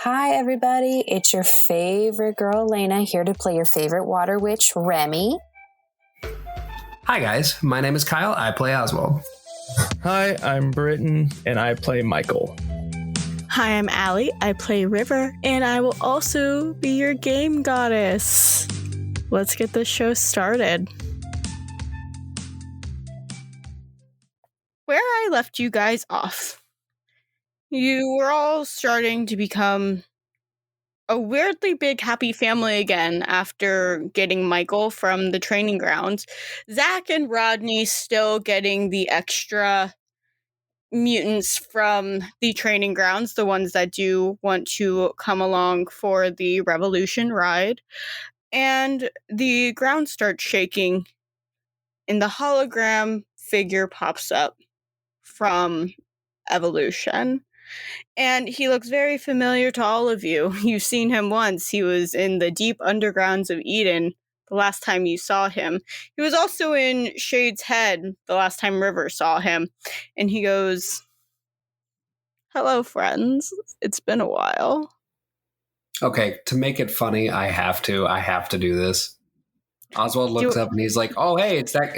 Hi, everybody. It's your favorite girl, Elena, here to play your favorite water witch, Remy. Hi, guys. My name is Kyle. I play Oswald. Hi, I'm Britton, and I play Michael. Hi, I'm Allie. I play River, and I will also be your game goddess. Let's get this show started. Where I left you guys off, you were all starting to become a weirdly big happy family again after getting Michael from the training grounds. Zach and Rodney still getting the extra mutants from the training grounds, the ones that do want to come along for the Revolution ride. And the ground starts shaking, and the hologram figure pops up from Evolution. And he looks very familiar to all of you. You've seen him once. He was in the deep undergrounds of Eden the last time you saw him. He was also in Shade's Head the last time River saw him. And he goes, "Hello, friends. It's been a while." Okay, to make it funny, I have to do this. Oswald looks up and he's like, "Oh, hey, is that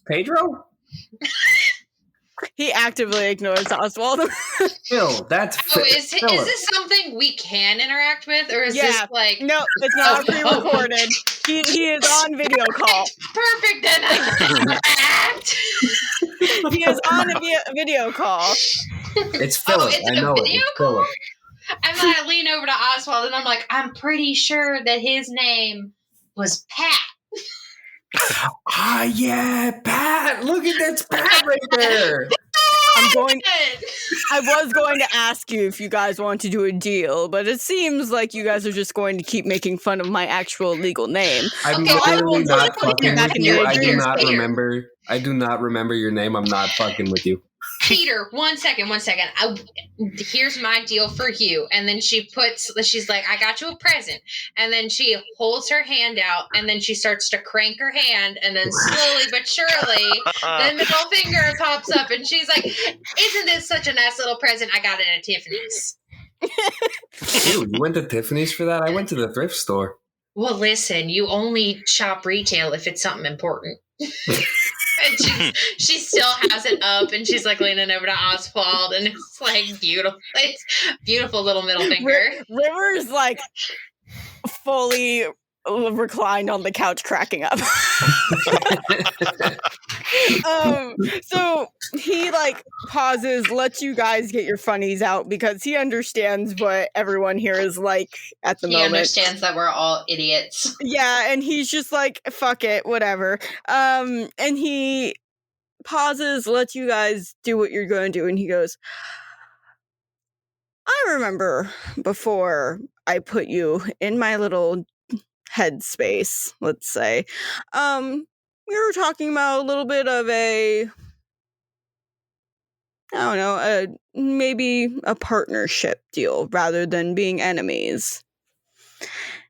Pedro?" He actively ignores Oswald. Phil, that's is this something we can interact with, or is this like... No, it's not pre-recorded. He is on video call. Perfect, then I can interact. He is on a video call. It's Philip. Is it I know a video it's call? Philip. And then I lean over to Oswald and I'm like, I'm pretty sure that his name was Pat. Yeah, Pat. Look at that's Pat right there. I was going to ask you if you guys want to do a deal, but it seems like you guys are just going to keep making fun of my actual legal name. I'm literally not fucking with you. I do not remember your name. I'm not fucking with you. Peter, one second. Here's my deal for you. And then she's like, I got you a present. And then she holds her hand out, and then she starts to crank her hand, and then slowly but surely, the middle finger pops up, and she's like, isn't this such a nice little present? I got it at Tiffany's. Dude, you went to Tiffany's for that? I went to the thrift store. Well, listen, you only shop retail if it's something important. And she still has it up, and she's like leaning over to Oswald, and it's like beautiful. It's beautiful little middle finger. River's like fully reclined on the couch, cracking up. So he like pauses, lets you guys get your funnies out because he understands what everyone here is like at the moment. He understands that we're all idiots. Yeah, and he's just like, fuck it, whatever. And he pauses, lets you guys do what you're going to do, and he goes, I remember before I put you in my little headspace, let's say, we were talking about a little bit of maybe a partnership deal rather than being enemies.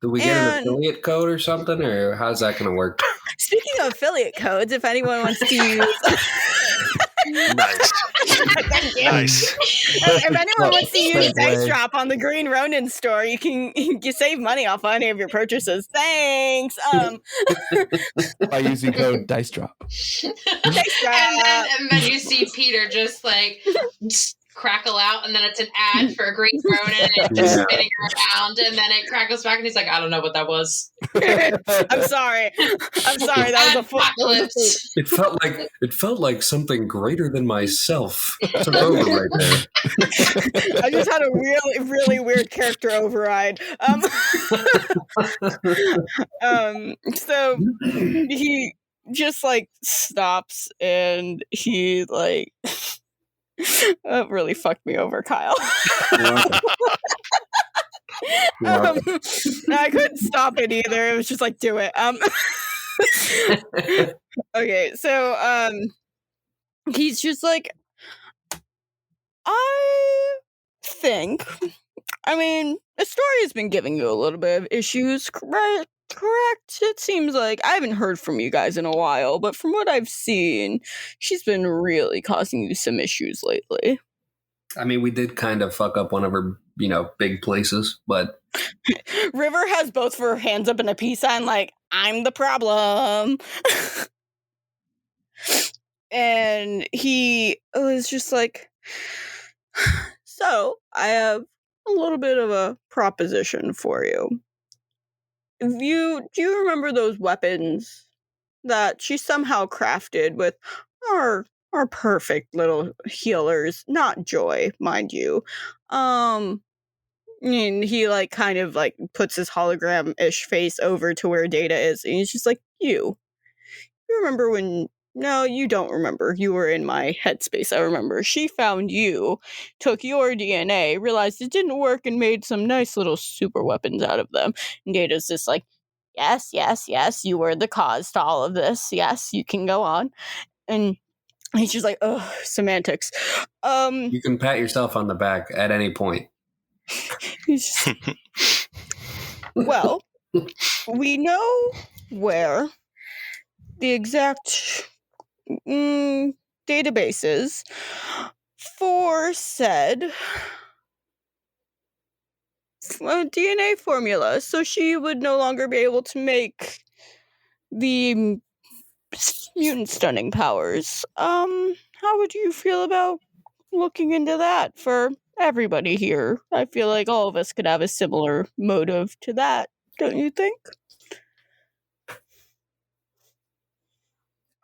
Do we get an affiliate code or something, or how's that going to work? Speaking of affiliate codes, if anyone wants to use... Nice. If anyone wants to use Dice Drop on the Green Ronin store, you save money off any of your purchases. Thanks. By using code Dice Drop. Dice Drop. And then you see Peter just like crackle out, and then it's an ad for a Green Ronin, and just spinning around, and then it crackles back, and he's like, I don't know what that was. I'm sorry. That was a apocalypse. It felt like something greater than myself. Took over right there. I just had a really, really weird character override. So he just like stops, and he like that really fucked me over, Kyle. I couldn't stop it either. It was just like, do it. Okay, so he's just like, I think, the story has been giving you a little bit of issues, correct? It seems like I haven't heard from you guys in a while, but from what I've seen, she's been really causing you some issues lately. I mean, we did kind of fuck up one of her, big places, but River has both of her hands up in a peace sign, like, I'm the problem. And he was just like, so I have a little bit of a proposition for you. Do you remember those weapons that she somehow crafted with our perfect little healers? Not Joy, mind you. And he like kind of like puts his hologram-ish face over to where Data is, and he's just like, you remember when? No, you don't remember. You were in my headspace. I remember. She found you, took your DNA, realized it didn't work, and made some nice little super weapons out of them. And Data's just like, yes, you were the cause to all of this. Yes, you can go on. And he's just like, ugh, semantics. You can pat yourself on the back at any point. He's just, well, we know where the exact databases for said DNA formula, so she would no longer be able to make the mutant stunning powers. How would you feel about looking into that for everybody here? I feel like all of us could have a similar motive to that, don't you think?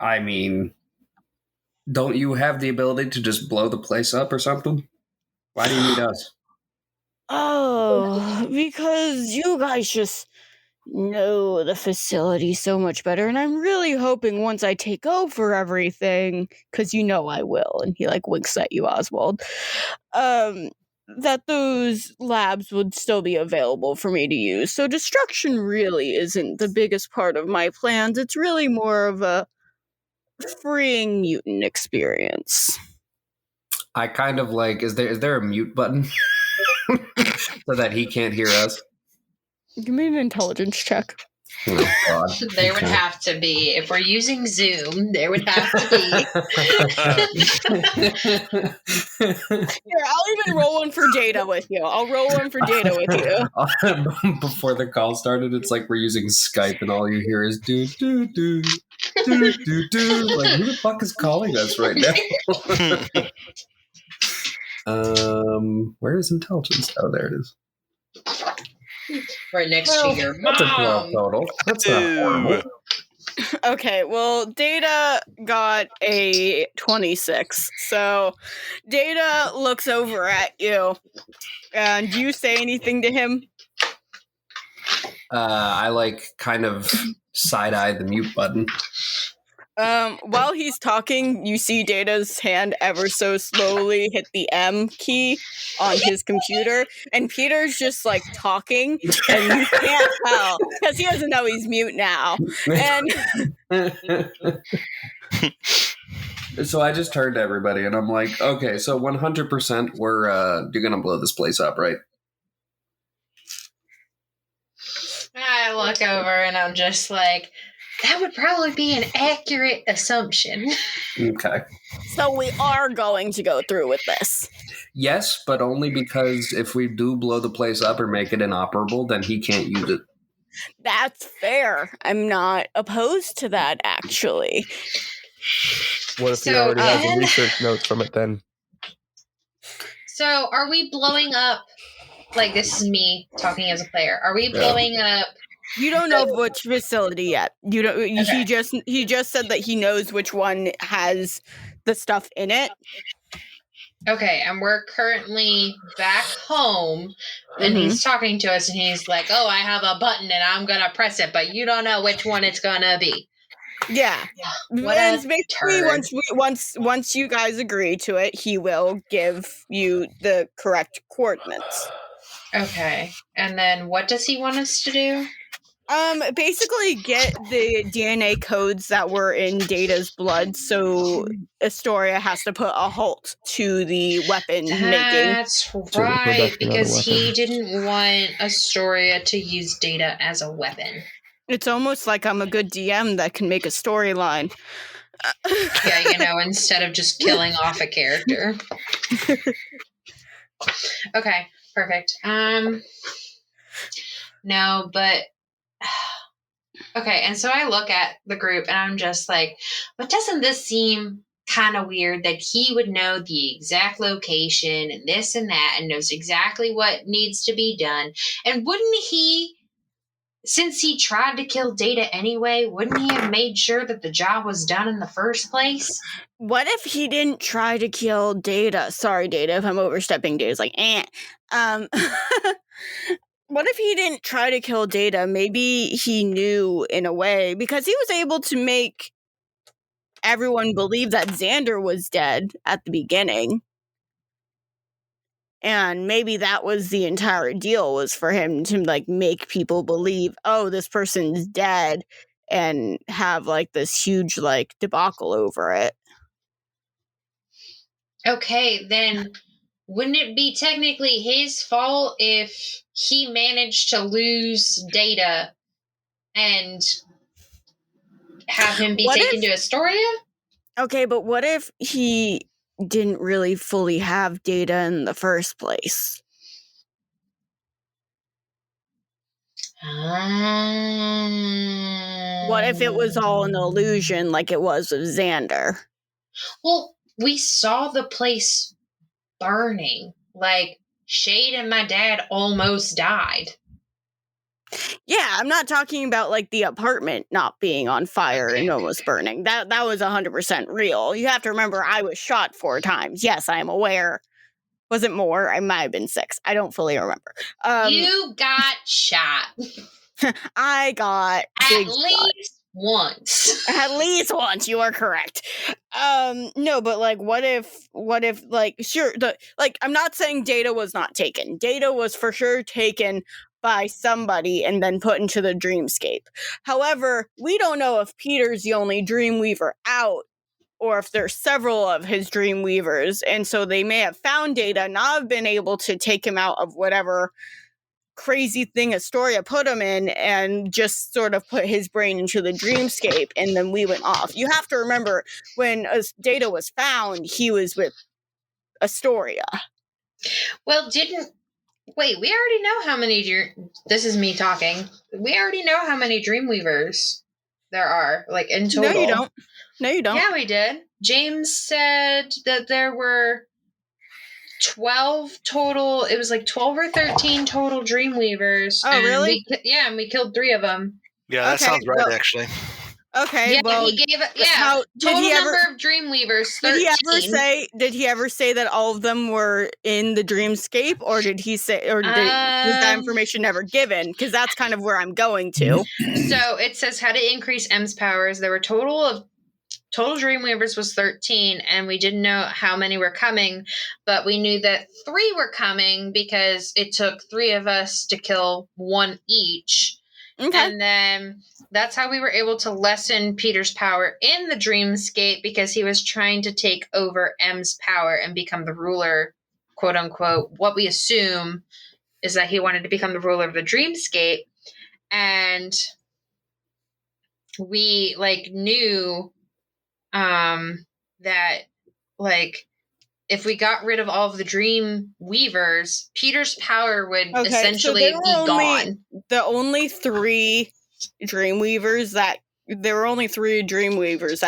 I mean, don't you have the ability to just blow the place up or something? Why do you need us? Oh, because you guys just know the facility so much better, and I'm really hoping once I take over everything, because you know I will, and he like winks at you, Oswald, that those labs would still be available for me to use. So destruction really isn't the biggest part of my plans. It's really more of a freeing mutant experience. I kind of like, is there a mute button so that he can't hear us? Give me an intelligence check. Oh, God. There would have to be. If we're using Zoom, there would have to be. Here, I'll even roll one for Data with you. I'll roll one for Data with you. Before the call started, it's like we're using Skype and all you hear is do, do, do, do, do, do. Like, who the fuck is calling us right now? Where is intelligence? Oh, there it is. Right next to your mom. That's a 12 total. That's not horrible. Okay, well, Data got a 26. So, Data looks over at you. And do you say anything to him? I like kind of side-eye the mute button. While he's talking, you see Data's hand ever so slowly hit the M key on his computer, and Peter's just like talking, and you can't tell because he doesn't know he's mute now. And so I just turned to everybody, and I'm like, okay, so 100% you're gonna blow this place up, right? I look over and I'm just like, that would probably be an accurate assumption. Okay. So we are going to go through with this. Yes, but only because if we do blow the place up or make it inoperable, then he can't use it. That's fair. I'm not opposed to that, actually. What if he already has the research notes from it then? So are we blowing up, like this is me talking as a player, are we blowing up? You don't know which facility yet. You don't. Okay. He just said that he knows which one has the stuff in it. Okay, and we're currently back home, and he's talking to us, and he's like, "Oh, I have a button, and I'm gonna press it, but you don't know which one it's gonna be." Yeah. And basically, once you guys agree to it, he will give you the correct coordinates. Okay, and then what does he want us to do? Basically get the DNA codes that were in Data's blood, so Astoria has to put a halt to the weapon making. That's right, because he didn't want Astoria to use Data as a weapon. It's almost like I'm a good DM that can make a storyline. Yeah, instead of just killing off a character. Okay, perfect. No, but okay, and so I look at the group and I'm just like, but doesn't this seem kind of weird that he would know the exact location and this and that and knows exactly what needs to be done? And wouldn't he, since he tried to kill Data anyway, wouldn't he have made sure that the job was done in the first place? What if he didn't try to kill Data? Sorry, Data, if I'm overstepping. Data's like, What if he didn't try to kill Data? Maybe he knew in a way, because he was able to make everyone believe that Xander was dead at the beginning. And maybe that was the entire deal, was for him to like make people believe, oh, this person's dead, and have like this huge like debacle over it. Okay, then wouldn't it be technically his fault if he managed to lose Data and have him be taken to Astoria? Okay, but what if he didn't really fully have Data in the first place? What if it was all an illusion like it was with Xander? Well, we saw the place burning. Like, Shade and my dad almost died. Yeah, I'm not talking about like the apartment not being on fire and almost burning. That was 100% real. You have to remember, I was shot 4 times. Yes, I am aware. Was it more? I might have been 6. I don't fully remember. You got shot. I got at least once. At least once, you are correct. No, but like, what if like, sure, I'm not saying Data was not taken. Data was for sure taken by somebody and then put into the dreamscape. However, we don't know if Peter's the only Dreamweaver out, or if there's several of his Dreamweavers, and so they may have found Data, not have been able to take him out of whatever crazy thing Astoria put him in, and just sort of put his brain into the dreamscape, and then we went off. You have to remember, when Data was found, he was with Astoria. Well, wait, we already know how many this is me talking. We already know how many Dreamweavers there are, like, in total. No, you don't. Yeah, we did. James said that there were 12 total. It was like 12 or 13 total Dreamweavers. Oh, really? And we killed 3 of them. Yeah, that sounds right, actually. Okay, yeah, well, he gave it. Total number of Dreamweavers, 13. Did he ever say that all of them were in the dreamscape, or did he say, or was that information never given? Because that's kind of where I'm going to. So it says how to increase M's powers. There were total Dreamweavers was 13, and we didn't know how many were coming, but we knew that 3 were coming because it took 3 of us to kill 1 each. Okay. And then that's how we were able to lessen Peter's power in the dreamscape, because he was trying to take over M's power and become the ruler, quote unquote. What we assume is that he wanted to become the ruler of the dreamscape. And we knew that if we got rid of all of the Dream Weavers, Peter's power would essentially be gone. The only 3 Dreamweavers that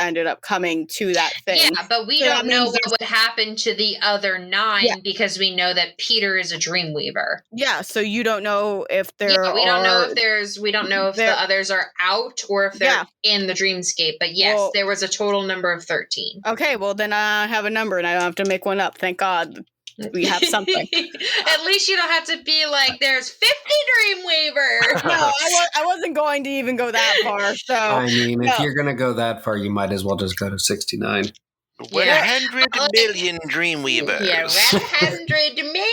ended up coming to that thing. Yeah, but we don't know what would happen to the other 9 because we know that Peter is a Dreamweaver. Yeah, so you don't know if we don't know if the others are out or if they're in the dreamscape. But yes, there was a total number of 13. Okay, well then I have a number and I don't have to make one up. Thank God we have something. At least you don't have to be like, there's 50 Dreamweavers. No, I wasn't going to even go that far. So I mean, if you're going to go that far, you might as well just go to 69. 100 million Dreamweavers. Yeah, 100 million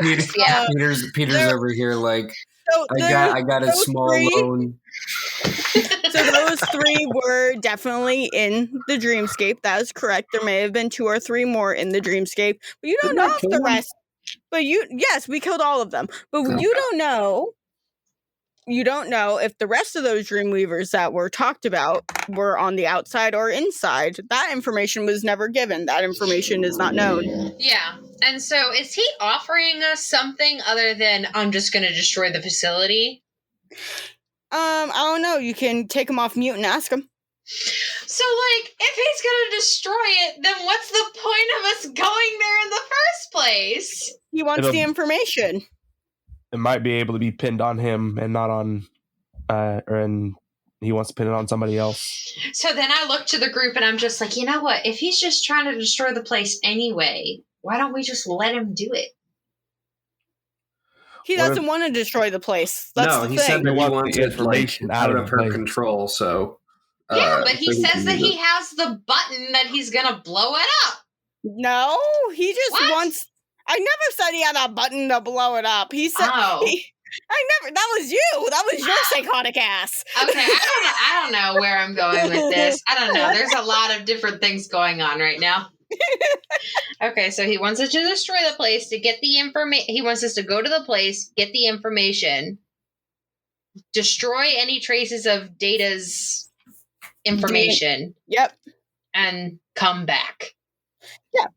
Dreamweavers. Peter's over here like, I got a small loan. So those 3 were definitely in the dreamscape. That is correct. There may have been 2 or 3 more in the dreamscape, but you don't know if the rest. But yes, we killed all of them. But you don't know you don't know if the rest of those Dreamweavers that were talked about were on the outside or inside. That information was never given. That information is not known. Yeah. And so is he offering us something other than I'm just going to destroy the facility? I don't know. You can take him off mute and ask him. So, like, if he's going to destroy it, then what's the point of us going there in the first place? He wants the information. It might be able to be pinned on him and not on, and he wants to pin it on somebody else. So then I look to the group and I'm just like, you know what? If he's just trying to destroy the place anyway, why don't we just let him do it? He doesn't want to destroy the place. That's the thing. He said that he wants it information out of her control. So yeah, but he says that he has the button that he's gonna blow it up. No, he just wants. I never said he had a button to blow it up. He said. I never. That was you. That was your psychotic ass. Okay, I don't know where I'm going with this. I don't know. There's a lot of different things going on right now. Okay, so he wants us to destroy the place to get the information. He wants us to go to the place, get the information, destroy any traces of Data's information. Yep. And come back. Yep.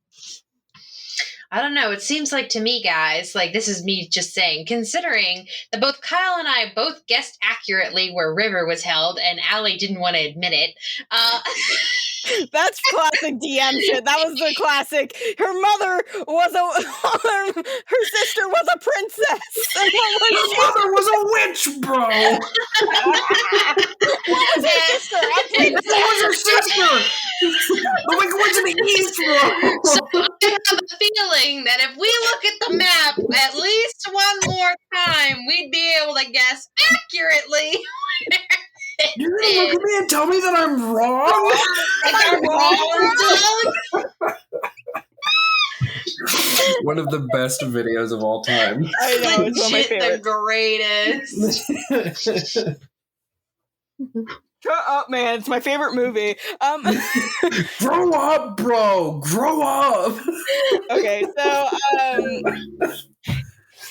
I don't know. It seems like to me, guys, like this is me just saying, considering that both Kyle and I both guessed accurately where River was held and Allie didn't want to admit it. That's classic DM shit. That was the classic. Her mother was her sister was a princess. And her mother was a witch, bro. What was her sister? What was her sister? The Wicked Witch of the East, bro. So I have a feeling that if we look at the map at least one more time, we'd be able to guess accurately. You're gonna look at me and tell me that I'm wrong? Like I'm wrong, Doug? One of the best videos of all time. I know, it's one of my Legit the favorites. greatest. Shut up, man. It's my favorite movie. Grow up, bro. Grow up. Okay, so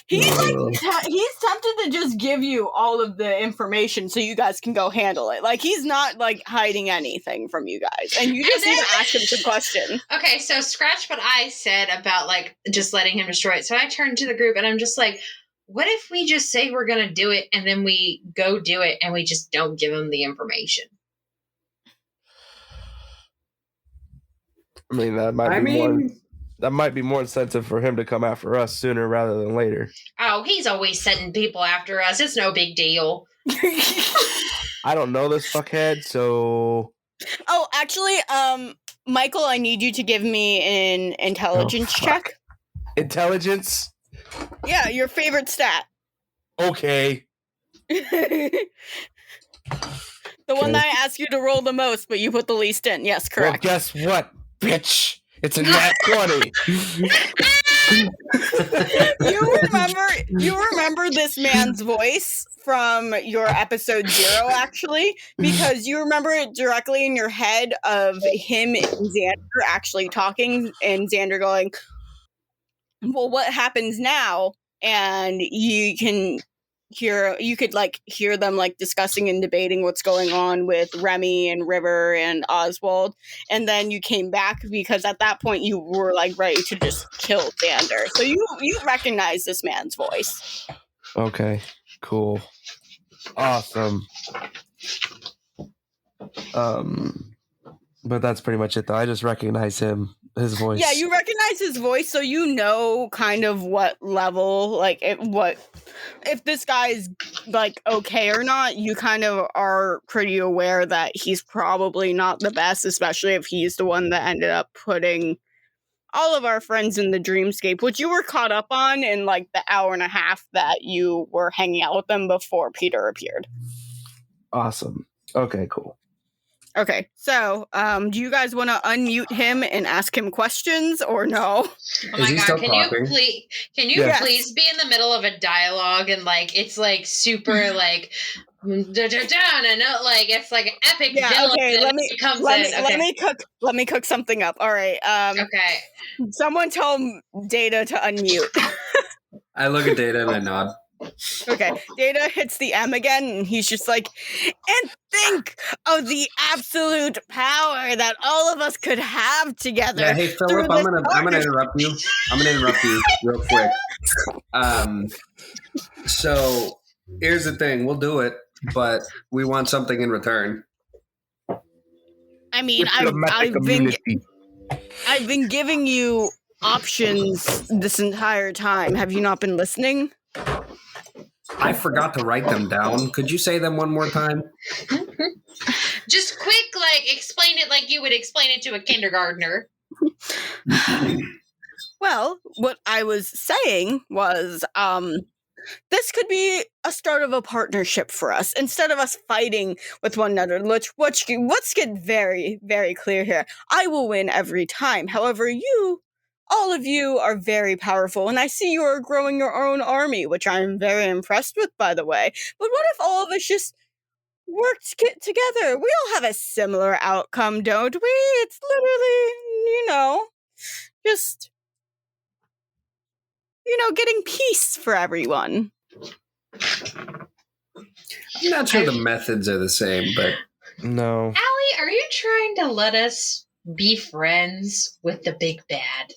he's tempted to just give you all of the information so you guys can go handle it. Like he's not like hiding anything from you guys, and you just need to ask him some questions. Okay, so scratch what I said about like just letting him destroy it. So I turned to the group and I'm just like, what if we just say we're going to do it and then we go do it and we just don't give him the information? I mean, that might be more incentive for him to come after us sooner rather than later. Oh, he's always sending people after us. It's no big deal. I don't know this fuckhead, so... Oh, actually, Michael, I need you to give me an intelligence check. Intelligence? Yeah, your favorite stat. Okay. The one that I asked you to roll the most, but you put the least in. Yes, correct. Well, guess what, bitch? It's a nat 20. You remember this man's voice from your episode 0, actually, because you remember it directly in your head of him and Xander actually talking, and Xander going, well, what happens now? And you could hear them like discussing and debating what's going on with Remy and River and Oswald. And then you came back because at that point you were like ready to just kill Xander. So you recognize this man's voice. Okay, cool. Awesome. But that's pretty much it though. I just recognize his voice. Yeah, you recognize his voice, so you know kind of what level, like if this guy's like okay or not. You kind of are pretty aware that he's probably not the best, especially if he's the one that ended up putting all of our friends in the dreamscape, which you were caught up on in like the hour and a half that you were hanging out with them before Peter appeared. Awesome. Okay, cool. Okay, so do you guys want to unmute him and ask him questions or no? Oh my god, can you please be in the middle of a dialogue and like it's like super like and like it's like an epic villain. Okay, let me cook something up. All right. Okay. Someone tell Data to unmute. I look at Data and I nod. Okay, Data hits the M again, and he's just like, and think of the absolute power that all of us could have together. Yeah, hey Philip, I'm gonna interrupt you. I'm gonna interrupt you real quick. So here's the thing: we'll do it, but we want something in return. I mean, I've been giving you options this entire time. Have you not been listening? I forgot to write them down. Could you say them one more time? Just quick, explain it like you would explain it to a kindergartner. Well, what I was saying was, this could be a start of a partnership for us. Instead of us fighting with one another, let's get very, very clear here. I will win every time. However, all of you are very powerful, and I see you are growing your own army, which I'm very impressed with, by the way. But what if all of us just worked together? We all have a similar outcome, don't we? It's literally, just, getting peace for everyone. I'm not sure the methods are the same, but... No. Allie, are you trying to let us be friends with the big bad?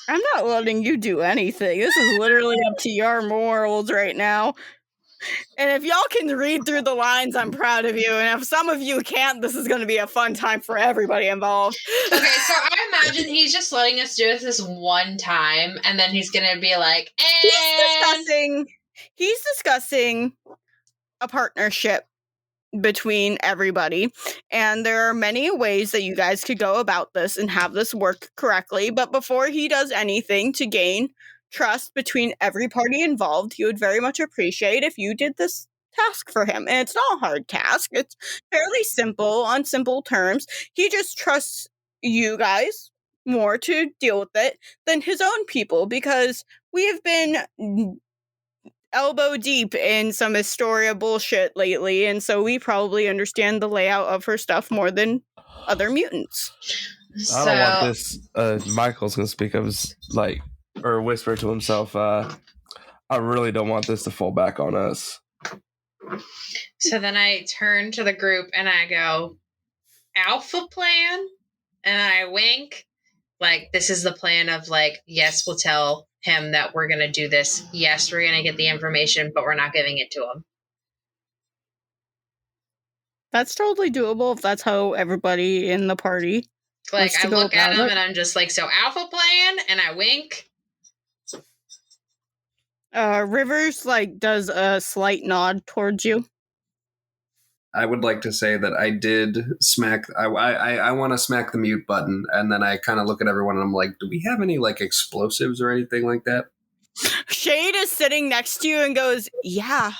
I'm not letting you do anything. This is literally up to your morals right now. And if y'all can read through the lines, I'm proud of you. And if some of you can't, this is going to be a fun time for everybody involved. Okay, so I imagine he's just letting us do this one time, and then he's going to be like, He's discussing a partnership between everybody, and there are many ways that you guys could go about this and have this work correctly. But before he does anything to gain trust between every party involved, he would very much appreciate if you did this task for him. And it's not a hard task. It's fairly simple on simple terms. He just trusts you guys more to deal with it than his own people, because we have been elbow deep in some Historia bullshit lately, and so we probably understand the layout of her stuff more than other mutants. I don't want this. Michael's gonna speak of his, or whisper to himself, I really don't want this to fall back on us. So then I turn to the group and I go, Alpha plan? And I wink. This is the plan of, yes, we'll tell him that we're going to do this. Yes, we're going to get the information, but we're not giving it to him. That's totally doable if that's how everybody in the party I look at him and I'm just like, so Alpha plan? And I wink. Rivers, does a slight nod towards you. I would like to say that I did smack... I want to smack the mute button, and then I kind of look at everyone and I'm like, do we have any, explosives or anything like that? Shade is sitting next to you and goes, yeah.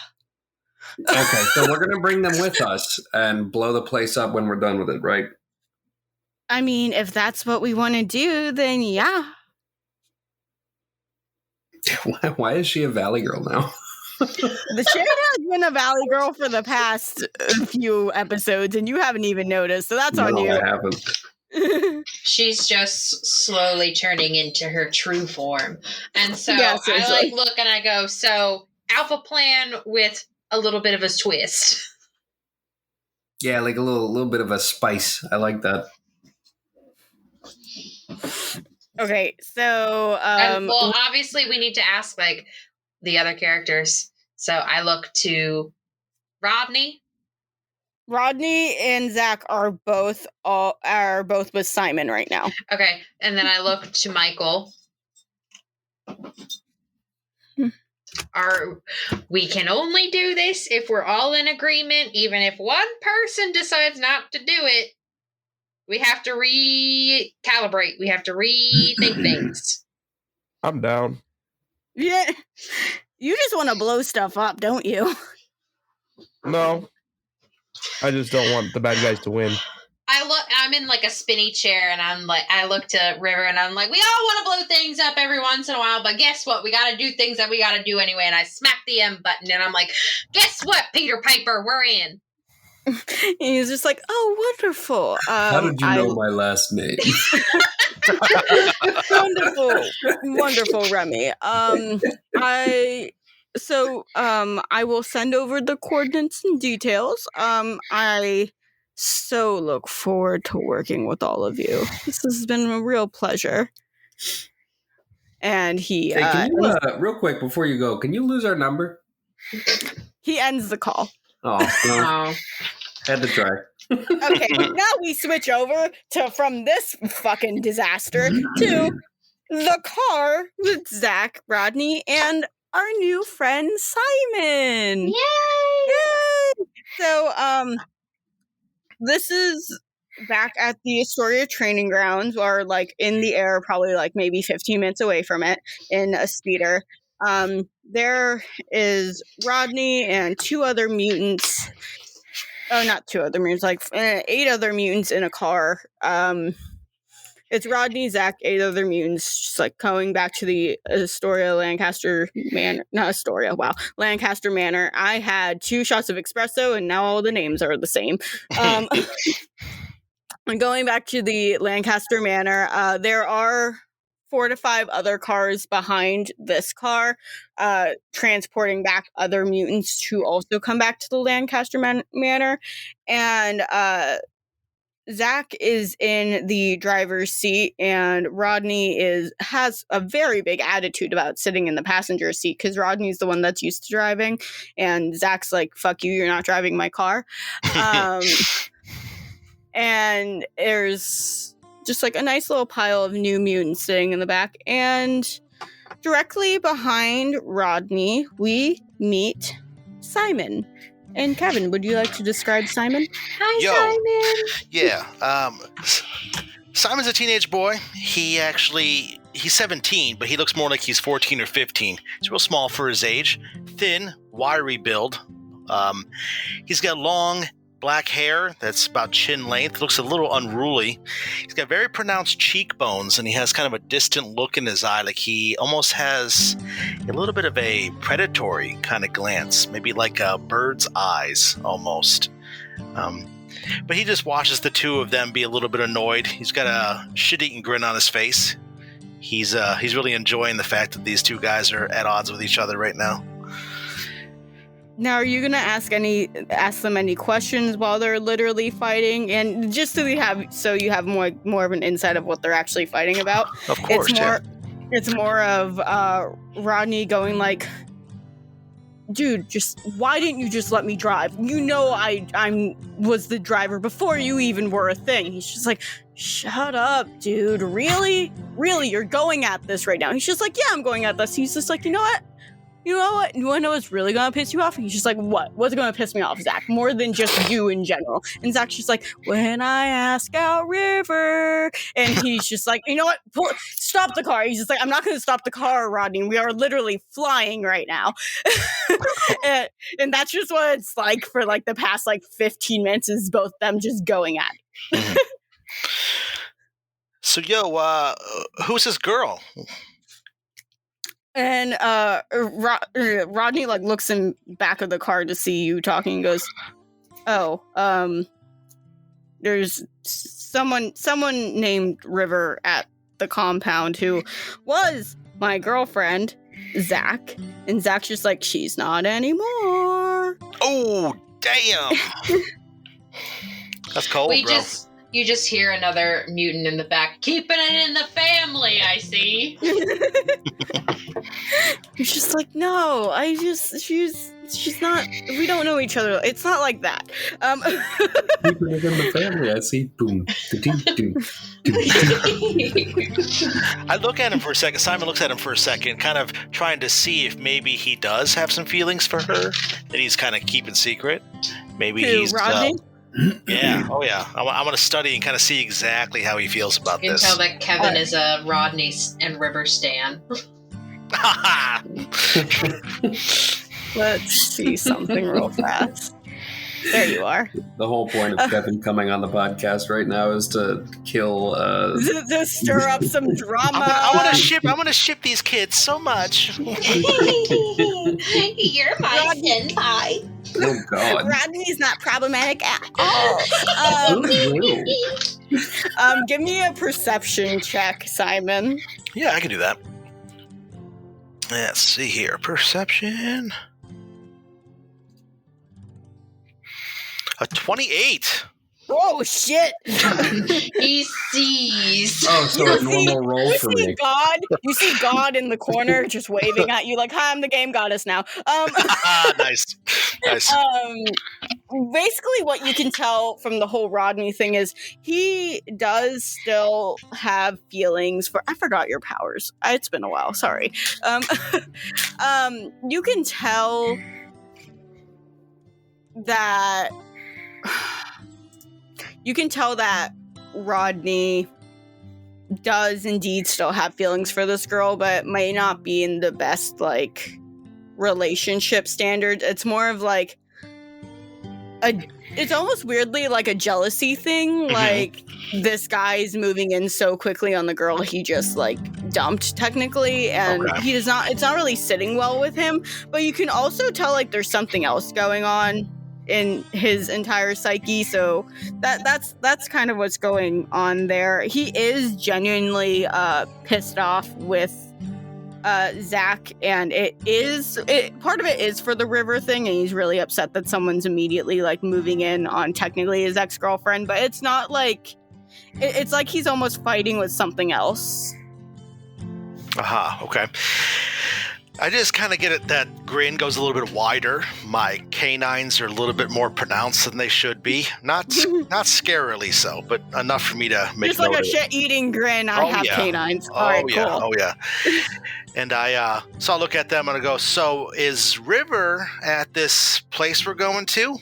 Okay, so we're going to bring them with us and blow the place up when we're done with it, right? I mean, if that's what we want to do, then yeah. Why is she a Valley Girl now? The Shade has been a Valley Girl for the past few episodes, and you haven't even noticed, so that's on you. I haven't. She's just slowly turning into her true form. And so essentially. I look and I go, so Alpha plan with a little bit of a twist. Yeah, a little bit of a spice. I like that. Okay, so obviously we need to ask the other characters. So I look to Rodney. Rodney and Zach are both with Simon right now. Okay, and then I look to Michael. We can only do this if we're all in agreement. Even if one person decides not to do it, we have to recalibrate. We have to rethink things. I'm down. Yeah, you just want to blow stuff up, don't you? No, I just don't want the bad guys to win. I'm in a spinny chair, and I look to River, and I'm like, we all want to blow things up every once in a while, but guess what? We got to do things that we got to do anyway. And I smack the M button, and I'm like, guess what, Peter Piper, we're in. And he's just like, oh, wonderful. How did you know my last name? Wonderful, Remy. So, I will send over the coordinates and details. I so look forward to working with all of you. This has been a real pleasure. And he, Hey, can you, real quick before you go, can you lose our number? he ends the call. Oh, no. Had to try. Okay, now we switch over from this fucking disaster to the car with Zach, Rodney, and our new friend Simon. Yay! So, this is back at the Astoria training grounds, or like in the air, probably like maybe 15 minutes away from it in a speeder. There is Rodney and 2 other mutants. Oh, not 2 other mutants, like 8 other mutants in a car. It's Rodney, Zach, 8 other mutants, just like going back to the Astoria Lancaster Manor. Not Astoria, wow. Lancaster Manor. I had 2 shots of espresso, and now all the names are the same. And going back to the Lancaster Manor, there are 4 to 5 other cars behind this car, transporting back other mutants to also come back to the Lancaster Manor. And Zach is in the driver's seat, and Rodney has a very big attitude about sitting in the passenger seat, because Rodney's the one that's used to driving, and Zach's like, fuck you, you're not driving my car. And there's just like a nice little pile of new mutants sitting in the back, and directly behind Rodney, we meet Simon. And Kevin, would you like to describe Simon? Hi, Simon. Yeah. Simon's a teenage boy. He's 17, but he looks more like he's 14 or 15. He's real small for his age. Thin, wiry build. He's got long black hair that's about chin length. Looks a little unruly. He's got very pronounced cheekbones, and he has kind of a distant look in his eye, like he almost has a little bit of a predatory kind of glance, maybe like a bird's eyes almost. But he just watches the 2 of them be a little bit annoyed. He's got a shit-eating grin on his face. He's really enjoying the fact that these 2 guys are at odds with each other right now. Now, are you gonna ask them any questions while they're literally fighting, and just so you have more of an insight of what they're actually fighting about? Of course, it's more of Rodney going like, dude, why didn't you just let me drive? You know I was the driver before you even were a thing. He's just like, shut up, dude. Really, you're going at this right now. He's just like, yeah, I'm going at this. He's just like, you know what? You want to know what's really going to piss you off? And he's just like, what? What's going to piss me off, Zach? More than just you in general. And Zach's just like, when I ask out River. And he's just like, you know what? Stop the car. He's just like, I'm not going to stop the car, Rodney. We are literally flying right now. and that's just what it's like for like the past like 15 minutes, is both them just going at it. Mm-hmm. So, who's this girl? And Rodney like looks in back of the car to see you talking and goes, oh, there's someone named River at the compound who was my girlfriend, Zach. And Zach's just like, she's not anymore. Oh, damn. That's cold, bro. You just hear another mutant in the back, keeping it in the family, I see. You're just like, no, she's not, we don't know each other. It's not like that. Keeping it in the family, I see. Boom. I look at him for a second. Simon looks at him for a second, kind of trying to see if maybe he does have some feelings for her that he's kind of keeping secret. Maybe he's... Rodney? Yeah. Oh, yeah. I'm going to study and kind of see exactly how he feels about you this. You can tell that Kevin is a Rodney and River stan. Let's see something real fast. There you are. The whole point of Kevin coming on the podcast right now is to kill... to stir up some drama. I want to ship these kids so much. You're my senpai. Oh, God. Rodney's not problematic at all. Give me a perception check, Simon. Yeah, I can do that. Let's see here. Perception. A 28. Oh shit! He sees. Oh, so a normal roll for me. You see God in the corner just waving at you like, "Hi, I'm the game goddess now." Nice. Basically what you can tell from the whole Rodney thing is he does still have feelings for, I forgot your powers. It's been a while, sorry. You can tell that Rodney does indeed still have feelings for this girl, but may not be in the best like relationship standards. It's more of like it's almost weirdly like a jealousy thing. Like this guy's moving in so quickly on the girl he just like dumped technically, and he does not. It's not really sitting well with him. But you can also tell like there's something else going on in his entire psyche. So that's kind of what's going on there. He is genuinely pissed off with Zach, and part of it is for the river thing, and he's really upset that someone's immediately like moving in on technically his ex-girlfriend, but it's not like it's like he's almost fighting with something else. Okay. I just kind of get it. That grin goes a little bit wider. My canines are a little bit more pronounced than they should be. Not scarily so, but enough for me to make just like note a of it. shit-eating grin. I have canines. All right, yeah. cool. Oh yeah. And I look at them and I go, so is River at this place we're going to?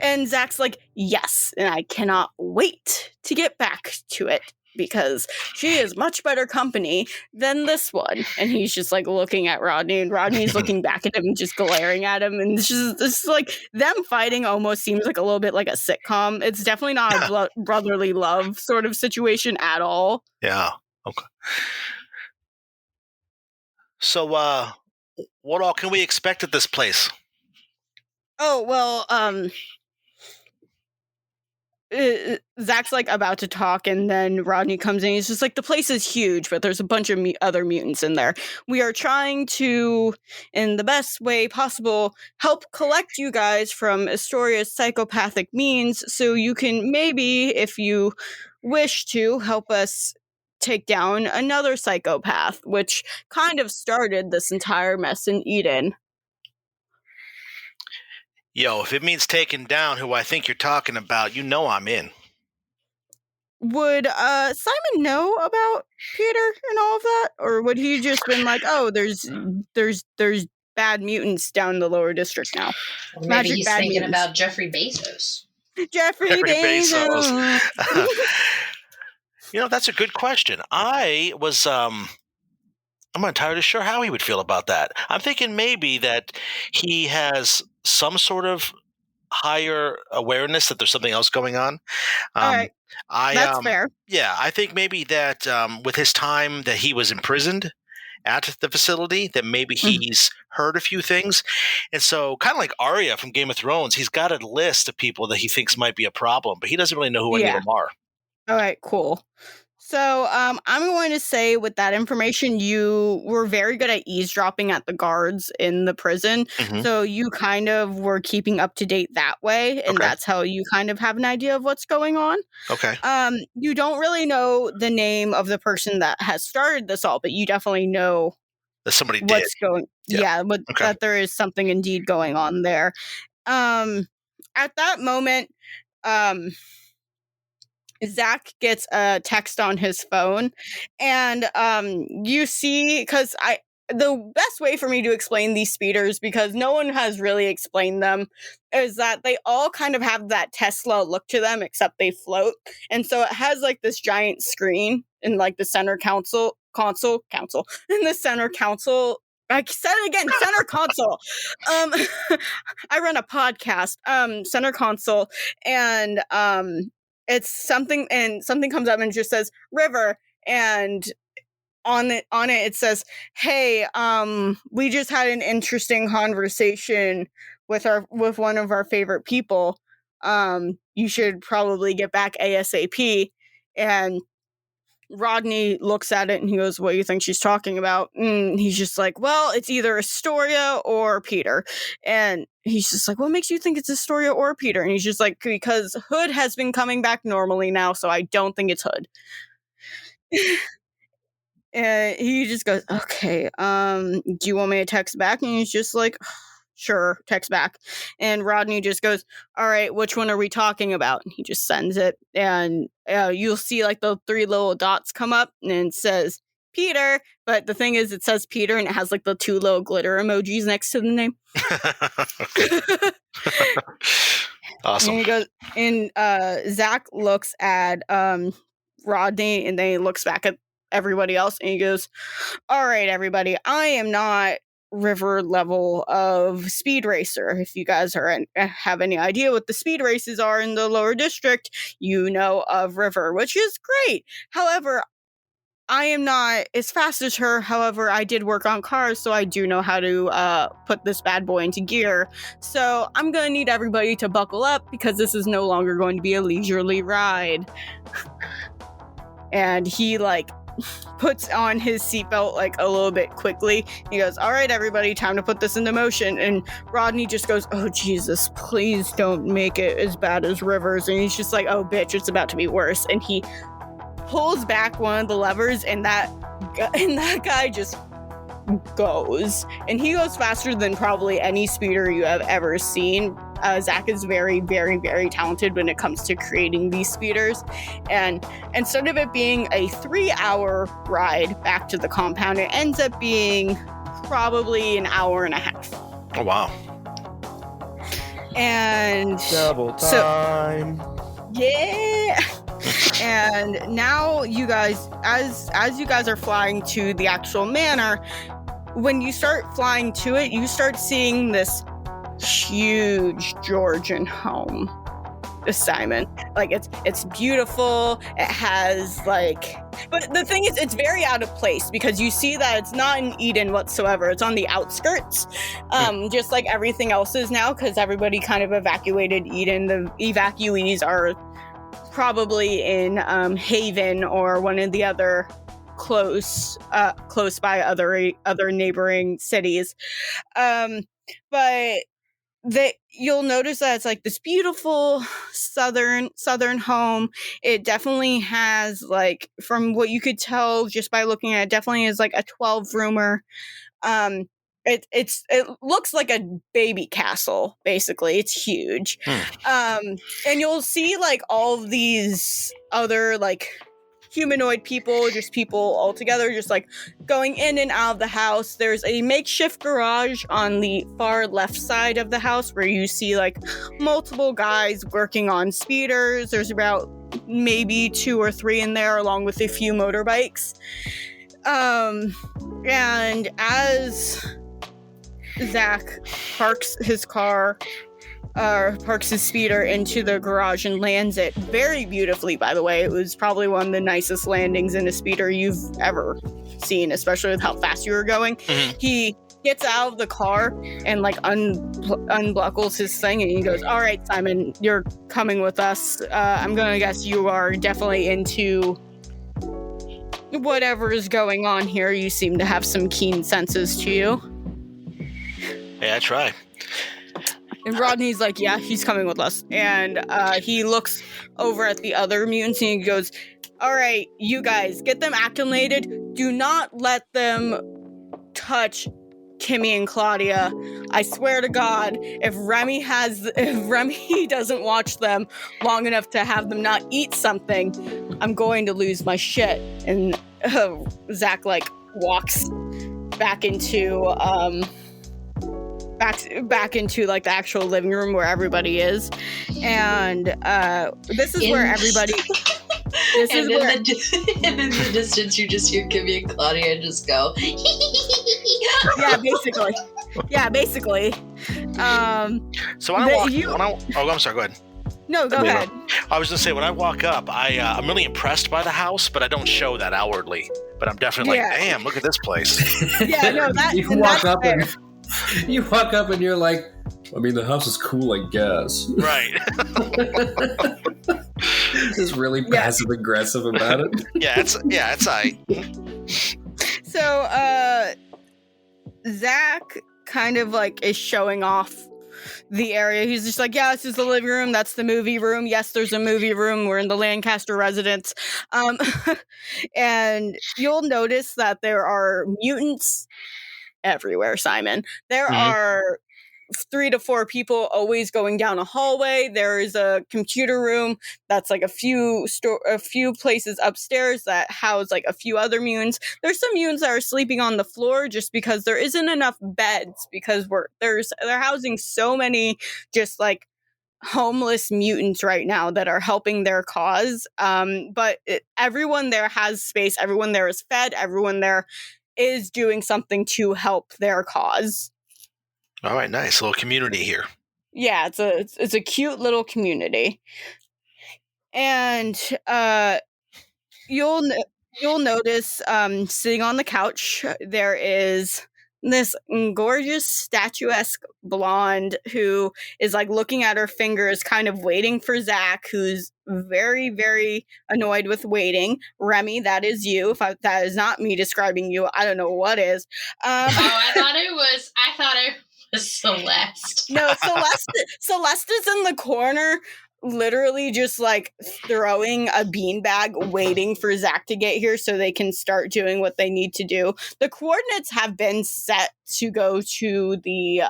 And Zach's like, yes, and I cannot wait to get back to it, because she is much better company than this one. And he's just like looking at Rodney, and Rodney's looking back at him and just glaring at him. And this is like them fighting almost seems like a little bit like a sitcom. It's definitely not a brotherly love sort of situation at all. Yeah. Okay. So what all can we expect at this place? Oh, well, Zach's like about to talk, and then Rodney comes in. He's just like, the place is huge, but there's a bunch of other mutants in there. We are trying to, in the best way possible, help collect you guys from Astoria's psychopathic means, so you can maybe, if you wish to, help us take down another psychopath, which kind of started this entire mess in Eden. Yo, if it means taking down who I think you're talking about, you know I'm in. Would Simon know about Peter and all of that, or would he just been like, "Oh, there's bad mutants down in the lower district now"? Or maybe he's thinking about Jeffrey Bezos. Jeffrey Bezos. You know, that's a good question. I'm not entirely sure how he would feel about that. I'm thinking maybe that he has some sort of higher awareness that there's something else going on. All right. That's fair. Yeah, I think maybe that with his time that he was imprisoned at the facility, that maybe he's heard a few things. And so kind of like Arya from Game of Thrones, he's got a list of people that he thinks might be a problem, but he doesn't really know who any of them are. All right, cool. So I'm going to say with that information, you were very good at eavesdropping at the guards in the prison. So you kind of were keeping up to date that way. And that's how you kind of have an idea of what's going on. Okay. You don't really know the name of the person that has started this all, but you definitely know that somebody what's did. going. Yeah, that there is something indeed going on there. At that moment, Zach gets a text on his phone, and you see, because the best way for me to explain these speeders, because no one has really explained them, is that they all kind of have that Tesla look to them, except they float. And so it has like this giant screen in like the center console in the center console. I said it again, center console. I run a podcast, center console, and it's something, and something comes up and just says River, and on it says, "Hey, we just had an interesting conversation with one of our favorite people. You should probably get back ASAP." And Rodney looks at it and he goes, what do you think she's talking about? And he's just like, well, it's either Astoria or Peter. And he's just like, what makes you think it's Astoria or Peter? And he's just like, because Hood has been coming back normally now, so I don't think it's Hood. And he just goes, okay, do you want me to text back? And he's just like, sure, text back. And Rodney just goes, all right, which one are we talking about? And he just sends it. And you'll see like the 3 little dots come up and it says Peter. But the thing is, it says Peter and it has like the 2 little glitter emojis next to the name. Awesome. And he goes, and Zach looks at Rodney and then he looks back at everybody else and he goes, all right, everybody, I am not river level of speed racer. If you guys have any idea what the speed races are in the lower district, you know of river, which is great. However, I am not as fast as her. However, I did work on cars, so I do know how to put this bad boy into gear. So I'm going to need everybody to buckle up because this is no longer going to be a leisurely ride. And he like puts on his seatbelt like a little bit quickly. He goes, all right, everybody, time to put this into motion. And Rodney just goes, oh, Jesus, please don't make it as bad as Rivers. And he's just like, oh, bitch, it's about to be worse. And he pulls back one of the levers and that guy just goes. And he goes faster than probably any speeder you have ever seen. Zach is very, very, very talented when it comes to creating these speeders. And instead of it being a 3-hour ride back to the compound, it ends up being probably an hour and a half. Oh, wow. And Double time. Yeah. And now you guys, as you guys are flying to the actual manor, when you start flying to it, you start seeing this huge Georgian home assignment. Like it's beautiful. It has like, but the thing is, it's very out of place because you see that it's not in Eden whatsoever. It's on the outskirts, just like everything else is now because everybody kind of evacuated Eden. The evacuees are probably in Haven or one of the other close by other neighboring cities. But you'll notice that it's like this beautiful southern home. It definitely has, like, from what you could tell just by looking at it, definitely is like a 12-roomer. It looks like a baby castle, basically. It's huge. And you'll see like all of these other like humanoid people, just people all together, just like going in and out of the house. There's a makeshift garage on the far left side of the house where you see like multiple guys working on speeders. There's about maybe 2 or 3 in there, along with a few motorbikes. And as Zach parks his speeder into the garage and lands it very beautifully, by the way. It was probably one of the nicest landings in a speeder you've ever seen, especially with how fast you were going. Mm-hmm. He gets out of the car and like unbuckles his thing and he goes, all right, Simon, you're coming with us. I'm gonna guess you are definitely into whatever is going on here. You seem to have some keen senses to you. Yeah, I try. And Rodney's like, yeah, he's coming with us. And he looks over at the other mutants and he goes, all right, you guys, get them acclimated. Do not let them touch Kimmy and Claudia. I swear to God, if Remy doesn't watch them long enough to have them not eat something, I'm going to lose my shit. And Zach like walks back into back into like the actual living room where everybody is, and this is where everybody. And in the distance, you just hear Kimmy and Claudia just go. Yeah, basically. So when I'm sorry. Go ahead. No, go ahead. I was gonna say when I walk up, I'm really impressed by the house, but I don't show that outwardly. But I'm definitely like, damn, look at this place. Yeah, no, you walk up and you're like, I mean, the house is cool, I guess. Right. Just really passive aggressive about it. It's I. So, Zach kind of like is showing off the area. He's just like, yeah, this is the living room. That's the movie room. Yes, there's a movie room. We're in the Lancaster residence. And you'll notice that there are mutants everywhere, Simon. There are 3 to 4 people always going down a hallway. There is a computer room that's like a few places upstairs that house like a few other mutants. There's some mutants that are sleeping on the floor just because there isn't enough beds, because they're housing so many just like homeless mutants right now that are helping their cause. But everyone there has space. Everyone there is fed. Everyone there is doing something to help their cause. All right, nice little community here. Yeah, it's a cute little community, and you'll notice sitting on the couch there is this gorgeous statuesque blonde who is like looking at her fingers, kind of waiting for Zach, who's very, very annoyed with waiting. Remy, that is you. That is not me describing you, I don't know what is. I thought it was Celeste. No, Celeste is in the corner, literally just like throwing a beanbag, waiting for Zach to get here so they can start doing what they need to do. The coordinates have been set to go to the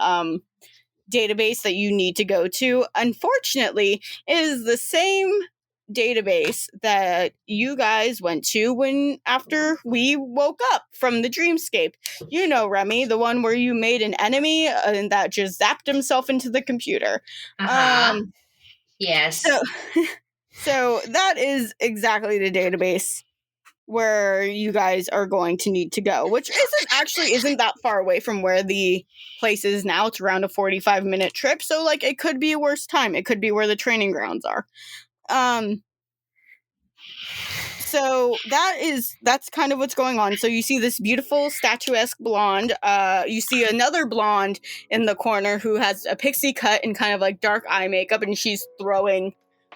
database that you need to go to. Unfortunately, it is the same database that you guys went to after we woke up from the dreamscape. You know, Remy, the one where you made an enemy and that just zapped himself into the computer. Yes. So that is exactly the database where you guys are going to need to go, which isn't that far away from where the place is now. It's around a 45-minute trip, so like it could be a worse time. It could be where the training grounds are. So that's kind of what's going on. So you see this beautiful statuesque blonde. You see another blonde in the corner who has a pixie cut and kind of like dark eye makeup, and she's throwing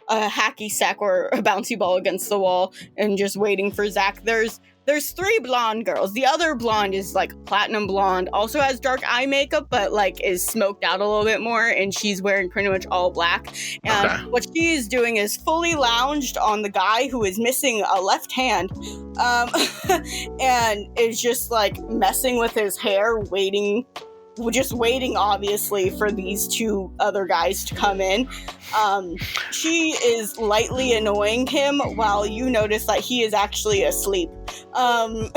a hacky sack or a bouncy ball against the wall and just waiting for Zach. There's 3 blonde girls. The other blonde is like platinum blonde, also has dark eye makeup, but like is smoked out a little bit more, and she's wearing pretty much all black. And what she is doing is fully lounged on the guy who is missing a left hand, and is just like messing with his hair, waiting obviously for these 2 other guys to come in. She is lightly annoying him while you notice that he is actually asleep. Am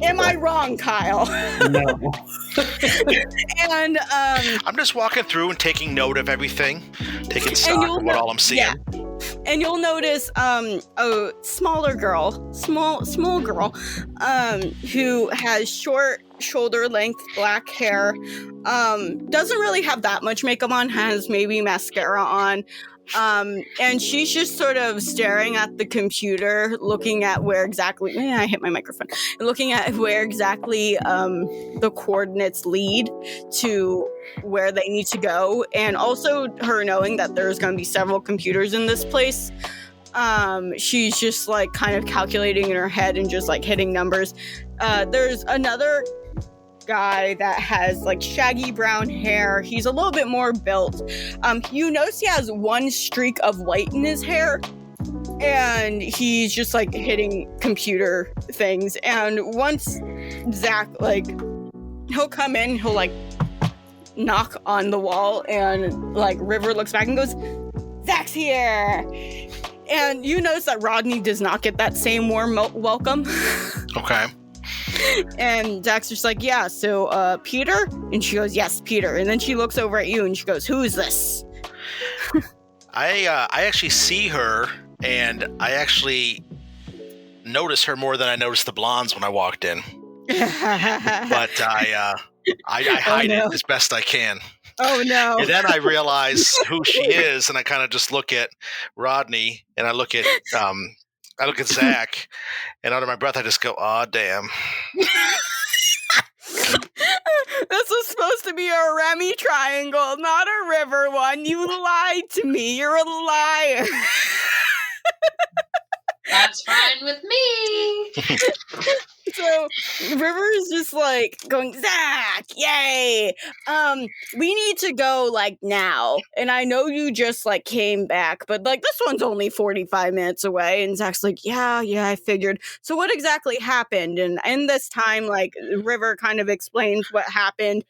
I wrong, Kyle? No. And I'm just walking through and taking note of everything, taking stock of what all I'm seeing. Yeah. And you'll notice a small girl, who has short shoulder length black hair, doesn't really have that much makeup on, has maybe mascara on, and she's just sort of staring at the computer, looking at where exactly I hit my microphone, looking at where exactly the coordinates lead to where they need to go, and also her knowing that there's going to be several computers in this place. She's just like kind of calculating in her head and just like hitting numbers. There's another guy that has like shaggy brown hair. He's a little bit more built. You notice he has 1 streak of white in his hair, and he's just like hitting computer things. And once Zach, like, he'll come in, he'll like knock on the wall, and like River looks back and goes, "Zach's here." And you notice that Rodney does not get that same warm welcome. Okay. And Zach's just like, "Yeah, so Peter?" And she goes, "Yes, Peter." And then she looks over at you and she goes, "Who is this?" I actually see her, and I actually notice her more than I noticed the blondes when I walked in. But I hide it as best I can. Oh no. And then I realize who she is, and I kind of just look at Rodney, and I look at Zach, and under my breath I just go, "Aw, damn." This was supposed to be a Remy triangle, not a river one. You lied to me. You're a liar. That's fine with me. So River's just like going, Zach, yay! We need to go like now. And I know you just like came back, but like this one's only 45 minutes away. And Zach's like, yeah, I figured. So what exactly happened? And in this time, like River kind of explains what happened.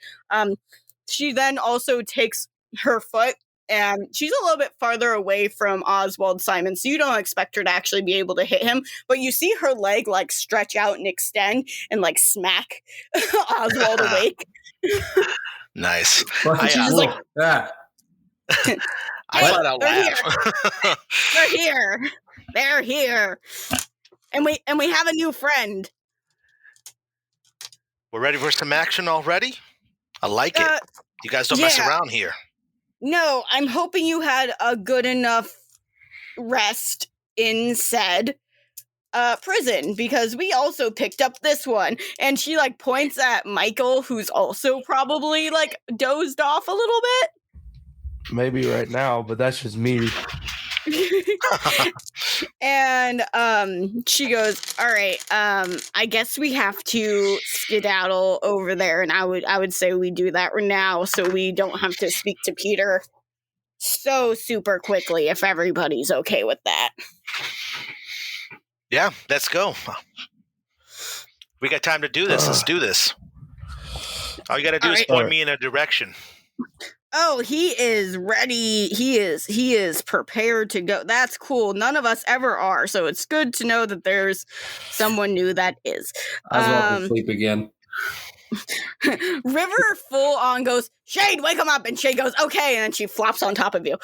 She then also takes her foot. And she's a little bit farther away from Oswald Simon, so you don't expect her to actually be able to hit him. But you see her leg like stretch out and extend and like smack Oswald awake. Nice. She's like, yeah. I flat out laugh. They're here. They're here. And we have a new friend. We're ready for some action already? I like it. You guys don't mess around here. No, I'm hoping you had a good enough rest in said prison, because we also picked up this one. And she like points at Michael, who's also probably like dozed off a little bit. Maybe right now, but that's just me. And she goes, all right, I guess we have to skedaddle over there, and I would say we do that now so we don't have to speak to Peter so super quickly, if everybody's okay with that. Yeah, let's go. We got time to do this. Let's do this. All you got to do is point me in a direction. Oh, he is ready. He is prepared to go. That's cool. None of us ever are, so it's good to know that there's someone new that is. Oswald can sleep again. River full on goes, Shade, wake him up, and Shade goes, okay, and then she flops on top of you.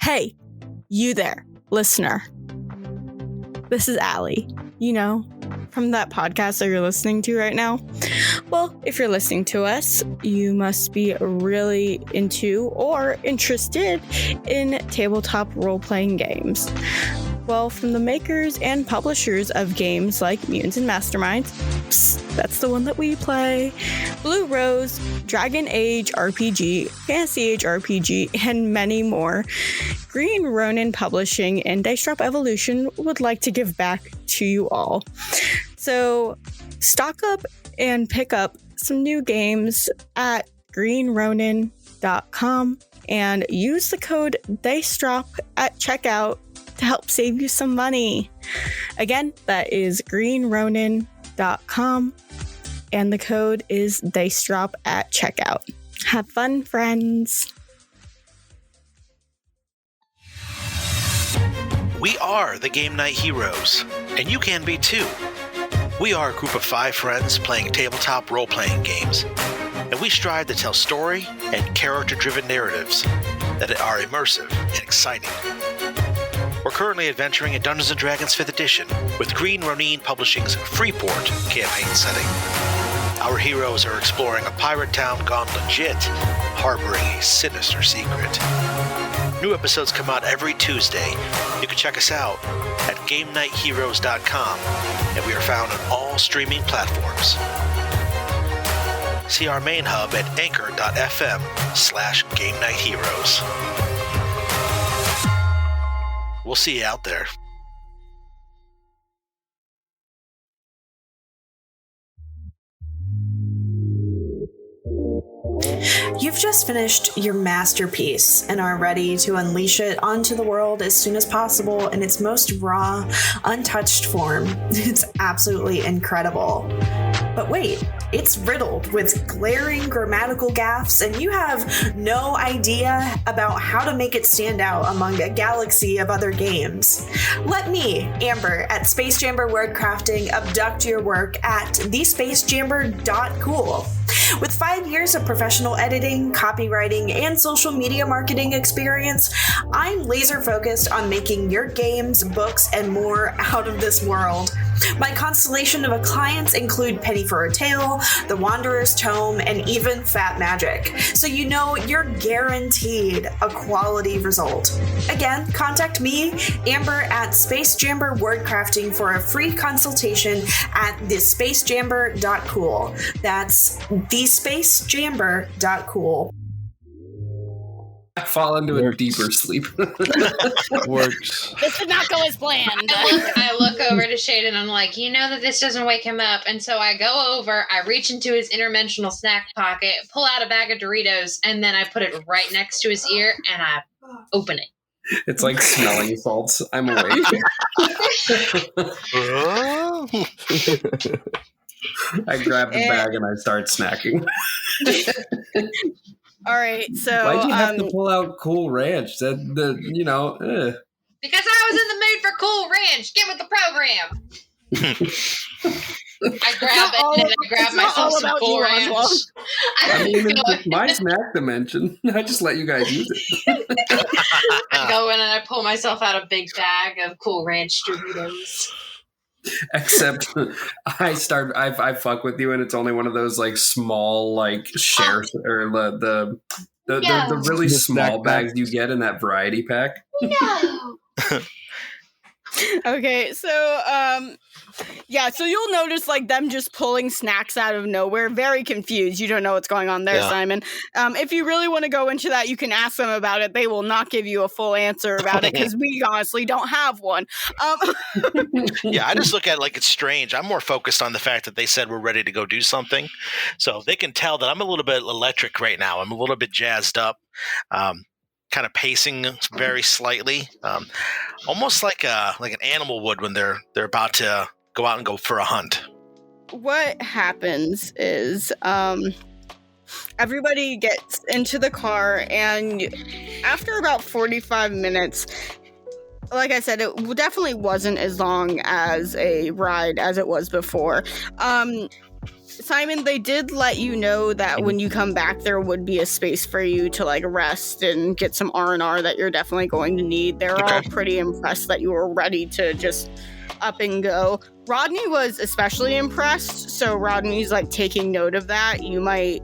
Hey, you there, listener. This is Allie. You know, from that podcast that you're listening to right now. Well, if you're listening to us, you must be really into or interested in tabletop role-playing games. Well, from the makers and publishers of games like Mutants and Masterminds, that's the one that we play, Blue Rose, Dragon Age RPG, Fantasy Age RPG, and many more, Green Ronin Publishing and Dice Drop Evolution would like to give back to you all. So stock up and pick up some new games at greenronin.com and use the code DICEDROP at checkout to help save you some money. Again, that is greenronin.com and the code is DICEDROP at checkout. Have fun, friends. We are the Game Night Heroes, and you can be too. We are a group of 5 friends playing tabletop role-playing games, and we strive to tell story and character-driven narratives that are immersive and exciting. We're currently adventuring in Dungeons & Dragons 5th Edition with Green Ronin Publishing's Freeport campaign setting. Our heroes are exploring a pirate town gone legit, harboring a sinister secret. New episodes come out every Tuesday. You can check us out at GameNightHeroes.com, and we are found on all streaming platforms. See our main hub at anchor.fm/GameNightHeroes. We'll see you out there. You've just finished your masterpiece and are ready to unleash it onto the world as soon as possible in its most raw, untouched form. It's absolutely incredible. But wait, it's riddled with glaring grammatical gaffes, and you have no idea about how to make it stand out among a galaxy of other games. Let me, Amber, at Space Jamber Wordcrafting, abduct your work at thespacejamber.cool. With 5 years of professional editing, copywriting, and social media marketing experience, I'm laser focused on making your games, books, and more out of this world. My constellation of clients include Penny for a Tale, The Wanderer's Tome, and even Fat Magic. So you know you're guaranteed a quality result. Again, contact me, Amber, at Space Jamber Wordcrafting for a free consultation at thespacejamber.cool. That's thespacejamber.cool. I fall into a deeper sleep. Works. This did not go as planned. I look over to Shade and I'm like, you know that this doesn't wake him up. And so I go over, I reach into his interdimensional snack pocket, pull out a bag of Doritos, and then I put it right next to his ear and I open it. It's like smelling salts. I'm awake. I grab the bag and I start snacking. All right, so Why'd you have to pull out Cool Ranch? Because I was in the mood for Cool Ranch. Get with the program. I grab it and then I grab myself some Cool Ranch. I mean, it's my snack dimension. I just let you guys use it. I go in and I pull myself out a big bag of Cool Ranch Doritos. Except I fuck with you and it's only one of those like small like shares or the really The small snack bags you get in that variety pack. No. okay, so so you'll notice like them just pulling snacks out of nowhere, very confused. You don't know what's going on there, Simon. If you really want to go into that, you can ask them about it. They will not give you a full answer about it because we honestly don't have one. Yeah, I just look at it like it's strange. I'm more focused on the fact that they said we're ready to go do something. So they can tell that I'm a little bit electric right now. I'm a little bit jazzed up. Kind of pacing very slightly, almost like an animal would when they're about to go out and go for a hunt. What happens is everybody gets into the car, and after about 45 minutes, like I said, it definitely wasn't as long as a ride as it was before. Simon, they did let you know that when you come back, there would be a space for you to like rest and get some R&R that you're definitely going to need. They're all pretty impressed that you were ready to just up and go. Rodney was especially impressed, so Rodney's like taking note of that.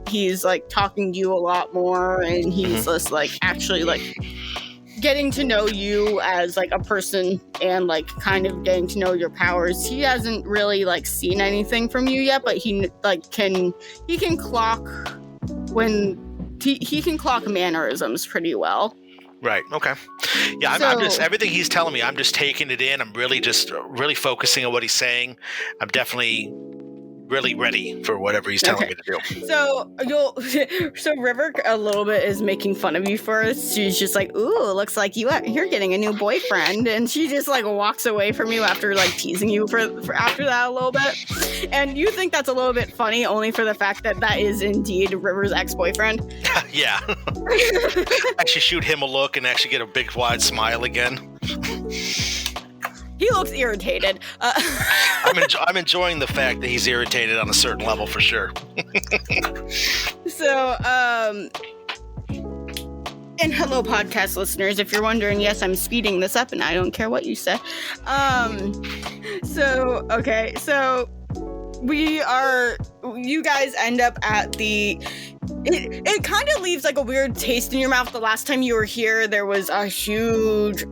He's like talking to you a lot more, and he's just like actually like getting to know you as like a person and like kind of getting to know your powers. He hasn't really like seen anything from you yet, but he can clock he can clock mannerisms pretty well. Right. Okay. Yeah. I'm just everything he's telling me. I'm just taking it in. I'm really focusing on what he's saying. I'm definitely really ready for whatever he's telling me to do. So River a little bit is making fun of you first. She's just like, "Ooh, looks like you're getting a new boyfriend," and she just like walks away from you after like teasing you for after that a little bit. And you think that's a little bit funny, only for the fact that is indeed River's ex-boyfriend. Yeah. Actually, shoot him a look and actually get a big wide smile again. He looks irritated. I'm enjoying the fact that he's irritated on a certain level for sure. So, and hello, podcast listeners. If you're wondering, yes, I'm speeding this up, and I don't care what you say. So you guys end up at the. It kind of leaves like a weird taste in your mouth. The last time you were here, there was a huge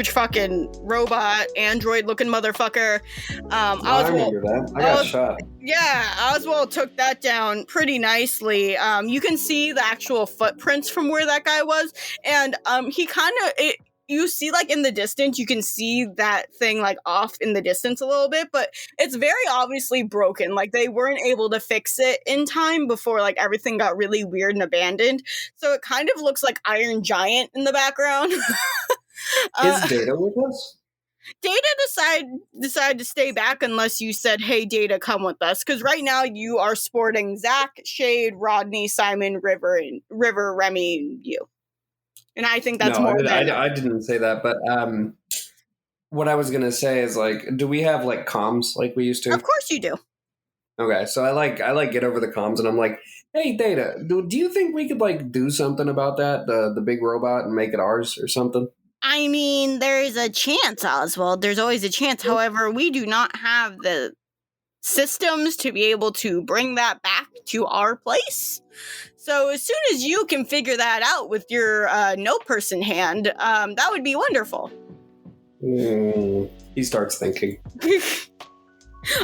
fucking robot, android-looking motherfucker. I remember that. I got shot. Yeah, Oswald took that down pretty nicely. You can see the actual footprints from where that guy was, and he kind of... You see, like, in the distance, you can see that thing, like, off in the distance a little bit, but it's very obviously broken. Like, they weren't able to fix it in time before, like, everything got really weird and abandoned. So it kind of looks like Iron Giant in the background. Is Data with us? Data decided to stay back unless you said, "Hey, Data, come with us." Because right now you are sporting Zach, Shade, Rodney, Simon, River, Remy, and you. And I think that's more than... I didn't say that, but what I was going to say is, like, do we have, like, comms like we used to? Of course you do. Okay, so I get over the comms and I'm like, "Hey, Data, do you think we could, like, do something about that, the big robot, and make it ours or something?" I mean, there's a chance, Oswald. There's always a chance. However, we do not have the systems to be able to bring that back to our place. So as soon as you can figure that out with your no person hand, that would be wonderful. He starts thinking.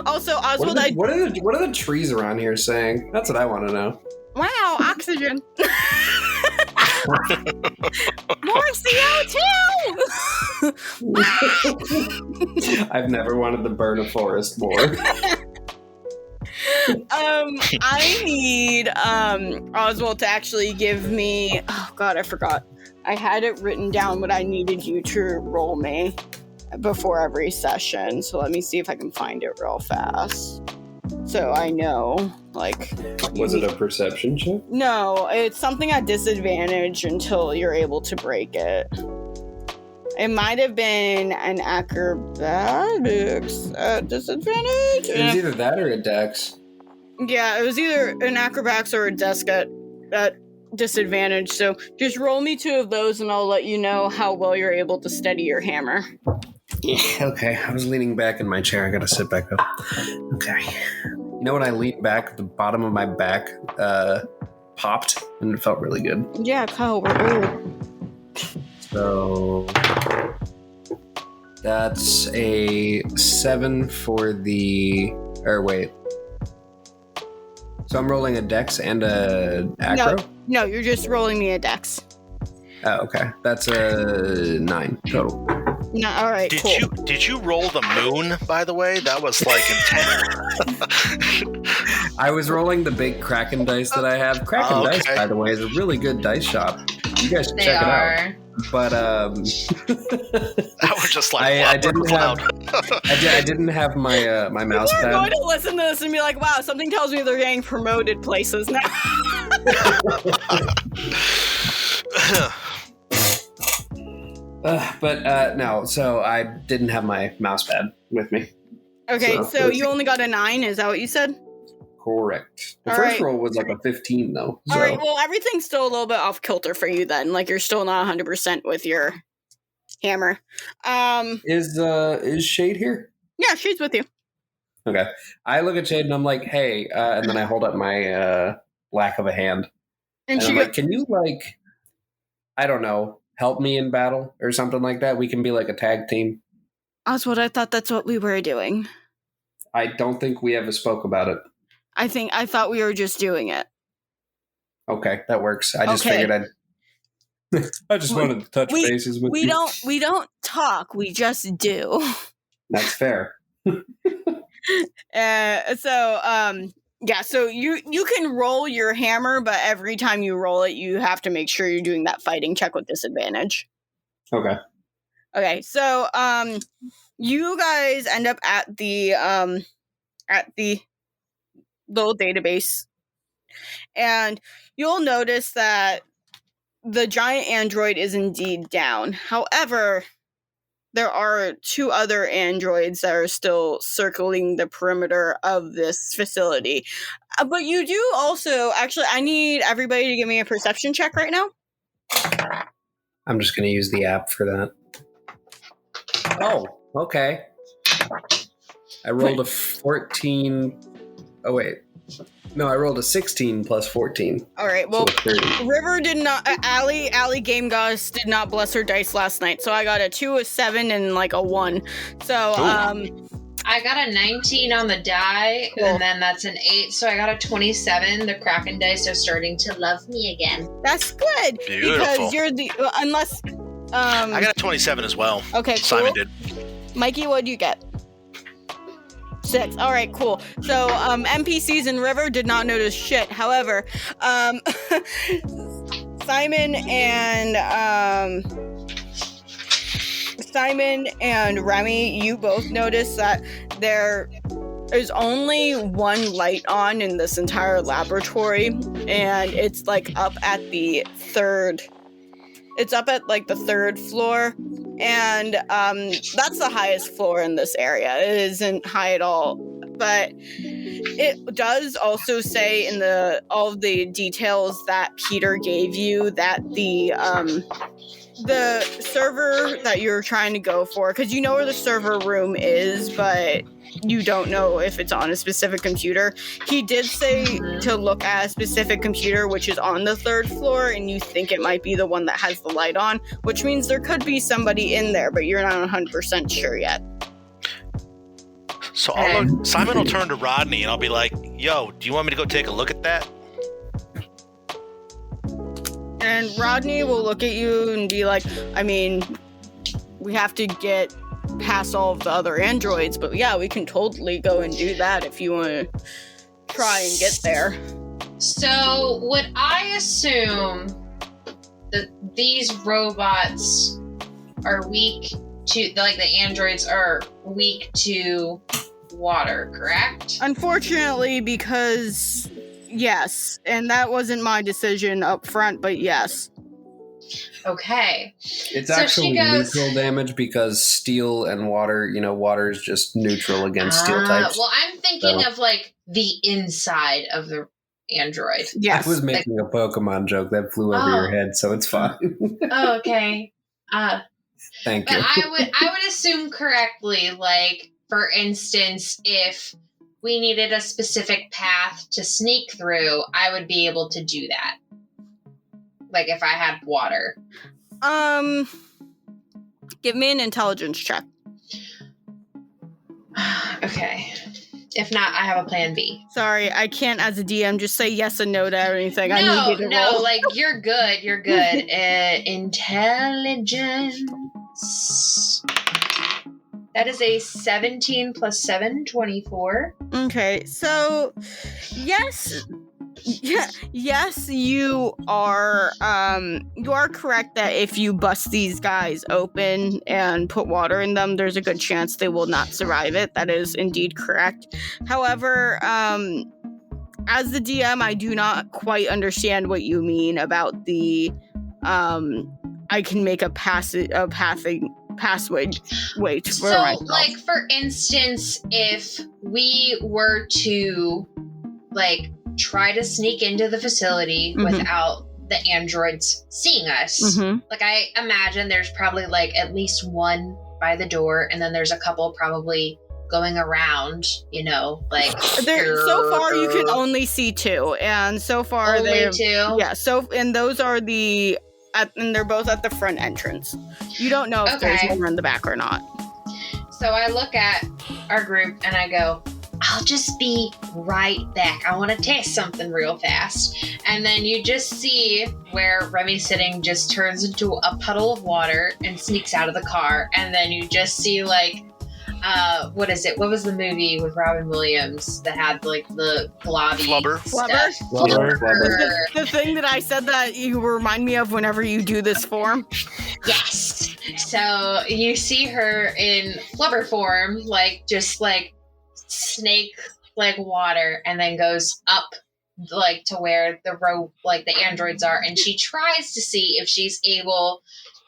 Also, Oswald, what are the trees around here saying? That's what I want to know. Wow, oxygen. More CO2! I've never wanted to burn a forest more. I need Oswald to actually give me. Oh God, I forgot. I had it written down what I needed you to roll me before every session. So let me see if I can find it real fast. So I know, like. Was it a perception check? No, it's something at disadvantage until you're able to break it. It might have been an acrobatics at disadvantage. It was either that or a dex. Yeah, it was either an acrobatics or a desk at disadvantage. So just roll me 2 of those and I'll let you know how well you're able to steady your hammer. Yeah, okay. I was leaning back in my chair. I gotta sit back up. Okay. You know when I leaned back, the bottom of my back popped and it felt really good. Yeah, Kyle, we're So that's a 7 for the. Or wait. So I'm rolling a dex and a acro? No, you're just rolling me a dex. Oh, okay. That's a 9 total. No, all right, cool. Did you roll the moon, by the way? That was like intense. I was rolling the big Kraken dice that I have. Kraken dice, by the way, is a really good dice shop. You guys should check it out. But I was just like, I didn't have my my mouse pad. We're going to listen to this and be like, wow, something tells me they're getting promoted places now. No, so I didn't have my mouse pad with me. Okay, so you only got a 9, is that what you said? Correct. The first roll was like a 15, though. So. All right, well, everything's still a little bit off kilter for you then. Like, you're still not 100% with your hammer. Is Shade here? Yeah, Shade's with you. Okay. I look at Shade and I'm like, hey, and then I hold up my lack of a hand. And I'm like, can you, like, I don't know, help me in battle or something like that? We can be like a tag team. Oswald, I thought that's what we were doing. I don't think we ever spoke about it. I thought we were just doing it. Okay, that works. I just figured I just wanted to touch bases with you. We don't talk, we just do. That's fair. So you can roll your hammer, but every time you roll it, you have to make sure you're doing that fighting check with disadvantage. Okay. Okay, so you guys end up at the little database, and you'll notice that the giant android is indeed down. However, there are 2 other androids that are still circling the perimeter of this facility. But you do also, actually, I need everybody to give me a perception check right now. I'm just going to use the app for that. Oh, okay. I rolled a 14. Oh, wait. No, I rolled a 16 plus 14. All right, well, so River did not, Allie Game Goddess did not bless her dice last night, so I got a 2, a 7, and like a 1. So, I got a 19 on the die, cool. And then that's an 8, so I got a 27. The Kraken dice are starting to love me again. That's good. Beautiful. Because you're the, unless... I got a 27 as well. Okay, cool. Simon did. Mikey, what'd you get? 6. All right, cool. So NPCs in River did not notice shit. However, Simon and Remy, you both noticed that there is only one light on in this entire laboratory, and it's like up at the 3rd. It's up at like the 3rd floor, and that's the highest floor in this area. It isn't high at all, but It does also say in all of the details that Peter gave you that the server that you're trying to go for, because you know where the server room is, but you don't know if it's on a specific computer. He did say to look at a specific computer, which is on the 3rd floor, and you think it might be the one that has the light on, which means there could be somebody in there, but you're not 100% sure yet. So Simon will turn to Rodney and I'll be like, yo, do you want me to go take a look at that? And Rodney will look at you and be like, I mean, we have to get past all of the other androids, but yeah, we can totally go and do that if you want to try and get there. So would I assume that these robots are weak to, like the androids are weak to water, correct? Unfortunately, because yes, and that wasn't my decision up front, but yes. Okay. It's actually neutral damage because steel and water, water is just neutral against steel types. Well, I'm thinking of like the inside of the android. Yes. I was making a Pokemon joke that flew over your head, so it's fine. Oh, okay. Thank you. But I would assume correctly, like, for instance, if we needed a specific path to sneak through, I would be able to do that. Like if I had water. Give me an intelligence check. Okay. If not, I have a plan B. Sorry, I can't as a DM just say yes and no to everything. No, I need you to roll. like you're good. You're good. Intelligence. That is a 17 plus 7, 24. Okay, so yes, you are correct that if you bust these guys open and put water in them, there's a good chance they will not survive it. That is indeed correct. However, as the DM, I do not quite understand what you mean about the I can make a passway to So, like, for instance, if we were to, like, try to sneak into the facility without the androids seeing us, like, I imagine there's probably, like, at least one by the door, and then there's a couple probably going around, like... So far, you can only see 2, and so far... Only 2? Yeah, and those are and they're both at the front entrance. You don't know if there's one in the back or not. So I look at our group and I go, I'll just be right back. I want to test something real fast. And then you just see where Remy's sitting just turns into a puddle of water and sneaks out of the car. And then you just see, like, what is it? What was the movie with Robin Williams that had, like, the blobby Flubber? stuff? Flubber. The thing that I said that you remind me of whenever you do this form? Yes. So you see her in Flubber form, like, just, like, snake, like, water, and then goes up, like, to where the androids are, and she tries to see if she's able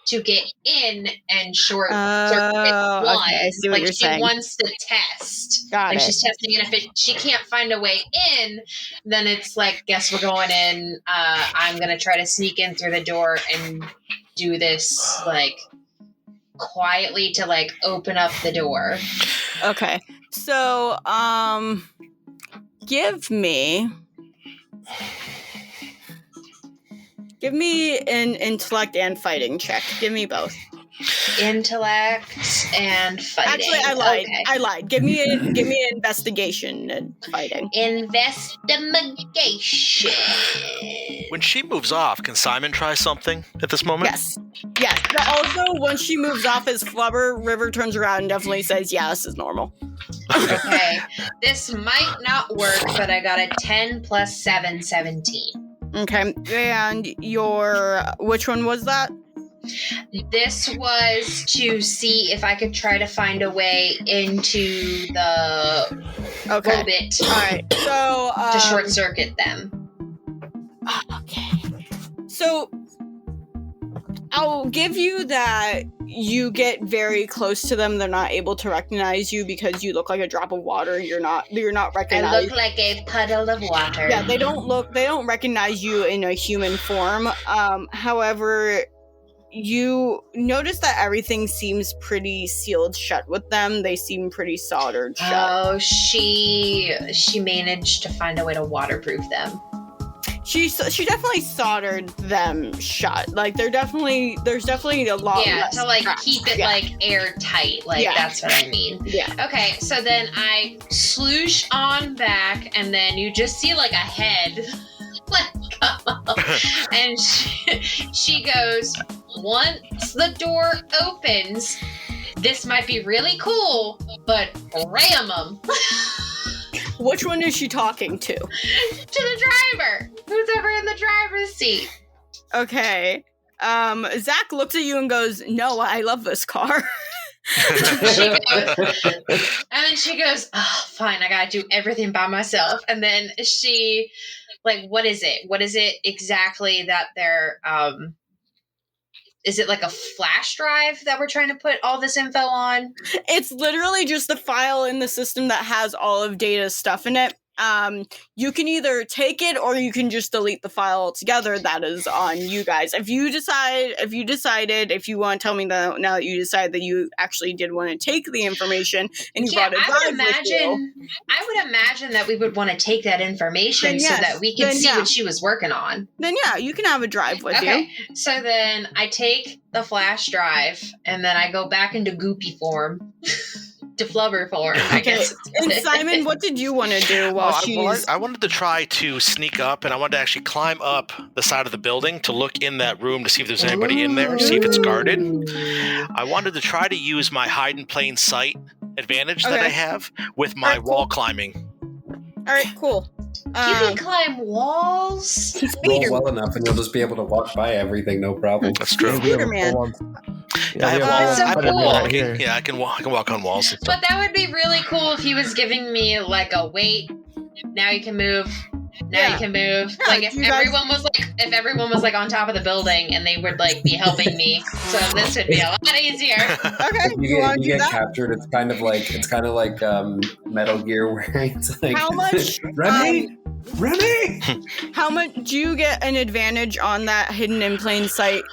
to get in and short circuit one. Okay, I see what you're she saying. Wants to test. Got it. She's testing, and if she can't find a way in, then it's like, guess we're going in. I'm gonna try to sneak in through the door and do this, like, quietly to, like, open up the door. Okay. So, give me an intellect and fighting check. Give me both. Intellect and fighting. Actually, I lied. Okay. I lied. Give me an investigation and fighting. Investigation. When she moves off, can Simon try something at this moment? Yes. But also, once she moves off as Flubber, River turns around and definitely says, yeah, this is normal. Okay. This might not work, but I got a 10 plus 7, 17. Okay. And which one was that? This was to see if I could try to find a way into the orbit. All right. So to short circuit them. Okay. So I'll give you that you get very close to them. They're not able to recognize you because you look like a drop of water. You're not recognized. I look like a puddle of water. Yeah, they don't recognize you in a human form. However, you notice that everything seems pretty sealed shut with them. They seem pretty soldered shut. Oh, she managed to find a way to waterproof them. She definitely soldered them shut. Like there's definitely a lot. Yeah, to like keep it like airtight. Like that's what I mean. Yeah. Okay, so then I sloosh on back, and then you just see like a head like come up, and she goes, once the door opens, this might be really cool, but ram them. Which one is she talking to? To the driver, who's over in the driver's seat. Okay. Zach looks at you and goes, "No, I love this car." And then she goes, "Oh, fine, I gotta do everything by myself." And then she, like, what is it? What is it exactly that they're, is it like a flash drive that we're trying to put all this info on? It's literally just the file in the system that has all of Data's stuff in it. You can either take it or you can just delete the file altogether. That is on you guys. If you want to tell me that now that you decide that you actually did want to take the information and you brought it I would imagine that we would want to take that information so that we can see what she was working on. Then yeah, you can have a drive with you. Okay, so then I take the flash drive and then I go back into goopy form. To flubber form, I guess. And Simon, what did you want to do while I wanted to try to sneak up, and I wanted to actually climb up the side of the building to look in that room to see if there's anybody in there, see if it's guarded. I wanted to try to use my hide in plain sight advantage that I have with my wall climbing. All right, cool. You can climb walls. Roll well enough, and you'll just be able to walk by everything, no problem. That's true. Spider-Man. I can walk on walls. But that would be really cool if he was giving me like a wait. Now you can move. Now you can move. Yeah, like if everyone was like on top of the building and they would like be helping me, so this would be a lot easier. Okay, you get captured. It's kind of like Metal Gear, where it's like, how much? Remy. How much do you get an advantage on that hidden in plain sight?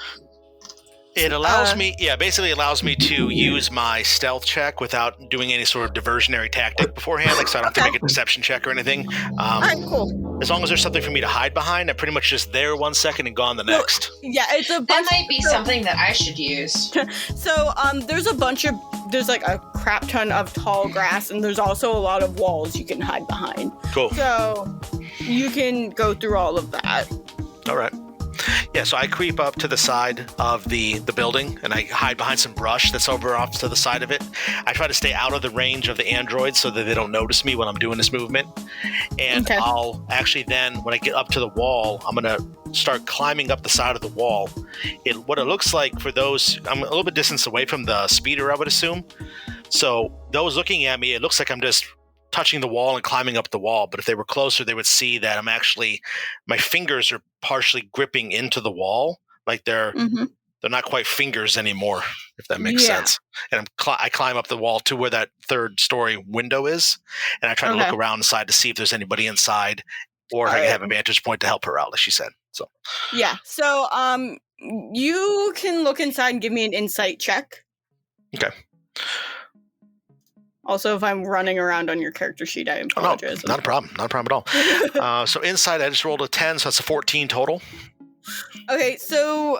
It allows basically allows me to use my stealth check without doing any sort of diversionary tactic beforehand, so I don't have to make a deception check or anything. All right, cool. As long as there's something for me to hide behind, I'm pretty much just there 1 second and gone the next. Yeah, it's a bunch. That might be something that I should use. So, there's like a crap ton of tall grass, and there's also a lot of walls you can hide behind. Cool. So, you can go through all of that. All right. Yeah, so I creep up to the side of the building, and I hide behind some brush that's over off to the side of it. I try to stay out of the range of the androids so that they don't notice me when I'm doing this movement. And I'll actually then, when I get up to the wall, I'm going to start climbing up the side of the wall. What it looks like for those, I'm a little bit distance away from the speeder, I would assume. So those looking at me, it looks like I'm just touching the wall and climbing up the wall, but if they were closer, they would see that my fingers are partially gripping into the wall, like they're not quite fingers anymore, if that makes sense. And I climb up the wall to where that third story window is, and I try to look around inside to see if there's anybody inside, or if I can have a vantage point to help her out, like she said. So you can look inside and give me an insight check. Okay. Also, if I'm running around on your character sheet, I apologize. No, not a problem. Not a problem at all. So inside, I just rolled a 10, so that's a 14 total. Okay, so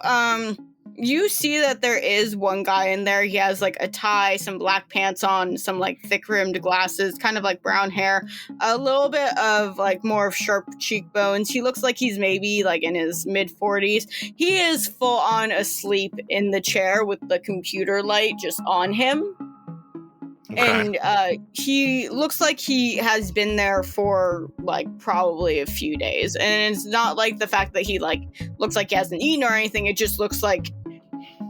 you see that there is one guy in there. He has like a tie, some black pants on, some like thick rimmed glasses, kind of like brown hair, a little bit of like more of sharp cheekbones. He looks like he's maybe like in his mid 40s. He is full on asleep in the chair with the computer light just on him. Okay. And he looks like he has been there for like probably a few days. And it's not like the fact that he like looks like he hasn't eaten or anything. It just looks like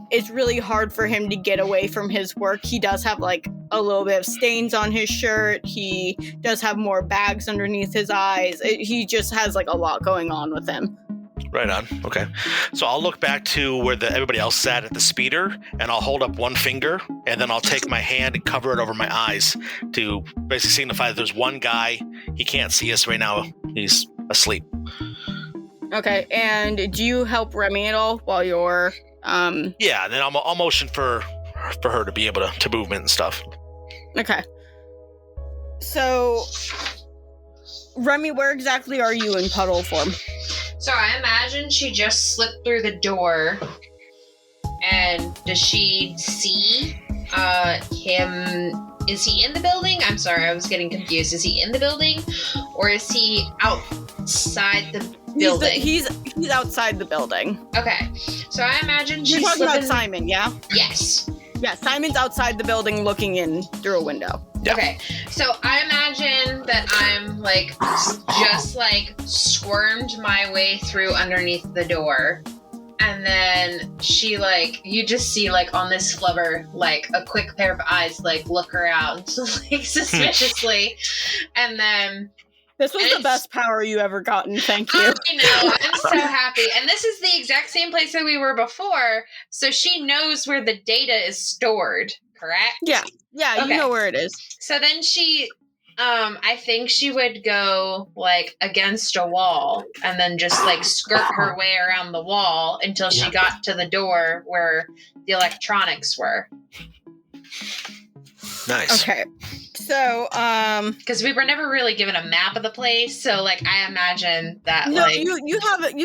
it's really hard for him to get away from his work. He does have like a little bit of stains on his shirt. He does have more bags underneath his eyes. He just has like a lot going on with him. Right on. Okay. So I'll look back to where everybody else sat at the speeder, and I'll hold up one finger, and then I'll take my hand and cover it over my eyes to basically signify that there's one guy. He can't see us right now. He's asleep. Okay, and do you help Remy at all while you're... Yeah, and then I'll motion for her to be able to movement and stuff. Okay. So, Remy, where exactly are you in puddle form? So I imagine she just slipped through the door. And does she see him? Is he in the building? I'm sorry, I was getting confused. Is he in the building, or is he outside the building? He's outside the building. Okay, so I imagine she's You're talking about slipping... Simon, yeah? Yes. Yeah, Simon's outside the building looking in through a window. Yeah. Okay, so I imagine that I'm like just like squirmed my way through underneath the door, and then she like, you just see like on this flubber like a quick pair of eyes like look around like suspiciously, and then this was the best power you ever gotten. Thank you. I know, I'm so happy. And this is the exact same place that we were before, so she knows where the data is stored. Correct? Yeah, okay. You know where it is. So then she, I think she would go like against a wall and then just like skirt her way around the wall until she got to the door where the electronics were. Nice. Okay. So, because we were never really given a map of the place, so like I imagine that no, like you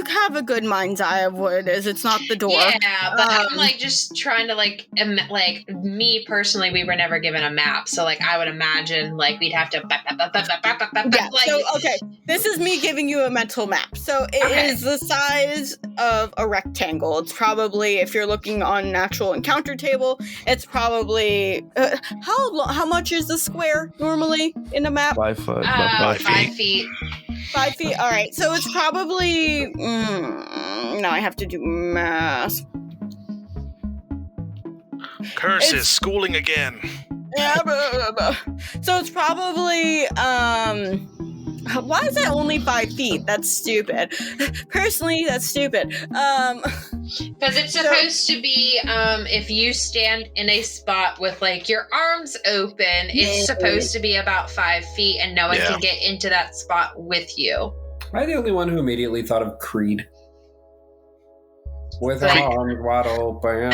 have a good mind's eye of what it is. It's not the door. Yeah, but I'm like just trying to like me personally, we were never given a map, so like I would imagine like we'd have to yeah. So okay, this is me giving you a mental map. So it is the size of a rectangle. It's probably, if you're looking on natural encounter table, it's probably how much is the square normally in a map? 5 foot. 5 feet. 5 feet. All right. So it's probably. Now I have to do math. Curses, schooling again. Yeah. So it's probably. Why is that only 5 feet? That's stupid. Personally, that's stupid. Because it's supposed to be, if you stand in a spot with like your arms open, it's supposed to be about 5 feet, and no one can get into that spot with you. Am I the only one who immediately thought of Creed? With arms wide open.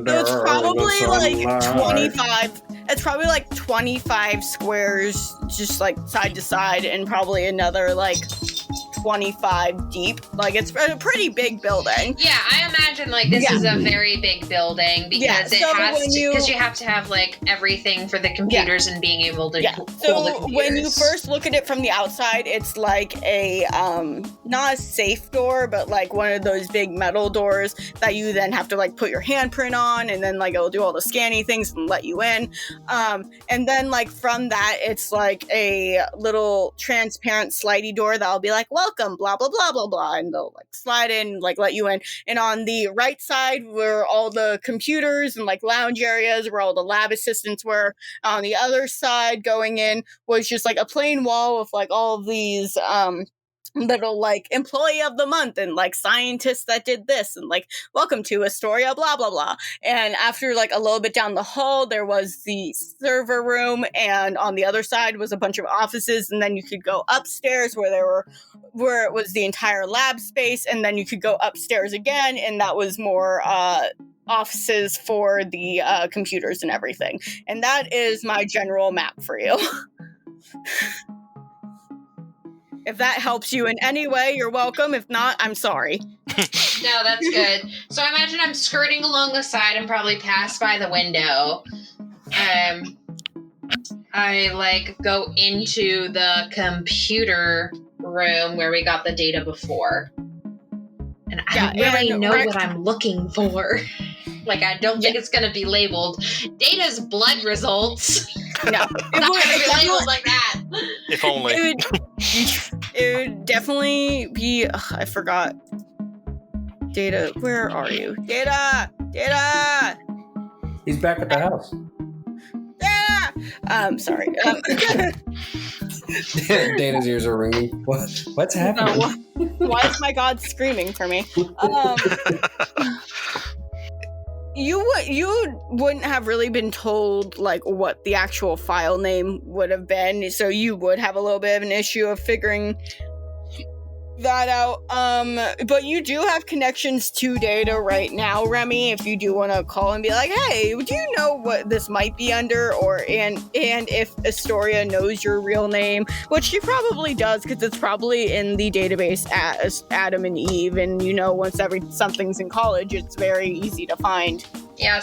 It's probably like 25. It's probably like 25 squares, just like side to side, and probably another like 25 deep. Like it's a pretty big building. Yeah, I imagine like this is a very big building because because you have to have like everything for the computers and being able to pull the computers. When you first look at it from the outside, it's like a not a safe door, but like one of those big metal doors that you then have to like put your handprint on, and then like it'll do all the scanning things and let you in. And then like from that, it's like a little transparent slidey door that'll be like, welcome, blah blah blah blah blah, and they'll like slide in, like let you in. And on the right side were all the computers and like lounge areas where all the lab assistants were. On the other side going in was just like a plain wall with like all of these little like employee of the month and like scientists that did this and like welcome to Astoria blah blah blah. And after like a little bit down the hall there was the server room, and on the other side was a bunch of offices, and then you could go upstairs where it was the entire lab space, and then you could go upstairs again, and that was more offices for the computers and everything. And that is my general map for you. If that helps you in any way, you're welcome. If not, I'm sorry. No, that's good. So I imagine I'm skirting along the side and probably pass by the window. I like go into the computer room where we got the data before. And I don't really know what I'm looking for. Like, I don't think it's going to be labeled Data's blood results. No. Not going to be labeled like that. If only. It would definitely be... I forgot. Data, where are you? Data! He's back at the house. Sorry. Dana's ears are ringing. What's happening? Why is my god screaming for me? You wouldn't have really been told like what the actual file name would have been, so you would have a little bit of an issue of figuring that out. But you do have connections to data right now, Remy, if you do want to call and be like, hey, do you know what this might be under, and if Astoria knows your real name, which she probably does because it's probably in the database as Adam and Eve, and once something's in college, it's very easy to find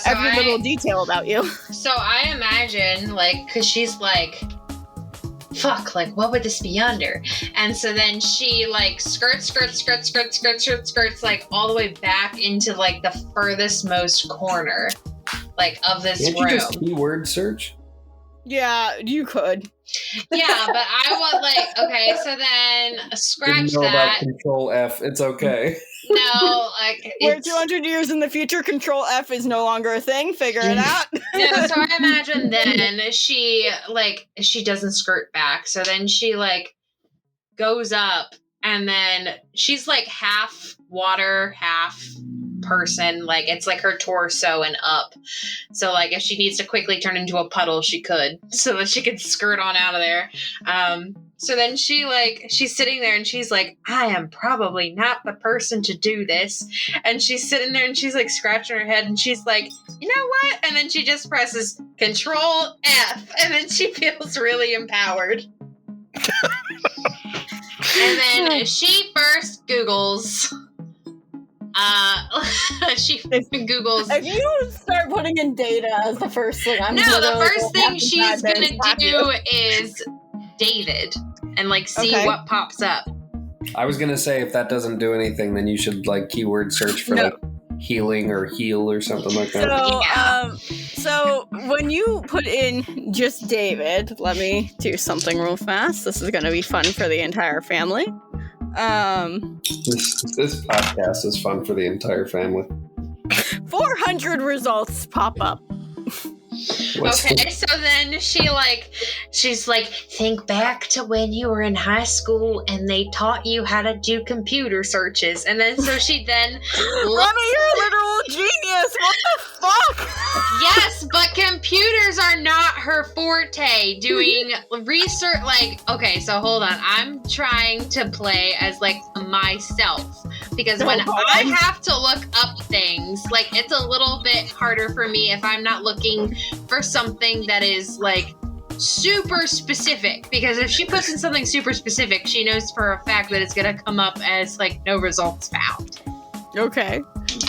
every little detail about you. So I imagine, because she's like, fuck, what would this be under? And so then she skirts all the way back into the furthest most corner of this room. Can't you just keyword search? Yeah, you could. Yeah, but I want okay, so then scratch Didn't know that. About Control F, it's okay. No, we're 200 years in the future. Control F is no longer a thing. Figure it out. No, so I imagine then she doesn't skirt back. So then she goes up, and then she's half water, half person. It's her torso and up. So if she needs to quickly turn into a puddle, she could, so that she could skirt on out of there. So then she's sitting there and she's like, I am probably not the person to do this. And she's sitting there and she's scratching her head and she's like, you know what? And then she just presses Control F, and then she feels really empowered. And then she first Googles. She Googles. If you start putting in data as the first thing, the first thing she's gonna do is David and see what pops up. I was gonna say, if that doesn't do anything, then you should keyword search for healing or heal or something like that. So when you put in just David, let me do something real fast. This is gonna be fun for the entire family. This podcast is fun for the entire family. 400 results pop up. Okay, so then she's think back to when you were in high school and they taught you how to do computer searches, and then so she then Remy, you're a literal genius. What the fuck? Yes, but computers are not her forte. Doing research, okay, so hold on, I'm trying to play as myself, because when I have to look up things, it's a little bit harder for me if I'm not looking for something that is super specific, because if she puts in something super specific, she knows for a fact that it's gonna come up as no results found. Okay.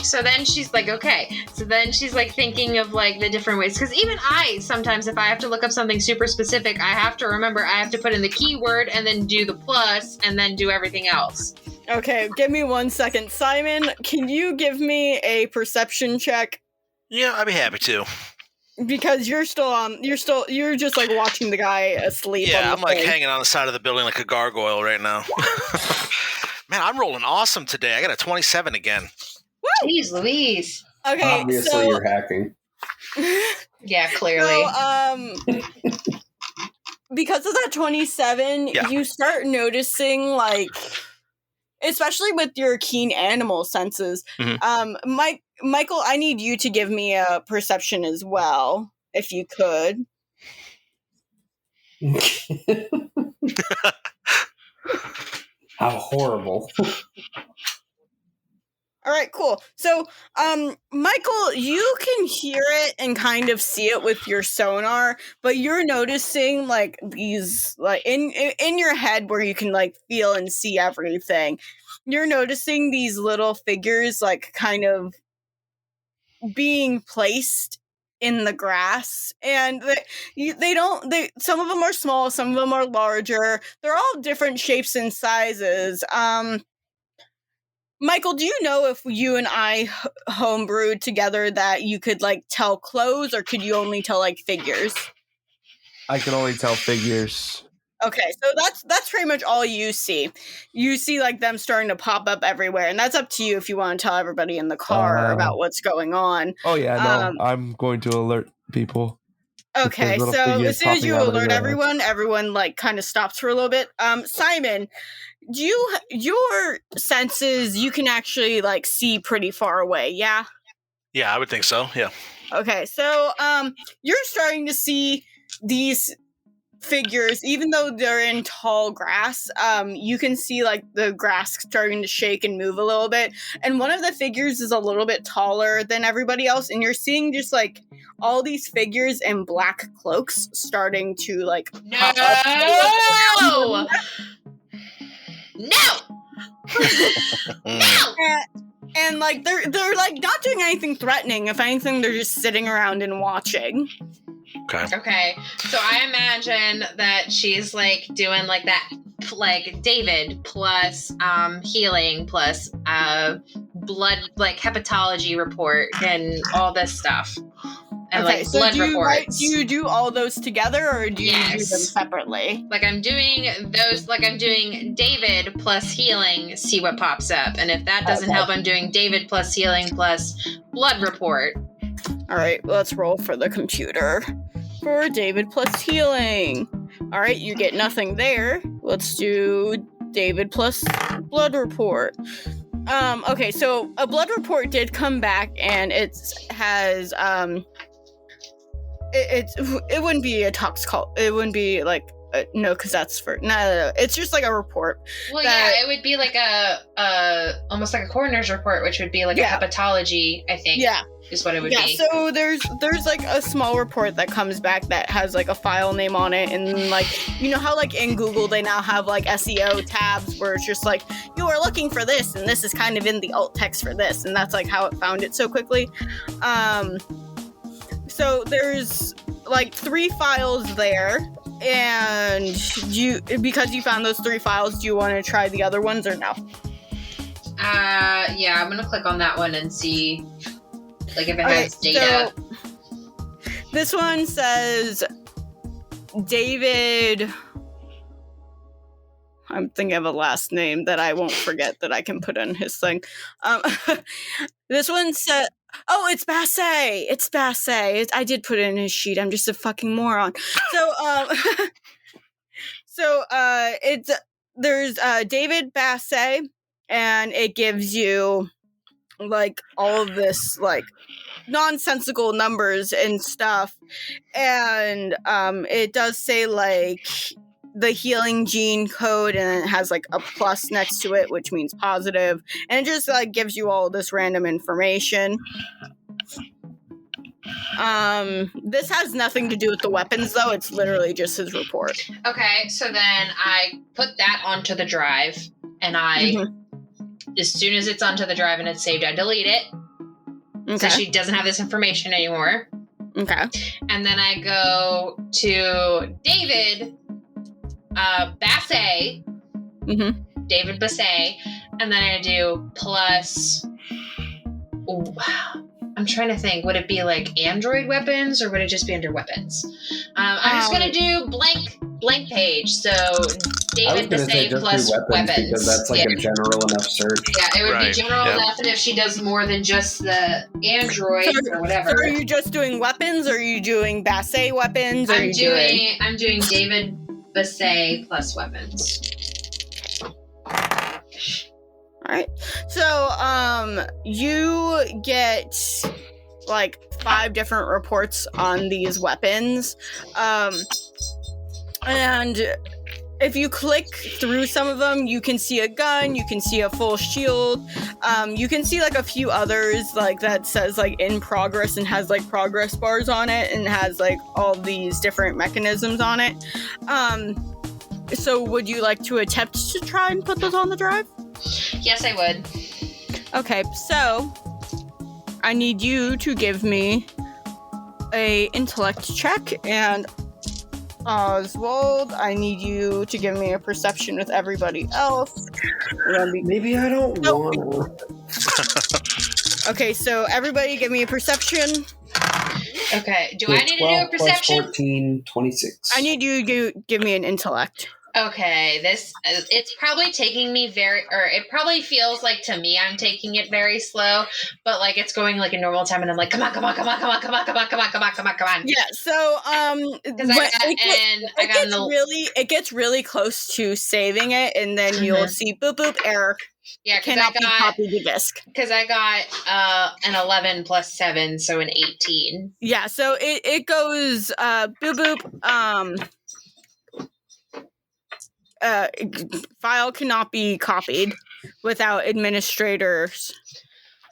So then she's okay. So then she's thinking of the different ways, because even I sometimes, if I have to look up something super specific, I have to remember I have to put in the keyword and then do the plus and then do everything else. Okay, give me 1 second. Simon, can you give me a perception check? Yeah, I'd be happy to. Because you're just watching the guy asleep. Yeah, I'm hanging on the side of the building like a gargoyle right now. Man, I'm rolling awesome today. I got a 27 again. Woo! Jeez Louise. Okay, obviously you're hacking. Yeah, clearly. So, because of that 27, you start noticing especially with your keen animal senses. Mm-hmm. Michael, I need you to give me a perception as well, if you could. How horrible. All right, cool. So, Michael, you can hear it and kind of see it with your sonar, but you're noticing these in your head where you can feel and see everything. You're noticing these little figures kind of being placed in the grass, and some of them are small, some of them are larger. They're all different shapes and sizes. Michael, do you know if you and I homebrewed together that you could tell clothes, or could you only tell figures? I can only tell figures. Okay, so that's pretty much all you see. You see them starting to pop up everywhere, and that's up to you if you want to tell everybody in the car about what's going on. Oh yeah, no, I'm going to alert people. Okay, With those little so figures as soon as popping you out of alert their heads. everyone like kind of stops for a little bit. Simon, your senses, you can actually like see pretty far away, yeah? Yeah, I would think so. Yeah. Okay, so you're starting to see these figures, even though they're in tall grass, you can see like the grass starting to shake and move a little bit. And one of the figures is a little bit taller than everybody else, and you're seeing just like all these figures in black cloaks starting to like pop up. No! No! No! And like they're like not doing anything threatening. If anything, they're just sitting around and watching. Okay, so I imagine that she's like doing like that, like David plus healing plus blood, like hepatology report and all this stuff, and Okay, like so blood do reports. do you do all those together, or do you do them Yes. separately? Like I'm doing those, like I'm doing David plus healing, see what pops up, and if that doesn't help, I'm doing David plus healing plus blood report. All right, let's roll for the computer. For David plus healing. All right, you get nothing there. Let's do David plus blood report. Okay, so a blood report did come back, and it has it wouldn't be a toxicol. It wouldn't be like no, because that's for no. It's just like a report. Well, that- yeah, it would be like a almost like a coroner's report, which would be like Yeah. a hepatology, I think. Yeah. Is what it would Yeah, be. so there's like a small report that comes back that has like a file name on it, and like you know how like in Google they now have like SEO tabs where it's just like you are looking for this and this is kind of in the alt text for this, and that's like how it found it so quickly. So there's like 3 files there, and because you found those 3 files, do you want to try the other ones or no? Yeah, I'm gonna click on that one and see like if it has data. So this one says David. I'm thinking of a last name that I won't forget that I can put in his thing. This one said, "Oh, it's Basset. It's Basset. I did put it in his sheet. I'm just a fucking moron." So, there's David Basset, and it gives you like all of this like nonsensical numbers and stuff, and it does say like the healing gene code, and it has like a plus next to it, which means positive, and it just like gives you all this random information. This has nothing to do with the weapons though, it's literally just his report. Okay, so then I put that onto the drive, and as soon as it's onto the drive and it's saved, I delete it. Okay. So she doesn't have this information anymore. Okay. And then I go to David Basset. David Basset. And then I do plus... Ooh, I'm trying to think. Would it be like Android weapons, or would it just be under weapons? I'm just going to do blank page. So David Basset plus weapons. Because that's like a general enough search. Yeah, it would be general enough, and if she does more than just the Android or whatever. So are you just doing weapons, or are you doing Basset weapons? Or I'm doing David Basset plus weapons. All right. So, you get like 5 different reports on these weapons. And if you click through some of them, you can see a gun, you can see a full shield, you can see like a few others like that says like in progress and has like progress bars on it and has like all these different mechanisms on it. So would you like to attempt to try and put those on the drive? Yes, I would. Okay, so I need you to give me a intellect check, and Oswald, I need you to give me a perception with everybody else. Maybe I don't want to. Okay, so everybody give me a perception. Okay, do I need to do a perception? 14, 26. I need you to give me an intellect. Okay, it's probably taking me it probably feels like to me I'm taking it very slow, but like it's going like a normal time, and I'm like, come on. Yeah. So Because it gets really close to saving it, and then you'll see boop boop error. Yeah, cannot be copied to disk. Because I got an 11 plus 7, so an 18. Yeah, so it goes boop boop. File cannot be copied without administrator's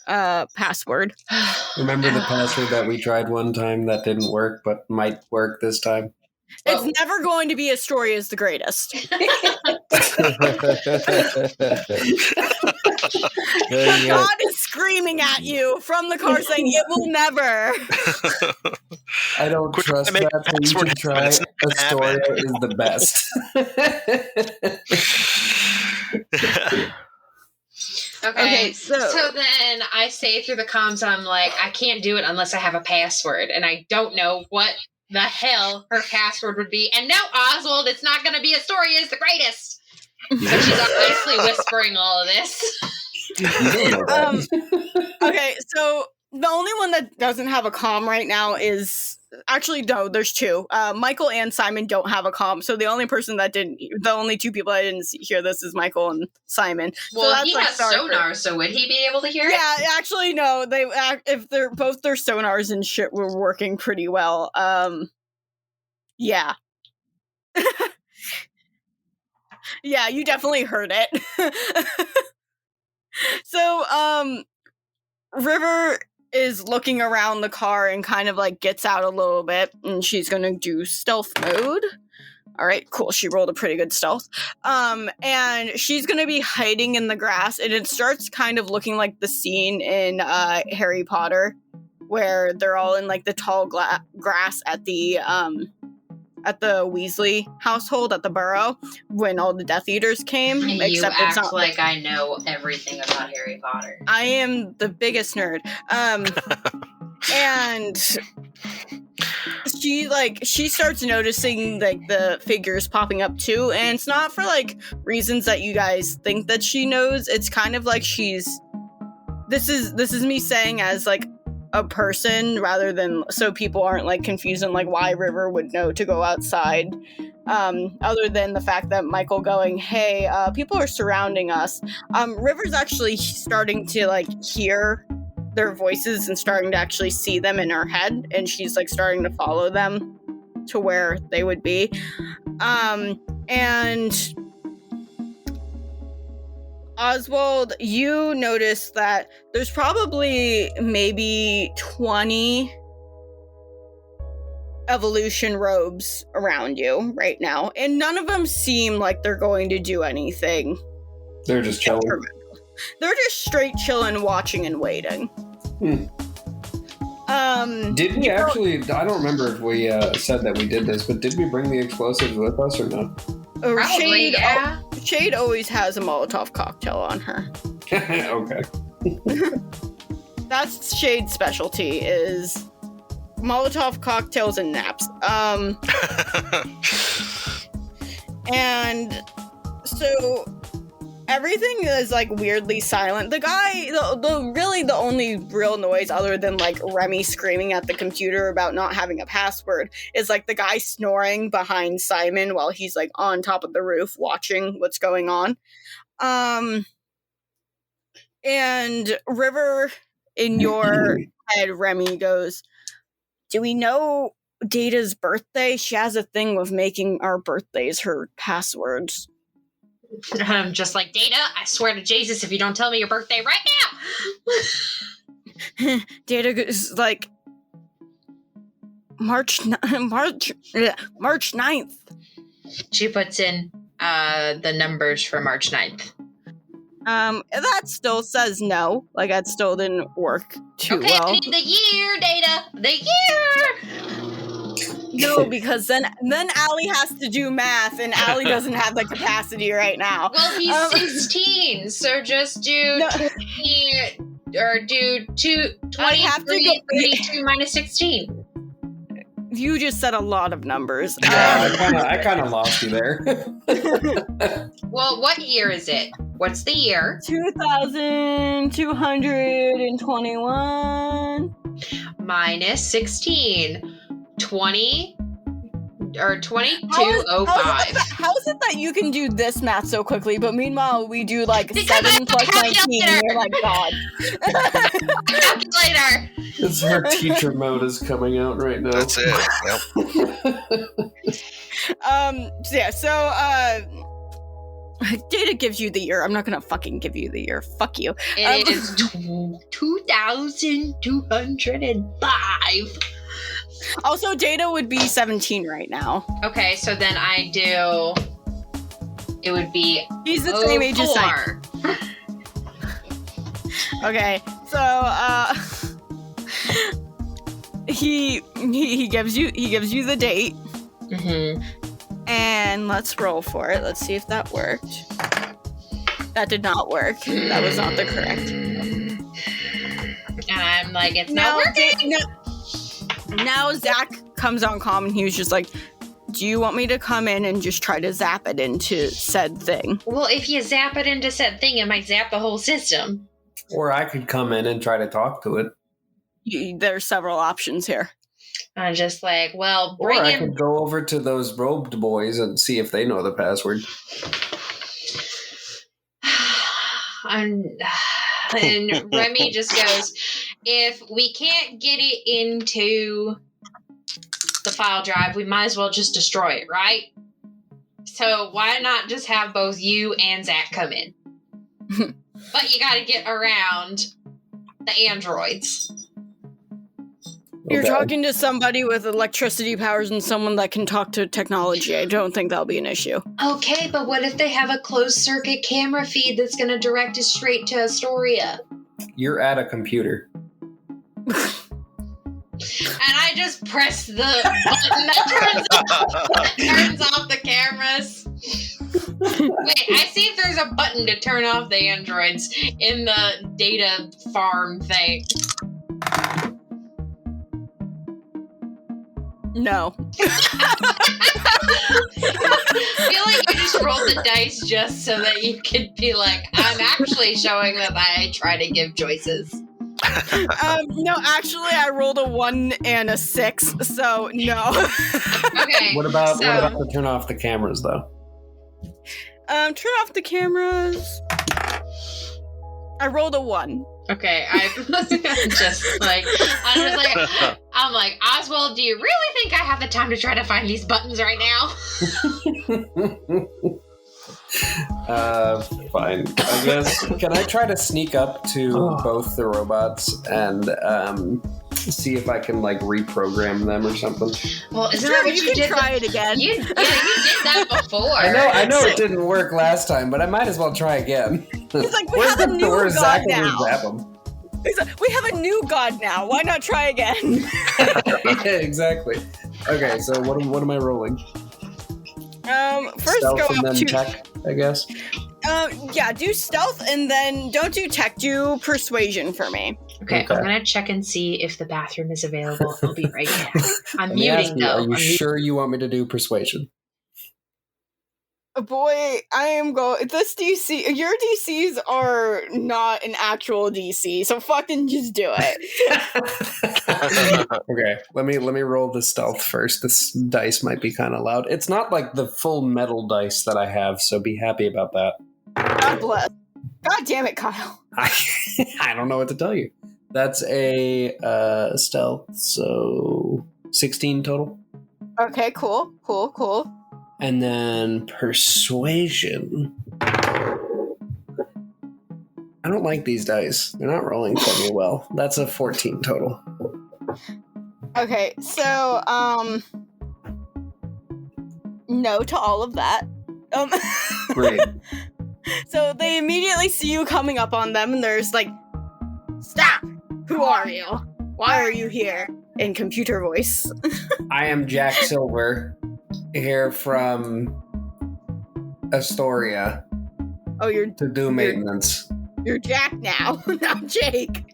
password. Remember the password that we tried one time that didn't work, but might work this time? It's never going to be a story as the greatest. God is screaming at you from the car saying it will never. I don't trust that, so you can try it. Astoria is the best. Okay, so then I say through the comms, I'm like, I can't do it unless I have a password, and I don't know what the hell her password would be. And no, Oswald, it's not going to be Astoria is the greatest. So she's obviously whispering all of this. Okay, so the only one that doesn't have a comm right now is actually no, there's two. Michael and Simon don't have a comm, so the only two people that didn't hear this is Michael and Simon. Well, so he has sonar, so would he be able to hear it? Yeah, actually, no. If they're both their sonars and shit were working pretty well. Yeah. Yeah, you definitely heard it. So, River is looking around the car and kind of like gets out a little bit, and she's gonna do stealth mode. All right, cool. She rolled a pretty good stealth. And she's gonna be hiding in the grass, and it starts kind of looking like the scene in Harry Potter, where they're all in like the tall grass at the Weasley household at the Burrow when all the Death Eaters came. You act like I know everything about Harry Potter. I am the biggest nerd. And she starts noticing like the figures popping up too, and it's not for like reasons that you guys think that she knows. It's kind of like this is me saying as like a person rather than so people aren't like confused on like why River would know to go outside, other than the fact that Michael going, hey, people are surrounding us. River's actually starting to like hear their voices and starting to actually see them in her head, and she's like starting to follow them to where they would be. And Oswald, you notice that there's probably maybe 20 evolution robes around you right now, and none of them seem like they're going to do anything. They're just chilling. They're just straight chilling, watching and waiting. Did we actually? I don't remember if we said that we did this, but did we bring the explosives with us or not? Probably, yeah. Shade always has a Molotov cocktail on her. Okay. That's Shade's specialty, is Molotov cocktails and naps. And so everything is like weirdly silent. The guy, the only real noise other than like Remy screaming at the computer about not having a password is like the guy snoring behind Simon while he's like on top of the roof watching what's going on. And River, in your head, Remy goes, do we know Data's birthday? She has a thing with making our birthdays her passwords. I'm just like, Data, I swear to Jesus, if you don't tell me your birthday right now. Data is like March 9th. She puts in the numbers for March 9th. That still says no. Like, that still didn't work too well. I need the year, Data. The year. No, because then Allie has to do math, and Allie doesn't have the capacity right now. Well, he's 16, so just do 20, or do 20, 32 minus 16. You just said a lot of numbers. I kind of lost you there. Well, what year is it? What's the year? 2,221. Minus 16. 20 or 2205. How is it that you can do this math so quickly, but meanwhile we do like Because 7 plus 19 and you're like, God. Calculator. It's her teacher mode is coming out right now. That's it. Yep. Data gives you the year. I'm not gonna fucking give you the year. Fuck you. It is 2,205. Also, Data would be 17 right now. Okay, so then I do. It would be. He's the same age as Syke. 04. Okay, so he gives you the date, and let's roll for it. Let's see if that worked. That did not work. That was not the correct. And I'm like, it's not working. Now Zach comes on comm and he was just like, do you want me to come in and just try to zap it into said thing? Well, if you zap it into said thing, it might zap the whole system. Or I could come in and try to talk to it. There's several options here. I'm just like, well, Or bring I him. could go over to those robed boys and see if they know the password. And Remy just goes, if we can't get it into the file drive, we might as well just destroy it, right? So why not just have both you and Zach come in? But you gotta get around the androids. You're talking to somebody with electricity powers and someone that can talk to technology. I don't think that'll be an issue. Okay, but what if they have a closed circuit camera feed that's gonna direct us straight to Astoria? You're at a computer. And I just press the button that turns off the cameras. Wait, I see if there's a button to turn off the androids in the data farm thing. No. I feel like you just rolled the dice just so that you could be like, I'm actually showing that I try to give choices. No, actually, I rolled a 1 and a 6, so no. Okay. What about to turn off the cameras, though? Turn off the cameras. I rolled a 1. Okay, I'm like, Oswald, do you really think I have the time to try to find these buttons right now? Fine. I guess. Can I try to sneak up to both the robots and see if I can like reprogram them or something? Well, isn't that what you did? Try it again. You did that before. I know it didn't work last time, but I might as well try again. He's like, we have a new god now. Zap 'em? He's like, we have a new god now. Why not try again? Yeah, exactly. Okay, so what am I rolling? First Stealth go and up then to tech, I guess. Yeah, do stealth and then don't do tech. Do persuasion for me. Okay, I'm gonna check and see if the bathroom is available. I'll be right back. I'm muting though. Are you sure you want me to do persuasion? Boy, I am going. This DC, your DCs are not an actual DC, so fucking just do it. Okay, let me roll the stealth first. This dice might be kind of loud. It's not like the full metal dice that I have, so be happy about that. God bless. God damn it, Kyle. I don't know what to tell you. That's a stealth, so 16 total. Okay, cool. And then persuasion. I don't like these dice. They're not rolling for me well. That's a 14 total. Okay, so no to all of that. Great. So they immediately see you coming up on them, and there's like, "Stop! Who are you? Why are you here?" In computer voice. I am Jack Silver, here from Astoria. Oh, you're to do maintenance. You're Jack now, not Jake.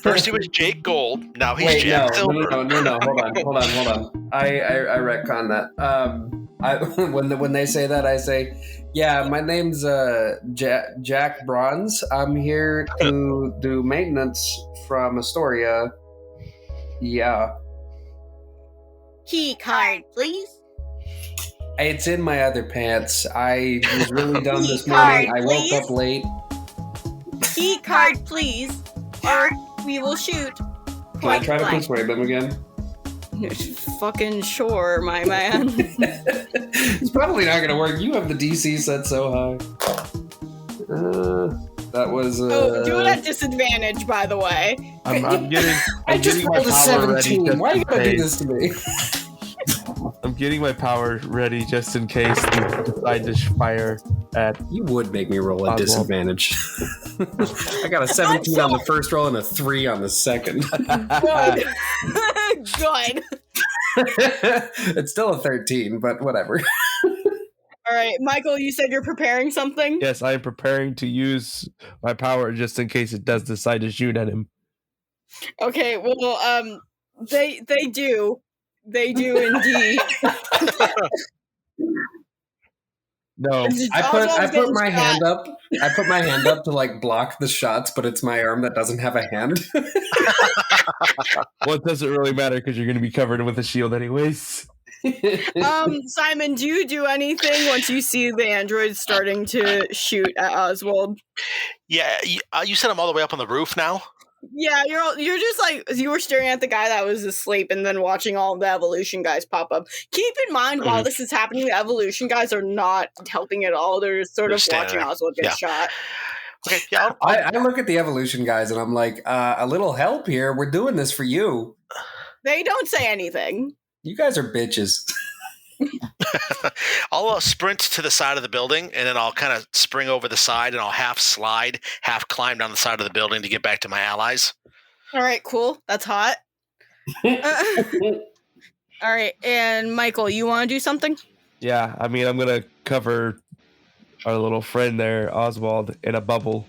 First he was Jake Gold, now he's Wait, Jack no, Silver. no. Hold on. I retcon that. When they say that, I say, yeah, my name's Jack Bronze. I'm here to do maintenance from Astoria. Yeah. Key card, please. It's in my other pants. I was really dumb this Card, morning. I woke please. up late. Key card, please, or we will shoot. Can I try to persuade them again? Fucking sure, my man. It's probably not going to work. You have the DC set so high. That was. Do it at disadvantage, by the way. I'm getting. I just getting my rolled a power ready 17. just Why are you in going to do case. this to me? I'm getting my power ready just in case you decide to fire at. You would make me roll at Oswald. disadvantage. I got a 17 on the first roll and a 3 on the second. Good. Good. It's still a 13, but whatever. All right, Michael, you said you're preparing something? Yes, I am preparing to use my power just in case it does decide to shoot at him. Okay, well, they do. They do indeed. No, I put my hand up. I put my hand up to like block the shots, but it's my arm that doesn't have a hand. well, it doesn't really matter because you're going to be covered with a shield anyways. Simon, do you do anything once you see the androids starting to shoot at Oswald? Yeah, you sent him all the way up on the roof now? Yeah, you're just like, you were staring at the guy that was asleep and then watching all the evolution guys pop up. Keep in mind, while this is happening, the evolution guys are not helping at all. They're just sort of watching Oswald get shot. Okay, yeah. I look at the evolution guys and I'm like, a little help here. We're doing this for you. They don't say anything. You guys are bitches. I'll sprint to the side of the building, and then I'll kind of spring over the side, and I'll half slide, half climb down the side of the building to get back to my allies. All right, cool. That's hot. All right, and Michael, you want to do something? Yeah, I mean, I'm going to cover our little friend there, Oswald, in a bubble.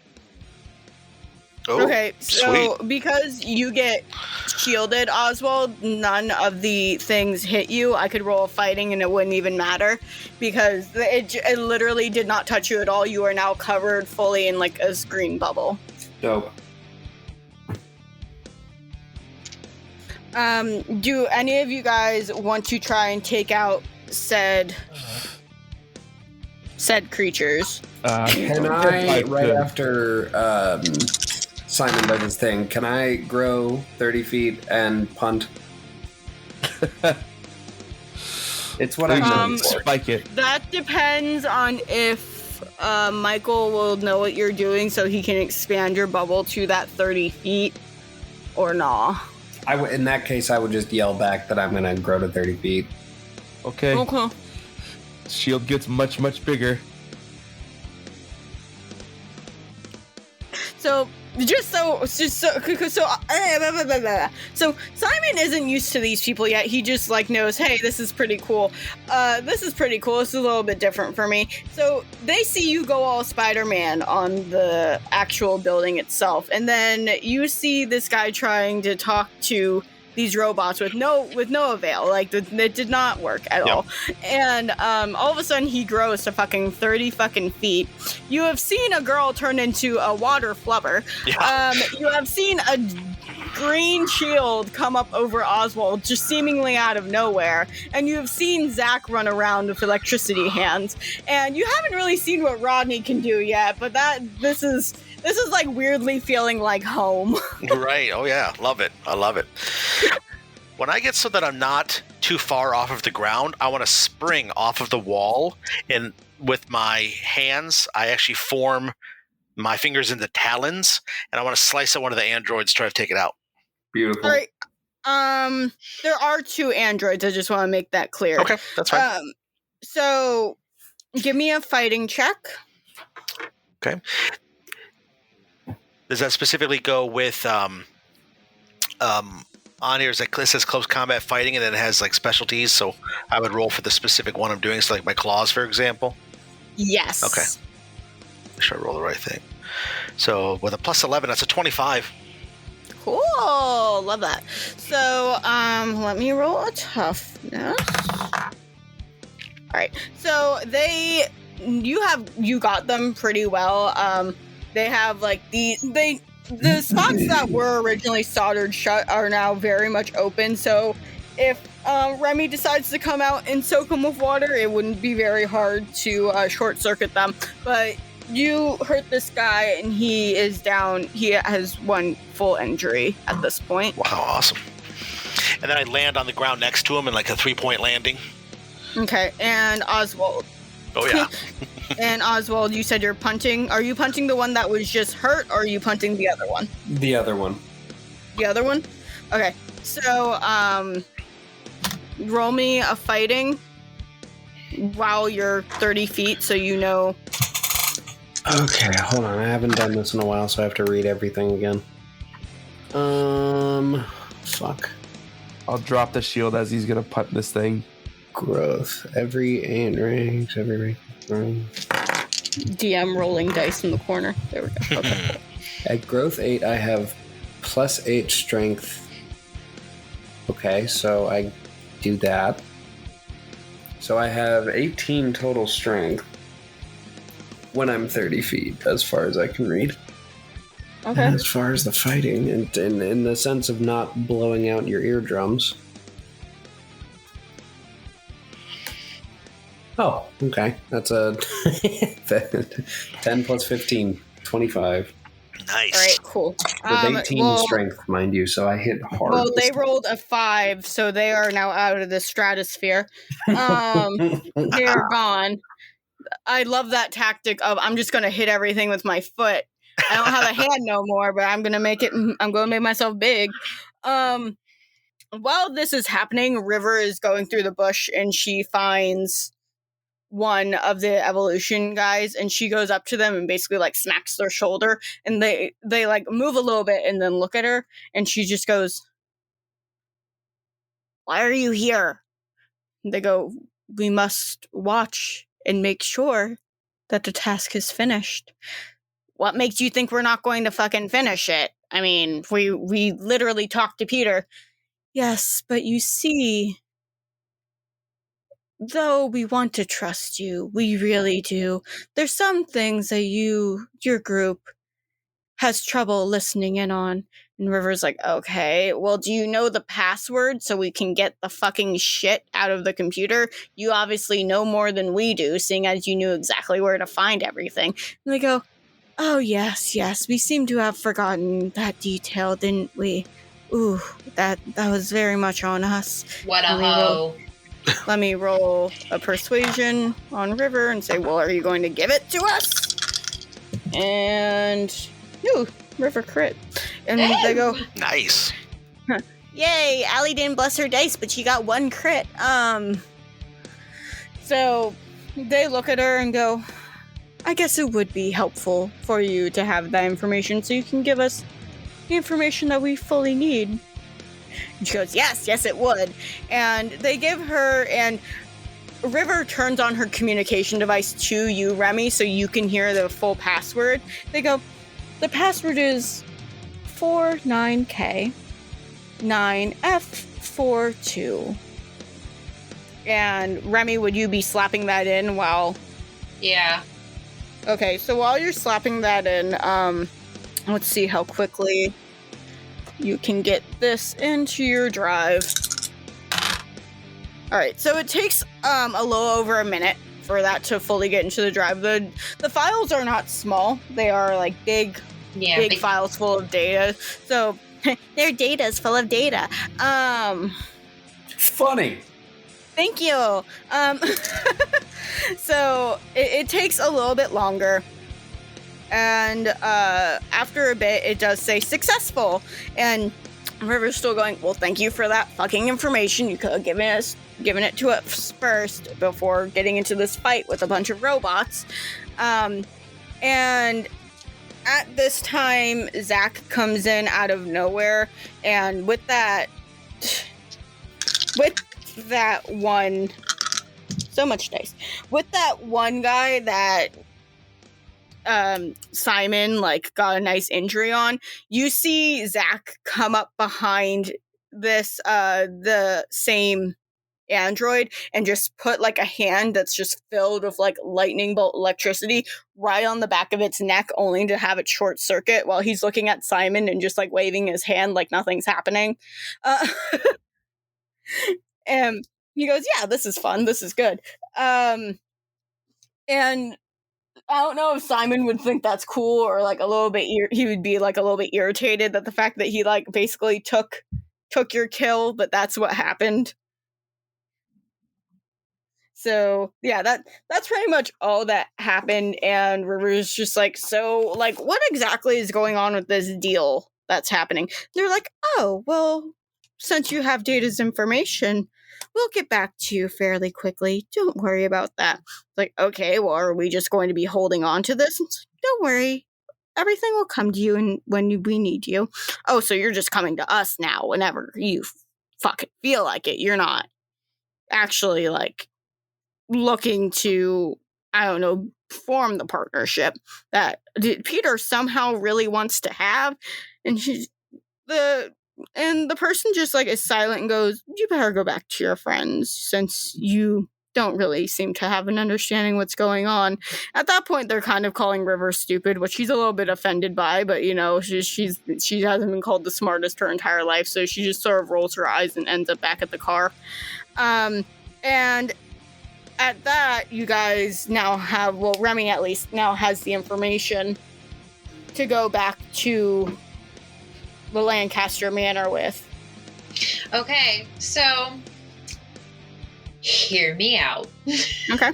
Oh, okay, so sweet. because you get shielded, Oswald, none of the things hit you. I could roll fighting and it wouldn't even matter because it literally did not touch you at all. You are now covered fully in like a green bubble. Dope. Do any of you guys want to try and take out said creatures? Can I, right after Simon does his thing, can I grow 30 feet and punt? It's what I'm spike it. That depends on if Michael will know what you're doing so he can expand your bubble to that 30 feet or nah. In that case, I would just yell back that I'm going to grow to 30 feet. Okay. Okay. Shield gets much, much bigger. So Simon isn't used to these people yet. He just like knows, hey, this is pretty cool. This is a little bit different for me. So they see you go all Spider-Man on the actual building itself, and then you see this guy trying to talk to these robots with no avail. Like it did not work at all. And all of a sudden he grows to fucking 30 fucking feet. You have seen a girl turn into a water flubber. Yeah. You have seen a green shield come up over Oswald just seemingly out of nowhere. And you have seen Zach run around with electricity hands. And you haven't really seen what Rodney can do yet, but this is like weirdly feeling like home. Right. Oh, yeah. Love it. I love it. When I get so that I'm not too far off of the ground, I want to spring off of the wall. And with my hands, I actually form my fingers into talons. And I want to slice at one of the androids, try to take it out. Beautiful. All right. There are 2 androids. I just want to make that clear. Okay. That's fine. So give me a fighting check. Okay. Does that specifically go with on here? Is it says close combat fighting, and then it has like specialties? So I would roll for the specific one I'm doing. So like my claws, for example. Yes. Okay. sure I roll the right thing. So with a plus 11, that's a 25. Cool. Love that. So, let me roll a toughness. All right. So you got them pretty well. They have like the spots that were originally soldered shut are now very much open. So if Remy decides to come out and soak them with water, it wouldn't be very hard to short circuit them. But you hurt this guy and he is down. He has one full injury at this point. Wow, awesome. And then I land on the ground next to him in like a 3-point landing. Okay, and Oswald. Oh, yeah. And Oswald, you said you're punting. Are you punting the one that was just hurt, or are you punting the other one? The other one. The other one? Okay, so, roll me a fighting while you're 30 feet, so you know. Okay, hold on. I haven't done this in a while, so I have to read everything again. Fuck. I'll drop the shield as he's gonna punt this thing. Growth. Every 8 ranks, every rank. DM rolling dice in the corner. There we go. Okay, cool. At growth 8, I have plus 8 strength. Okay, so I do that. So I have 18 total strength when I'm 30 feet, as far as I can read. Okay. And as far as the fighting, and in the sense of not blowing out your eardrums. Oh, okay. That's a 10 plus 15, 25. Nice. All right, cool. With 18 strength, mind you, so I hit hard. Well, they rolled a 5, so they are now out of the stratosphere. They're gone. I love that tactic of I'm just going to hit everything with my foot. I don't have a hand no more, but I'm going to make myself big. While this is happening, River is going through the bush and she finds one of the evolution guys and she goes up to them and basically like smacks their shoulder and they like move a little bit and then look at her and she just goes, "Why are you here?" And they go, "We must watch and make sure that the task is finished." "What makes you think we're not going to fucking finish it? I mean, we literally talked to Peter." "Yes, but you see, though we want to trust you, we really do, there's some things that your group has trouble listening in on." And River's like, "Okay, well, do you know the password so we can get the fucking shit out of the computer? You obviously know more than we do, seeing as you knew exactly where to find everything." And they go, "Oh, yes, we seem to have forgotten that detail, didn't we? Ooh, that was very much on us." What a hoe. Let me roll a persuasion on River and say, "Well, are you going to give it to us?" And, ooh, River crit. And they go, Nice. "Yay, Allie didn't bless her dice, but she got 1 crit." So they look at her and go, "I guess it would be helpful for you to have that information so you can give us the information that we fully need." And she goes, yes, it would. And they give her, and River turns on her communication device to you, Remy, so you can hear the full password. They go, "The password is 49K9F42. And Remy, would you be slapping that in while... Yeah. Okay, so while you're slapping that in, let's see how quickly you can get this into your drive. Alright, so it takes a little over a minute for that to fully get into the drive. The files are not small. They are like big files full of data. So their data is full of data. Funny. Thank you. So it takes a little bit longer. And after a bit, it does say successful. And River's still going, "Well, thank you for that fucking information. You could have given it to us first before getting into this fight with a bunch of robots." And at this time, Zach comes in out of nowhere. And with that one... So much dice. With that one guy that Simon like got a nice injury on, you see Zach come up behind this the same android and just put like a hand that's just filled with like lightning bolt electricity right on the back of its neck, only to have it short circuit while he's looking at Simon and just like waving his hand like nothing's happening. And he goes, yeah, this is fun, this is good. And I don't know if Simon would think that's cool or like a little bit he would be like a little bit irritated that the fact that he like basically took your kill, but that's what happened. So yeah, that's pretty much all that happened. And River's just like, so like, what exactly is going on with this deal that's happening? They're like, oh, well, since you have Data's information, we'll get back to you fairly quickly. Don't worry about that. Like, okay, well, are we just going to be holding on to this? Don't worry. Everything will come to you when we need you. Oh, so you're just coming to us now whenever you fucking feel like it. You're not actually like looking to, I don't know, form the partnership that Peter somehow really wants to have. And the person just like is silent and goes, you better go back to your friends since you don't really seem to have an understanding what's going on. At that point, they're kind of calling River stupid, which she's a little bit offended by, but you know, she hasn't been called the smartest her entire life, so she just sort of rolls her eyes and ends up back at the car. And at that, you guys now have, well, Remy at least now has the information to go back to the Lancaster Manor with. Okay, so hear me out. Okay.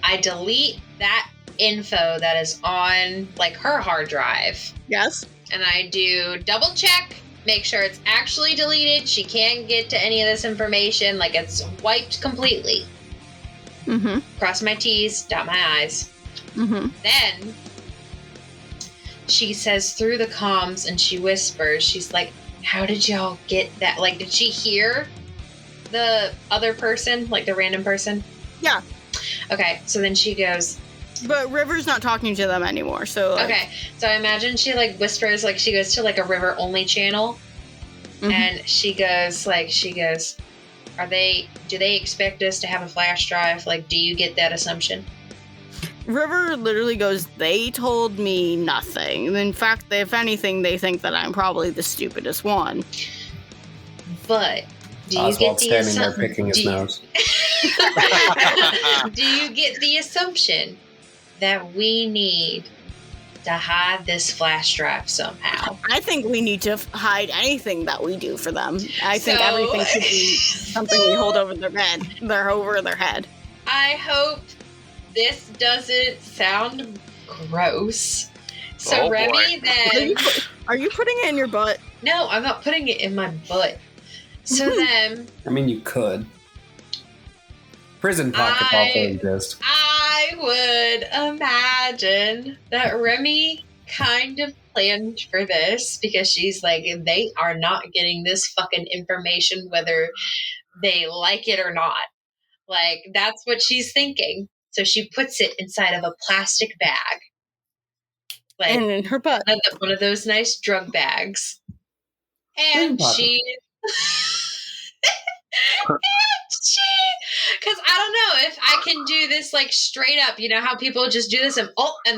I delete that info that is on like her hard drive. Yes. And I do double check, make sure it's actually deleted. She can't get to any of this information. Like it's wiped completely. Mm-hmm. Cross my T's, dot my I's. Mm-hmm. Then she says through the comms and she whispers, she's like, how did y'all get that? Like, did she hear the other person, like the random person? Yeah. Okay, so then she goes, but River's not talking to them anymore, so like, okay, so I imagine she like whispers, like she goes to like a River only channel. Mm-hmm. And she goes, do they expect us to have a flash drive? Like, do you get that assumption? River literally goes, they told me nothing. In fact, if anything, they think that I'm probably the stupidest one. But do you Oswald get the standing there picking his nose. Do you get the assumption that we need to hide this flash drive somehow? I think we need to hide anything that we do for them. I think everything should be something we hold over their head. I hope this doesn't sound gross. So Remy, then are you putting it in your butt? No, I'm not putting it in my butt. So then, I mean, you could. Prison pockets also exist. I would imagine that Remy kind of planned for this because she's like, they are not getting this fucking information whether they like it or not. Like, that's what she's thinking. So she puts it inside of a plastic bag. Like, and in her butt. One of those nice drug bags. And she... because I don't know if I can do this like straight up. You know how people just do this and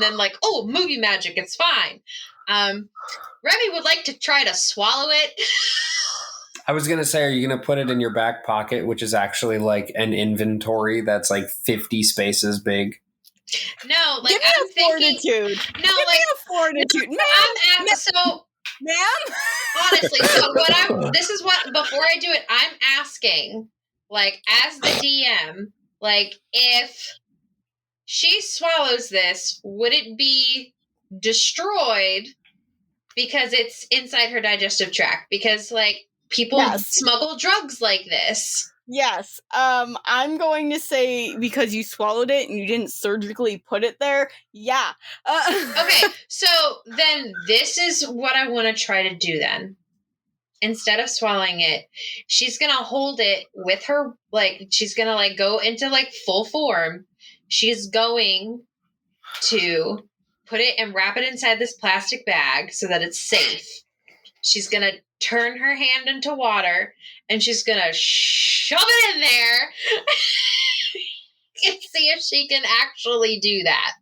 then like, oh, movie magic, it's fine. Remy would like to try to swallow it. I was going to say, are you going to put it in your back pocket, which is actually like an inventory that's like 50 spaces big? No, like give me I'm thinking. Fortitude. No, give like me a fortitude. No, ma'am. Honestly, so this is what, before I do it, I'm asking, like, as the DM, like, if she swallows this, would it be destroyed because it's inside her digestive tract? Because, like, people smuggle drugs like this. Yes. I'm going to say because you swallowed it and you didn't surgically put it there. Yeah. Okay, so then this is what I want to try to do then. Instead of swallowing it, she's going to hold it with her, like, she's going to, like, go into, like, full form. She's going to put it and wrap it inside this plastic bag so that it's safe. She's going to turn her hand into water, and she's going to shove it in there and see if she can actually do that.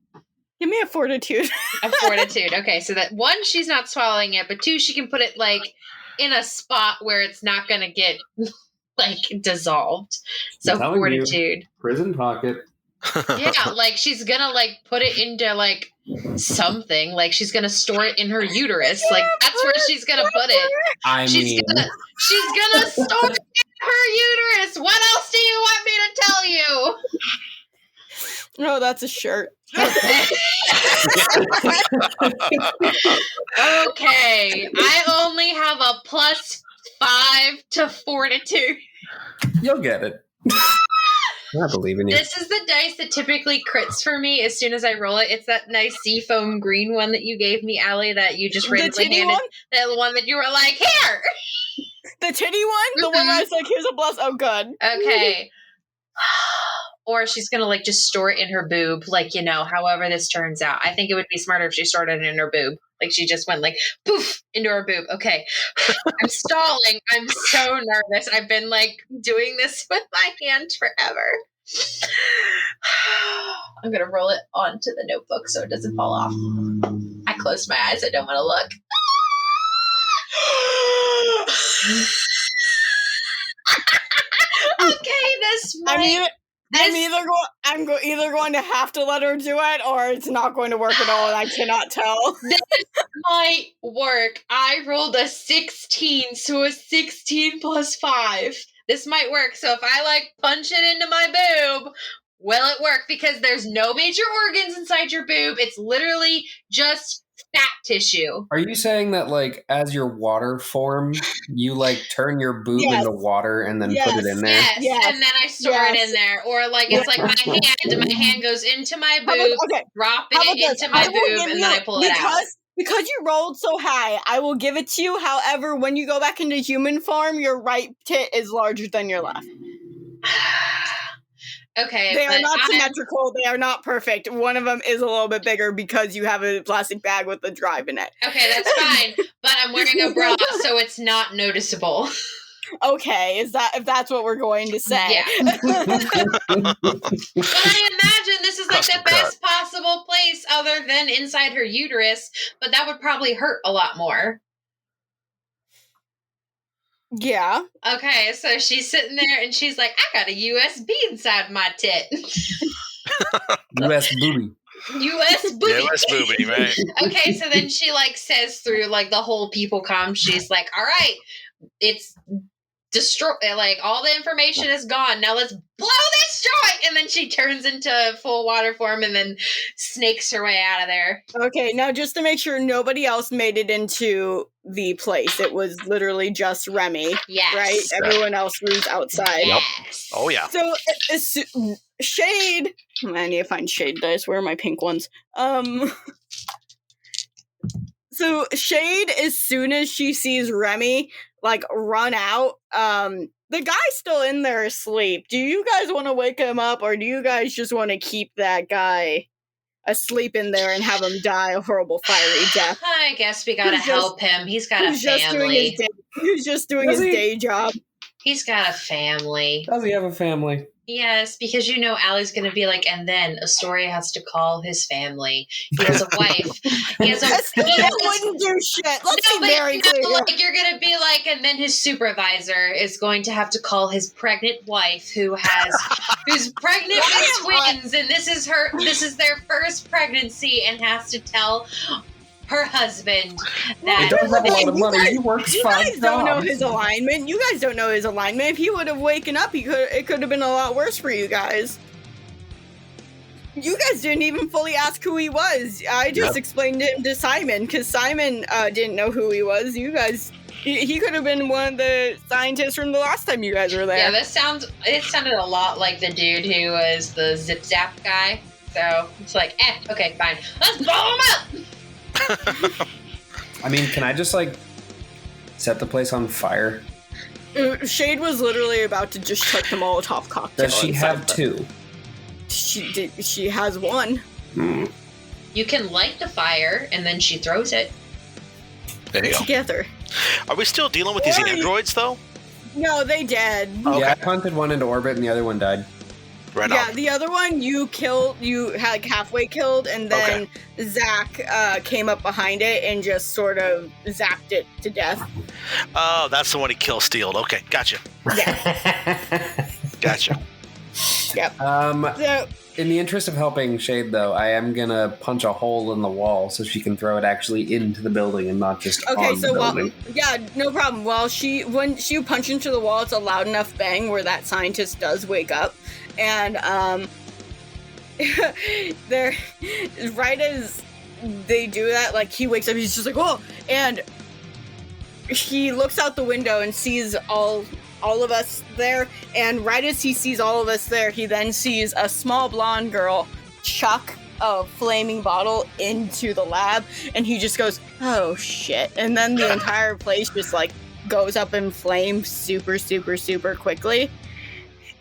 Give me a fortitude. A fortitude. Okay, so that 1, she's not swallowing it, but 2, she can put it like in a spot where it's not going to get like dissolved. So fortitude. Prison pocket. Yeah, like she's gonna like put it into like something. Like she's gonna store it in her uterus. Like that's where she's gonna put it. She's gonna store it in her uterus. What else do you want me to tell you? No, that's a shirt. Okay, I only have a +5 to fortitude. You'll get it. I believe in you. This is the dice that typically crits for me as soon as I roll it. It's that nice seafoam green one that you gave me, Allie, that you just randomly handed. The one that you were like, here! The titty one? The one where I was like, here's a bless. Oh, good. Okay. Or she's going to like just store it in her boob, like, you know, however this turns out. I think it would be smarter if she stored it in her boob. Like she just went like, poof, into her boob. Okay. I'm stalling. I'm so nervous. I've been like doing this with my hand forever. I'm going to roll it onto the notebook so it doesn't fall off. I closed my eyes. I don't want to look. Okay, this might... I'm either going to have to let her do it, or it's not going to work at all, and I cannot tell. This might work. I rolled a 16, so a 16 plus 5. This might work. So if I like punch it into my boob, will it work? Because there's no major organs inside your boob. It's literally just fat tissue. Are you saying that, like, as your water form, you, like, turn your boob into water and then put it in there? Yes, and then I store it in there. Or, like, it's like my hand goes into my boob, dropping it into my boob, and then I pull it out. Because you rolled so high, I will give it to you. However, when you go back into human form, your right tit is larger than your left. Okay. They are not symmetrical. They are not perfect. One of them is a little bit bigger because you have a plastic bag with a drive in it. Okay, that's fine. But I'm wearing a bra, so it's not noticeable. Okay, if that's what we're going to say. Yeah. But I imagine this is like the best possible place other than inside her uterus, but that would probably hurt a lot more. Yeah. Okay, so she's sitting there and she's like, I got a USB inside my tit. US booby. US booby. US booby, right? Okay, so then she like says through like the whole people comm, she's like, all right, it's destroy, like all the information is gone. Now let's blow this joint. And then she turns into full water form and then snakes her way out of there. Okay, now just to make sure nobody else made it into the place, it was literally just Remy. Yes. Right? Everyone else was outside. Yes. Oh, yeah. So, Shade. I need to find Shade dice. Where are my pink ones? So, Shade, as soon as she sees Remy, like, run out, the guy's still in there asleep. Do you guys want to wake him up, or do you guys just want to keep that guy asleep in there and have him die a horrible fiery death? I guess we gotta help him. He's got a family. He's just doing his day job. He's got a family. Does he have a family? Yes, because you know Allie's going to be like, and then Astoria has to call his family. He has a wife. He has a. Wouldn't do shit. Let's be very clear. Like, you're going to be like, and then his supervisor is going to have to call his pregnant wife, who's pregnant with twins, and this is their first pregnancy, and has to tell her husband that he doesn't have a lot of money. He works 5 jobs. You guys don't know his alignment. You guys don't know his alignment. If he would have waken up, it could have been a lot worse for you guys. You guys didn't even fully ask who he was. I just explained it to Simon, because Simon didn't know who he was. You guys, he could have been one of the scientists from the last time you guys were there. Yeah, it sounded a lot like the dude who was the Zip Zap guy. So it's like, okay, fine. Let's blow him up! I mean, can I just, like, set the place on fire? Shade was literally about to just chuck the Molotov cocktail. Does she have 2? She has 1. You can light the fire, and then she throws it. There you go. Together. Are we still dealing with these androids, though? No, they dead. Okay. Yeah, I punted one into orbit, and the other one died. Right Yeah, on. the other one you had like halfway killed, and then Zach came up behind it and just sort of zapped it to death. Oh, that's the one he kill stealed. Okay, gotcha. Gotcha. Yep. So, in the interest of helping Shade, though, I am gonna punch a hole in the wall so she can throw it actually into the building and not just on the building. Yeah, no problem. When you punch into the wall, it's a loud enough bang where that scientist does wake up, and they're right as they do that, like he wakes up, he's just like, whoa, and he looks out the window and sees all of us there, and right as he sees all of us there, he then sees a small blonde girl chuck a flaming bottle into the lab, and he just goes, oh shit, and then the entire place just like goes up in flames super, super, super quickly.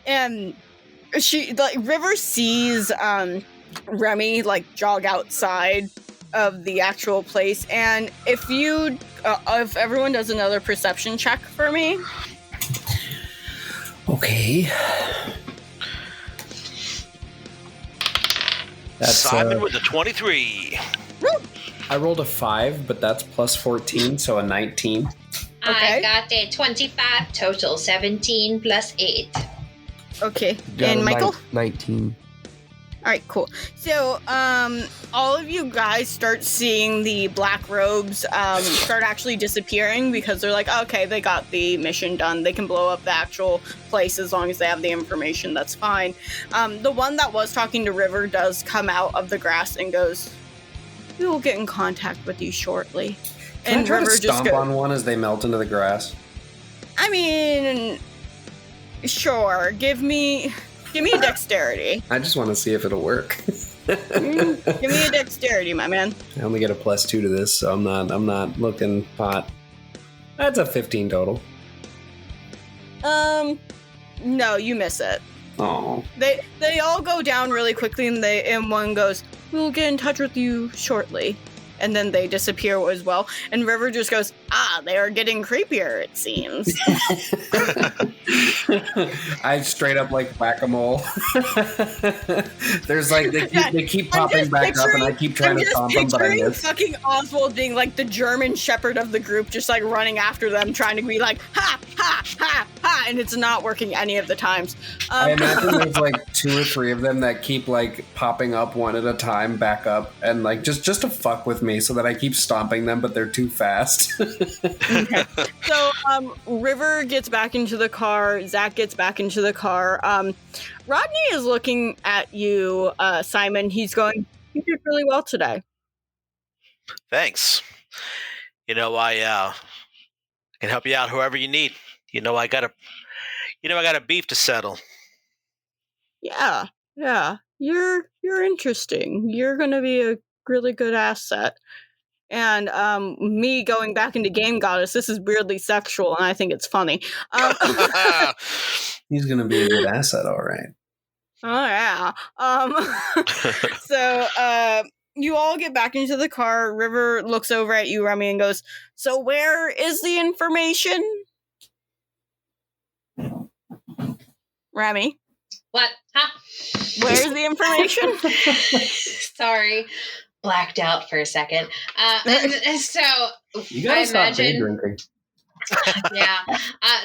And River sees Remy like jog outside of the actual place, and if everyone does another perception check for me. Okay. That's Simon with the 23. I rolled a 5, but that's plus 14, so a 19. I got a 25 total, 17 plus 8. Okay, and Michael? 19. All right, cool. So, all of you guys start seeing the black robes start actually disappearing because they're like, okay, they got the mission done. They can blow up the actual place as long as they have the information. That's fine. The one that was talking to River does come out of the grass and goes, "We will get in contact with you shortly." Can And I try River to stomp just on one as they melt into the grass? I mean, sure. Give me a dexterity. I just want to see if it'll work. Give me a dexterity, my man. I only get a plus 2 to this, so I'm not looking hot. That's a 15 total. No, you miss it. Oh. They all go down really quickly, and one goes, "We'll get in touch with you shortly." And then they disappear as well. And River just goes, they are getting creepier, it seems. I straight up like whack-a-mole. There's like, they keep popping back up, and I keep trying to stomp them, but I miss. Fucking Oswald being like the German shepherd of the group, just like running after them, trying to be like, ha, ha, ha, ha, and it's not working any of the times. I imagine there's like 2 or 3 of them that keep like popping up one at a time, back up, and like just to fuck with me so that I keep stomping them, but they're too fast. Okay. So River gets back into the car, Zach gets back into the car. Rodney is looking at you, Simon. He's going, "You did really well today." Thanks. I can help you out however you need. I got a beef to settle. Yeah. You're interesting. You're gonna be a really good asset. And me going back into Game Goddess, this is weirdly sexual, and I think it's funny. He's gonna be a good asset, all right. Oh yeah. So you all get back into the car. River looks over at you, Remy, and goes, "So where is the information?" Remy? What? Huh? Where's the information? Sorry. Blacked out for a second. So You gotta stop day drinking. Yeah.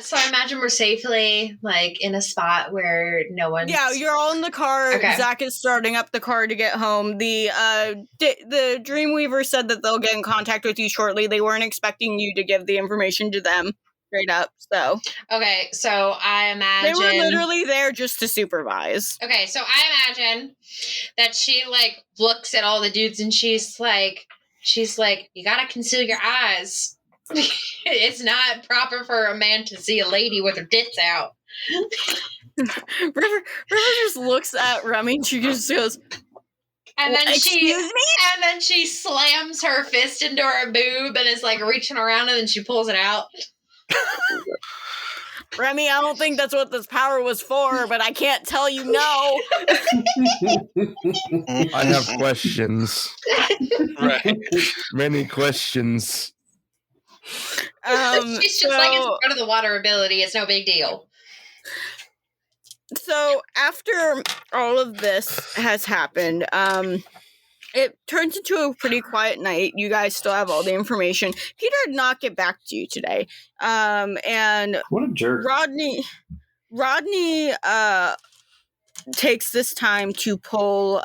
So I imagine we're safely like in a spot where no one's. Yeah, you're all in the car. Okay. Zach is starting up the car to get home. The Dreamweaver said that they'll get in contact with you shortly. They weren't expecting you to give the information to them straight up. So Okay, so I imagine they were literally there just to supervise. Okay, so I imagine that she like looks at all the dudes and she's like, you gotta conceal your eyes. It's not proper for a man to see a lady with her tits out. River just looks at Remy and she just goes, And then excuse me? And then she slams her fist into her boob and is like reaching around and then she pulls it out. Remy, I don't think that's what this power was for, but I can't tell you no. I have questions. Right. Many questions. She's just like, it's part of the water ability. It's no big deal. So after all of this has happened, it turns into a pretty quiet night. You guys still have all the information. Peter did not get back to you today. And What a jerk. Rodney takes this time to pull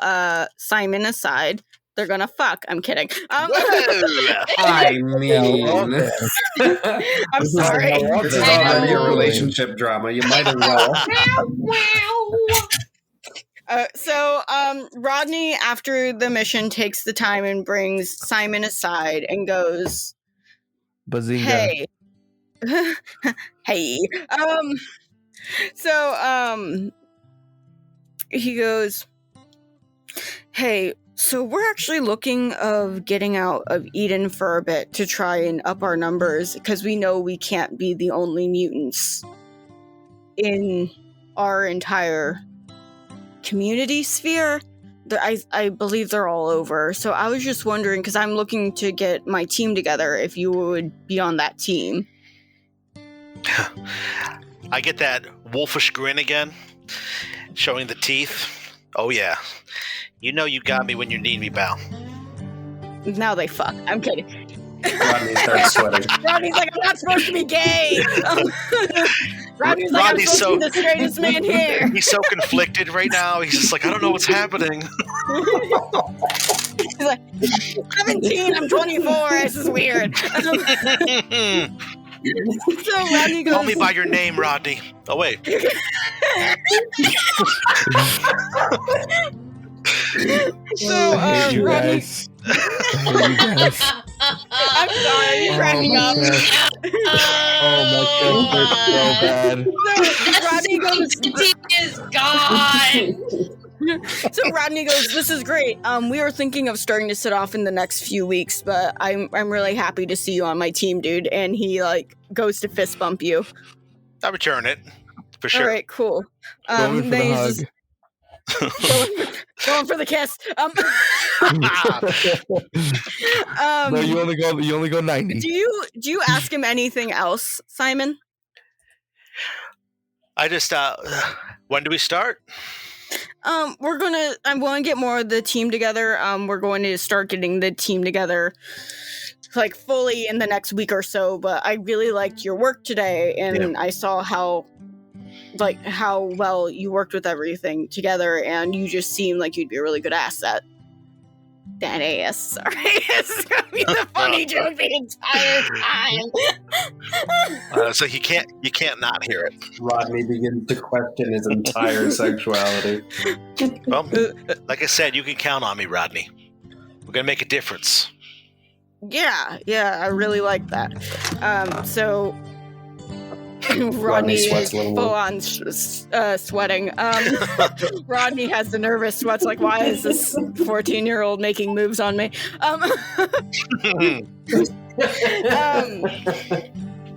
Simon aside. They're gonna fuck. I'm kidding. I mean, I'm sorry. This is all your relationship drama. You might as well. So Rodney, after the mission, takes the time and brings Simon aside and goes, Bazinga. "Hey, hey." He goes, "Hey, so we're actually looking of getting out of Eden for a bit to try and up our numbers because we know we can't be the only mutants in our entire community sphere. I believe they're all over. So I was just wondering, because I'm looking to get my team together, if you would be on that team." I get that wolfish grin again, showing the teeth. Oh yeah. You know you got me when you need me, pal. Now they fuck. I'm kidding. Rodney starts sweating. Rodney's like, I'm not supposed to be gay. Rodney's like, I'm supposed to be the straightest man here. He's so conflicted right now. He's just like, I don't know what's happening. He's like, 17, I'm 24. This is weird. So Rodney goes, Call me by your name, Rodney. Oh, wait. So, I hate you Rodney, guys. I'm sorry, I'm cracking up. Oh, my chest hurts so bad. So Rodney goes, is gone. So Rodney goes, "This is great. We were thinking of starting to set off in the next few weeks, but I'm really happy to see you on my team, dude." And he like goes to fist bump you. I'll return it. For sure. All right, cool. Going for then the he's hug. going for the kiss. No, you only go 90. Do you ask him anything else, Simon? I just, when do we start? I'm going to get more of the team together. We're going to start getting the team together like fully in the next week or so, but I really liked your work today, and I saw how well you worked with everything together, and you just seemed like you'd be a really good asset. That ass, sorry. This is gonna be the funny joke the entire time. So you can't not hear it. Rodney begins to question his entire sexuality. Well, like I said, you can count on me, Rodney. We're gonna make a difference. Yeah, I really like that. So Rodney is full on sweating. Rodney has the nervous sweats. Like, why is this 14-year-old making moves on me?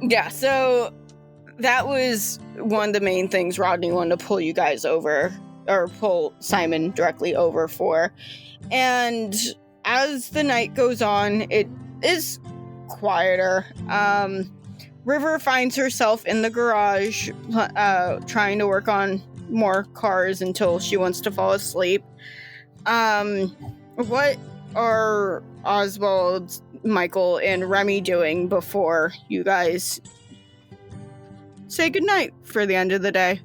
Yeah. So that was one of the main things Rodney wanted to pull you guys over, or pull Simon directly over for. And as the night goes on, it is quieter. River finds herself in the garage, trying to work on more cars until she wants to fall asleep. What are Oswald, Michael, and Remy doing before you guys say goodnight for the end of the day?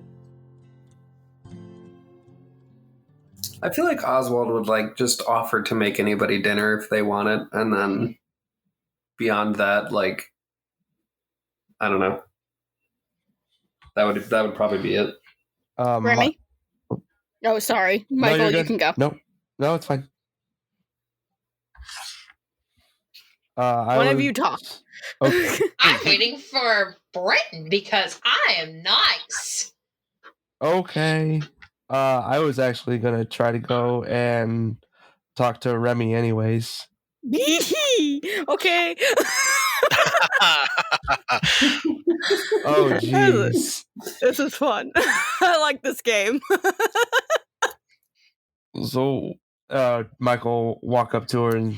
I feel like Oswald would like just offer to make anybody dinner if they want it, and then beyond that, like, I don't know. That would probably be it. Remy? Oh, sorry. Michael, you can go. No, it's fine. One of you talk. Okay. I'm waiting for Brenton because I am nice. Okay. I was actually gonna try to go and talk to Remy anyways. Okay. Oh, jeez. This is fun. I like this game. So, Michael walk up to her and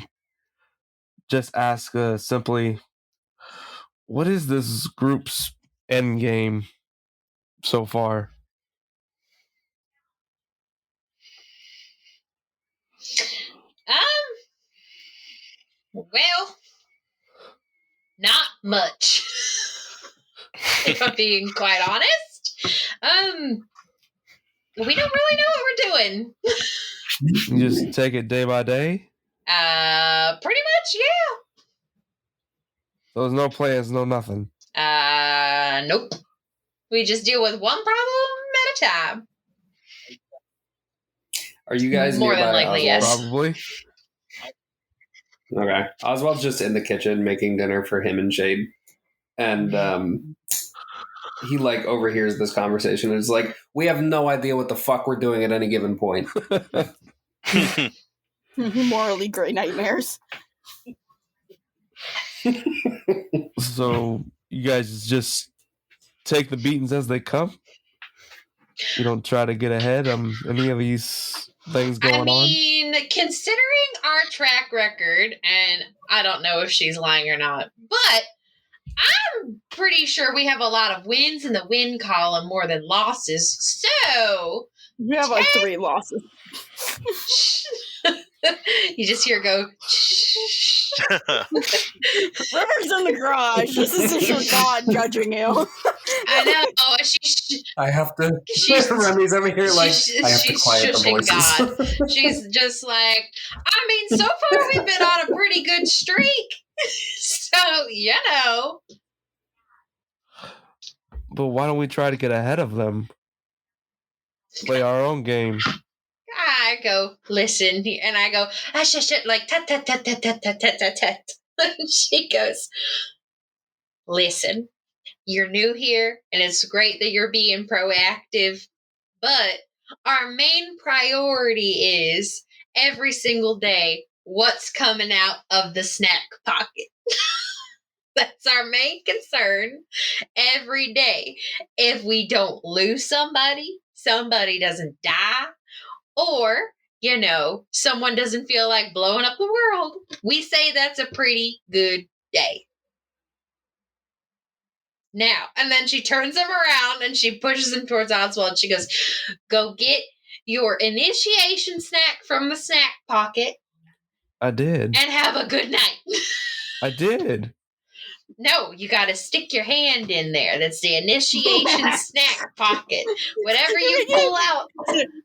just ask simply, what is this group's end game so far? Well, not much. If I'm being quite honest. We don't really know what we're doing. You just take it day by day? Pretty much, yeah. So there's no plans, no nothing. Nope. We just deal with one problem at a time. Are you guys More nearby, than likely, Oswald? yes. Probably. Okay. Oswald's just in the kitchen making dinner for him and Shade. And he like overhears this conversation and is like, we have no idea what the fuck we're doing at any given point. Morally gray nightmares. So you guys just take the beatings as they come? You don't try to get ahead on any of these things going on? I mean, considering our track record, and I don't know if she's lying or not, but I'm pretty sure we have a lot of wins in the win column more than losses. So We have like 3 losses. you just hear go. River's in the garage. This is just your God judging you. I know. I have to. She's- Remy's over here like, I have to she's quiet the shushing voices. God. She's just like, I mean, so far we've been on a pretty good streak. So, you know. But why don't we try to get ahead of them? Play our own game. I go, listen, and I go, like, tat, tat, tat, tat, tat, tat, tat, tat, tat. She goes, listen, you're new here, and it's great that you're being proactive, but our main priority is every single day what's coming out of the snack pocket. That's our main concern every day. If we don't lose somebody doesn't die, or, you know, someone doesn't feel like blowing up the world, we say that's a pretty good day. Now, and then she turns him around and she pushes him towards Oswald. She goes, go get your initiation snack from the snack pocket. I did. And have a good night. I did. No, you got to stick your hand in there. That's the initiation snack pocket. Whatever you pull out.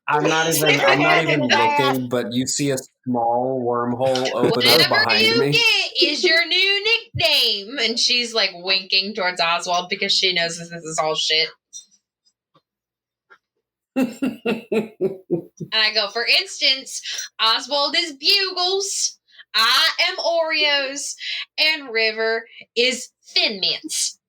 I'm not even looking, but you see a small wormhole open up Whatever behind you me. get is your new nickname. And she's like winking towards Oswald because she knows this is all shit. And I go, for instance, Oswald is Bugles, I am Oreos, and River is Thin Mints.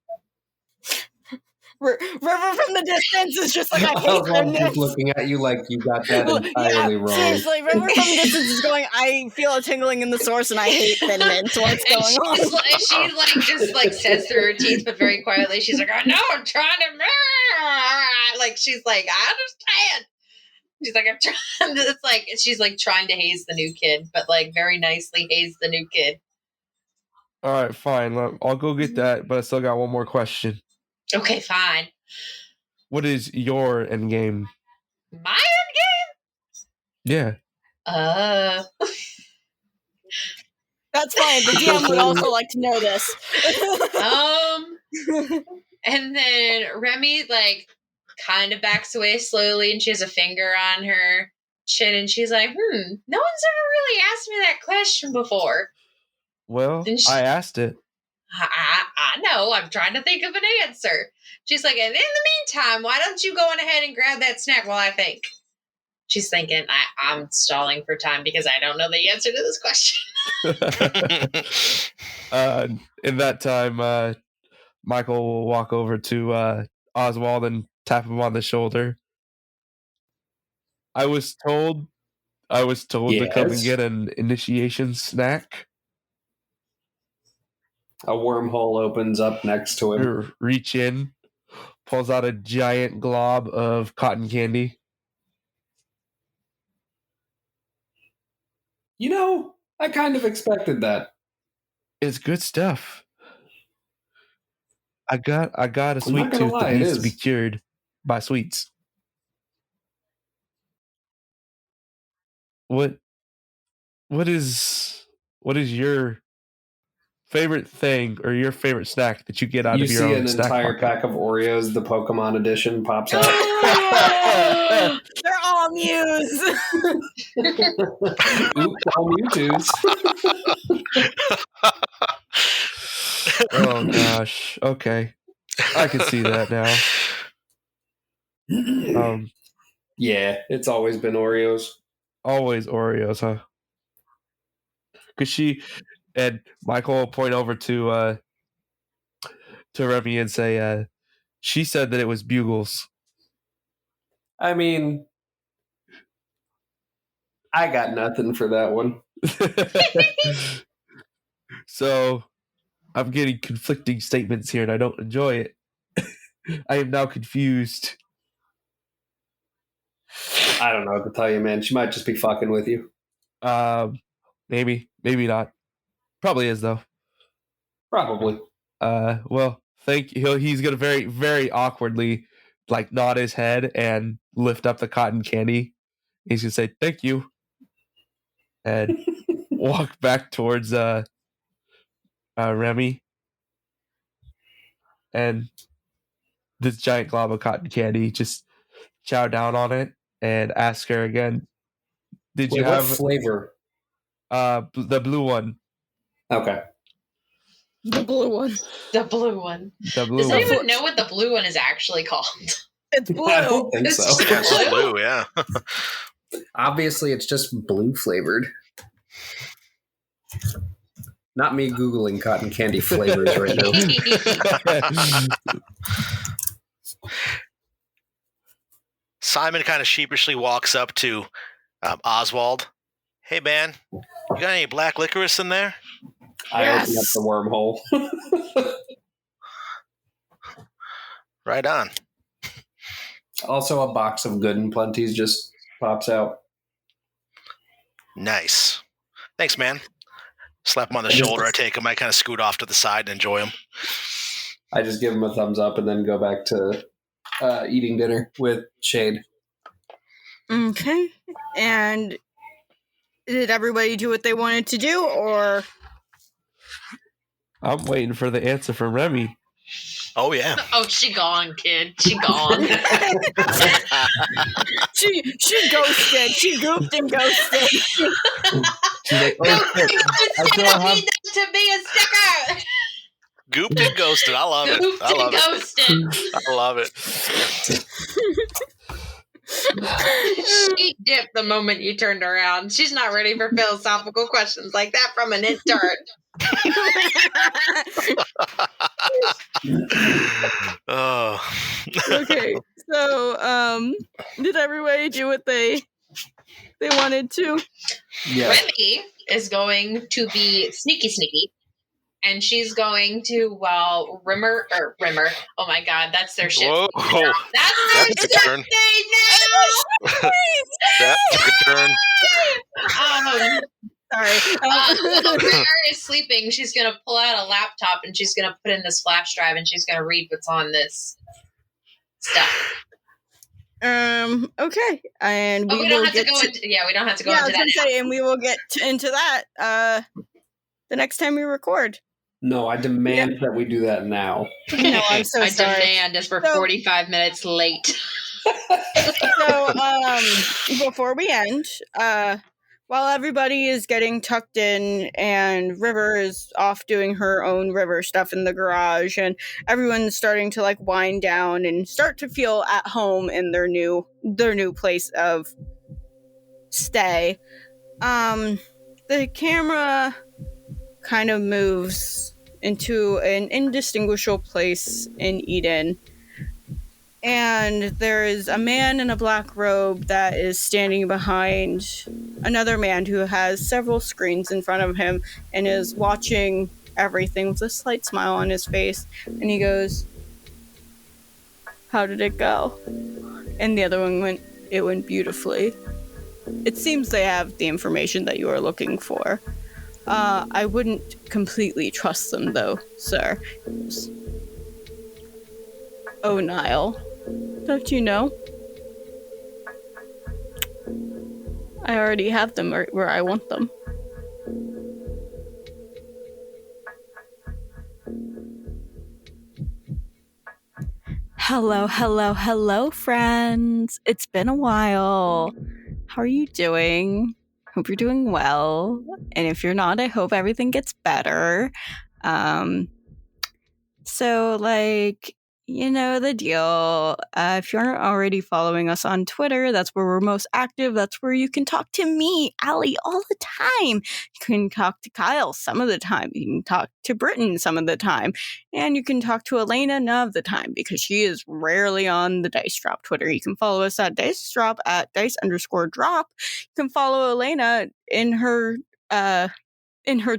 River from the distance is just like, I hate Oswald Thin keeps Mints. looking at you like you got that entirely wrong. Seriously, River from the distance is going, I feel a tingling in the source and I hate Thin Mints. What's going on? She's like, just like says through her teeth, but very quietly, she's like, I know, I'm trying to, like, she's like, I understand. She's like, I'm trying to, it's like, she's like trying to haze the new kid, but like very nicely haze the new kid. All right, fine. I'll go get that, but I still got one more question. Okay, fine. What is your end game? My end Yeah. game? That's fine. The DM would also like to know this. And then Remy, like, kind of backs away slowly, and she has a finger on her chin, and she's like, no one's ever really asked me that question before. Well, I asked it. I know. I'm trying to think of an answer. She's like, and in the meantime, why don't you go on ahead and grab that snack while I think? She's thinking, I'm stalling for time because I don't know the answer to this question. In that time, Michael will walk over to Oswald and tap him on the shoulder. I was told to come and get an initiation snack. A wormhole opens up next to him. Reach in, pulls out a giant glob of cotton candy. You know, I kind of expected that. It's good stuff. I got a sweet not gonna tooth lie, that it needs to be is. cured by sweets. What is your favorite thing or your favorite snack that you get out You of your see own an snack entire pocket? pack of Oreos, the Pokemon edition pops out. They're all Mews. Oops, all Mewtwo's. Oh gosh. Okay. I can see that now. Yeah, it's always been Oreos. Always Oreos, huh? Cause she and Michael will point over to Remy and say, she said that it was Bugles. I mean, I got nothing for that one. So I'm getting conflicting statements here and I don't enjoy it. I am now confused. I don't know what to tell you, man. She might just be fucking with you. Maybe not. Probably is though. Probably. Well, thank you. He's gonna very, very awkwardly like nod his head and lift up the cotton candy. He's gonna say thank you and walk back towards Remy and this giant glob of cotton candy. Just chow down on it and ask her again. Did you Wait, what have flavor? the blue one? Okay. The blue one. The blue one. The blue Does one. anyone know what the blue one is actually called? It's blue. I don't think It's so. just Yeah, it's blue? blue, yeah. Obviously, it's just blue flavored. Not me Googling cotton candy flavors right now. Simon kind of sheepishly walks up to Oswald. Hey, man, you got any black licorice in there? I Yes. open up the wormhole. Right on. Also, a box of Good and Plenty's just pops out. Nice. Thanks, man. Slap him on the I just- shoulder. I take him. I kind of scoot off to the side and enjoy him. I just give him a thumbs up and then go back to eating dinner with Shade. Okay. And did everybody do what they wanted to do, or I'm waiting for the answer from Remy. Oh, yeah. Oh, she gone, kid. She gone. she ghosted? She goofed and ghosted. She's like, oh, shit. I still have to be a sticker. Gooped and ghosted. I love it. Goofed I love and it. ghosted. I love it. She dipped the moment you turned around. She's not ready for philosophical questions like that from an intern. Oh. Okay, so did everybody do what they wanted to? Yeah. Remy is going to be sneaky, and she's going to Rimmer. Oh my God, that's their shit. Whoa. That's That their took a turn. shit name. That took a turn. Sorry. While Rimmer is sleeping, she's gonna pull out a laptop and she's gonna put in this flash drive and she's gonna read what's on this stuff. Okay, and We don't have to go into. Yeah, we don't have to go into I was that. gonna say, and we will get into that the next time we record. No, I demand that we do that now. No, I'm so I sorry. demand as we're So- 45 minutes late. So, before we end, while everybody is getting tucked in and River is off doing her own River stuff in the garage and everyone's starting to like wind down and start to feel at home in their new place of stay, the camera kind of moves into an indistinguishable place in Eden. And there is a man in a black robe that is standing behind another man who has several screens in front of him and is watching everything with a slight smile on his face, and he goes, "How did it go?" And the other one went, "It went beautifully. It seems they have the information that you are looking for. I wouldn't completely trust them, though, sir." "Oh, Niall, don't you know? I already have them right where I want them." Hello, friends. It's been a while. How are you doing? Hope you're doing well. And if you're not, I hope everything gets better. So, like, you know the deal. If you aren't already following us on Twitter, that's where we're most active. That's where you can talk to me, Allie, all the time. You can talk to Kyle some of the time. You can talk to Britton some of the time. And you can talk to Elena none of the time because she is rarely on the Dice Drop Twitter. You can follow us at Dice Drop at Dice_Drop. You can follow Elena in her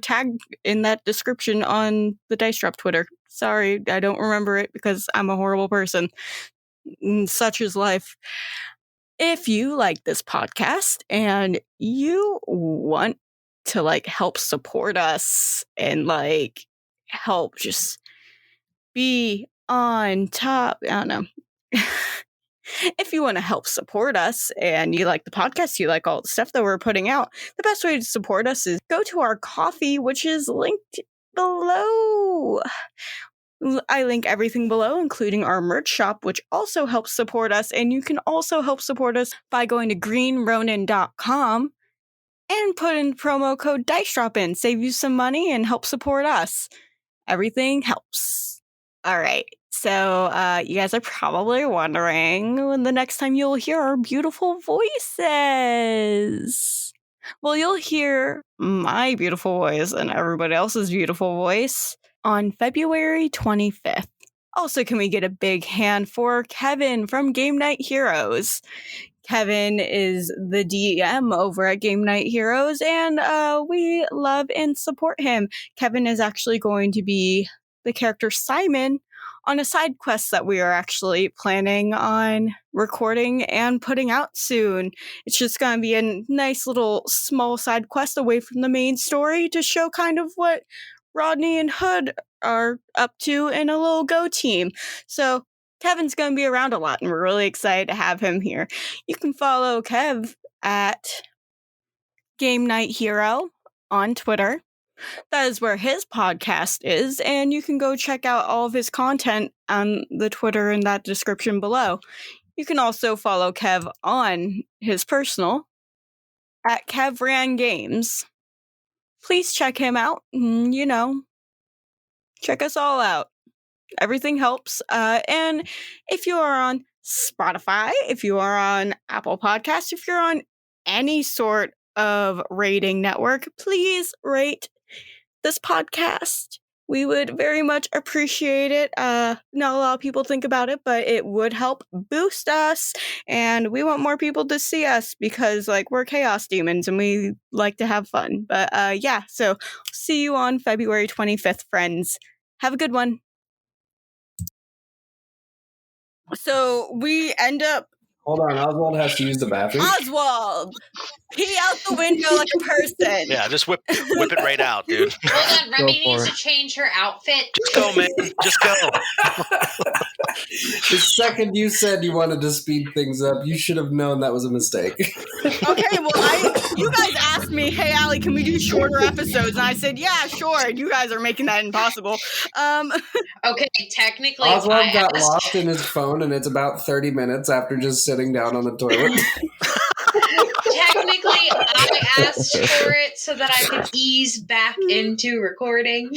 tag in that description on the Dice Drop Twitter. Sorry, I don't remember it because I'm a horrible person. Such is life. If you like this podcast and you want to like help support us and like help just be on top, I don't know. If you want to help support us and you like the podcast, you like all the stuff that we're putting out, the best way to support us is go to our Ko-fi, which is linked below. I link everything below, including our merch shop, which also helps support us. And you can also help support us by going to greenronin.com and put in promo code DICEDROP, save you some money and help support us. Everything helps. All right. So you guys are probably wondering when the next time you'll hear our beautiful voices. Well, you'll hear my beautiful voice and everybody else's beautiful voice on February 25th. Also, can we get a big hand for Kevin from Game Night Heroes? Kevin is the DM over at Game Night Heroes, and we love and support him. Kevin is actually going to be the character Simon on a side quest that we are actually planning on recording and putting out soon. It's just going to be a nice little small side quest away from the main story to show kind of what Rodney and Hood are up to in a little Go team. So Kevin's going to be around a lot, and we're really excited to have him here. You can follow Kev at Game Night Hero on Twitter. That is where his podcast is, and you can go check out all of his content on the Twitter in that description below. You can also follow Kev on his personal at KevRan Games. Please check him out. Check us all out. Everything helps. And if you are on Spotify, if you are on Apple Podcasts, if you're on any sort of rating network, please rate this podcast. We would very much appreciate it. Not a lot of people think about it, but it would help boost us, and we want more people to see us because, like, we're chaos demons and we like to have fun. But yeah, so see you on February 25th, friends. Have a good one. So we end up... Hold on, Oswald has to use the bathroom. Oswald! Pee out the window like a person. Yeah, just whip it right out, dude. Hold on, Remy Go for needs it. to change her outfit. Just go, man. Just go. The second you said you wanted to speed things up, you should have known that was a mistake. Okay, well, you guys asked me, "Hey, Allie, can we do shorter episodes?" And I said, "Yeah, sure." And you guys are making that impossible. Okay, technically, Oswald I got asked- lost in his phone, and it's about 30 minutes after just sitting down on the toilet. Technically, I asked for it so that I could ease back into recording.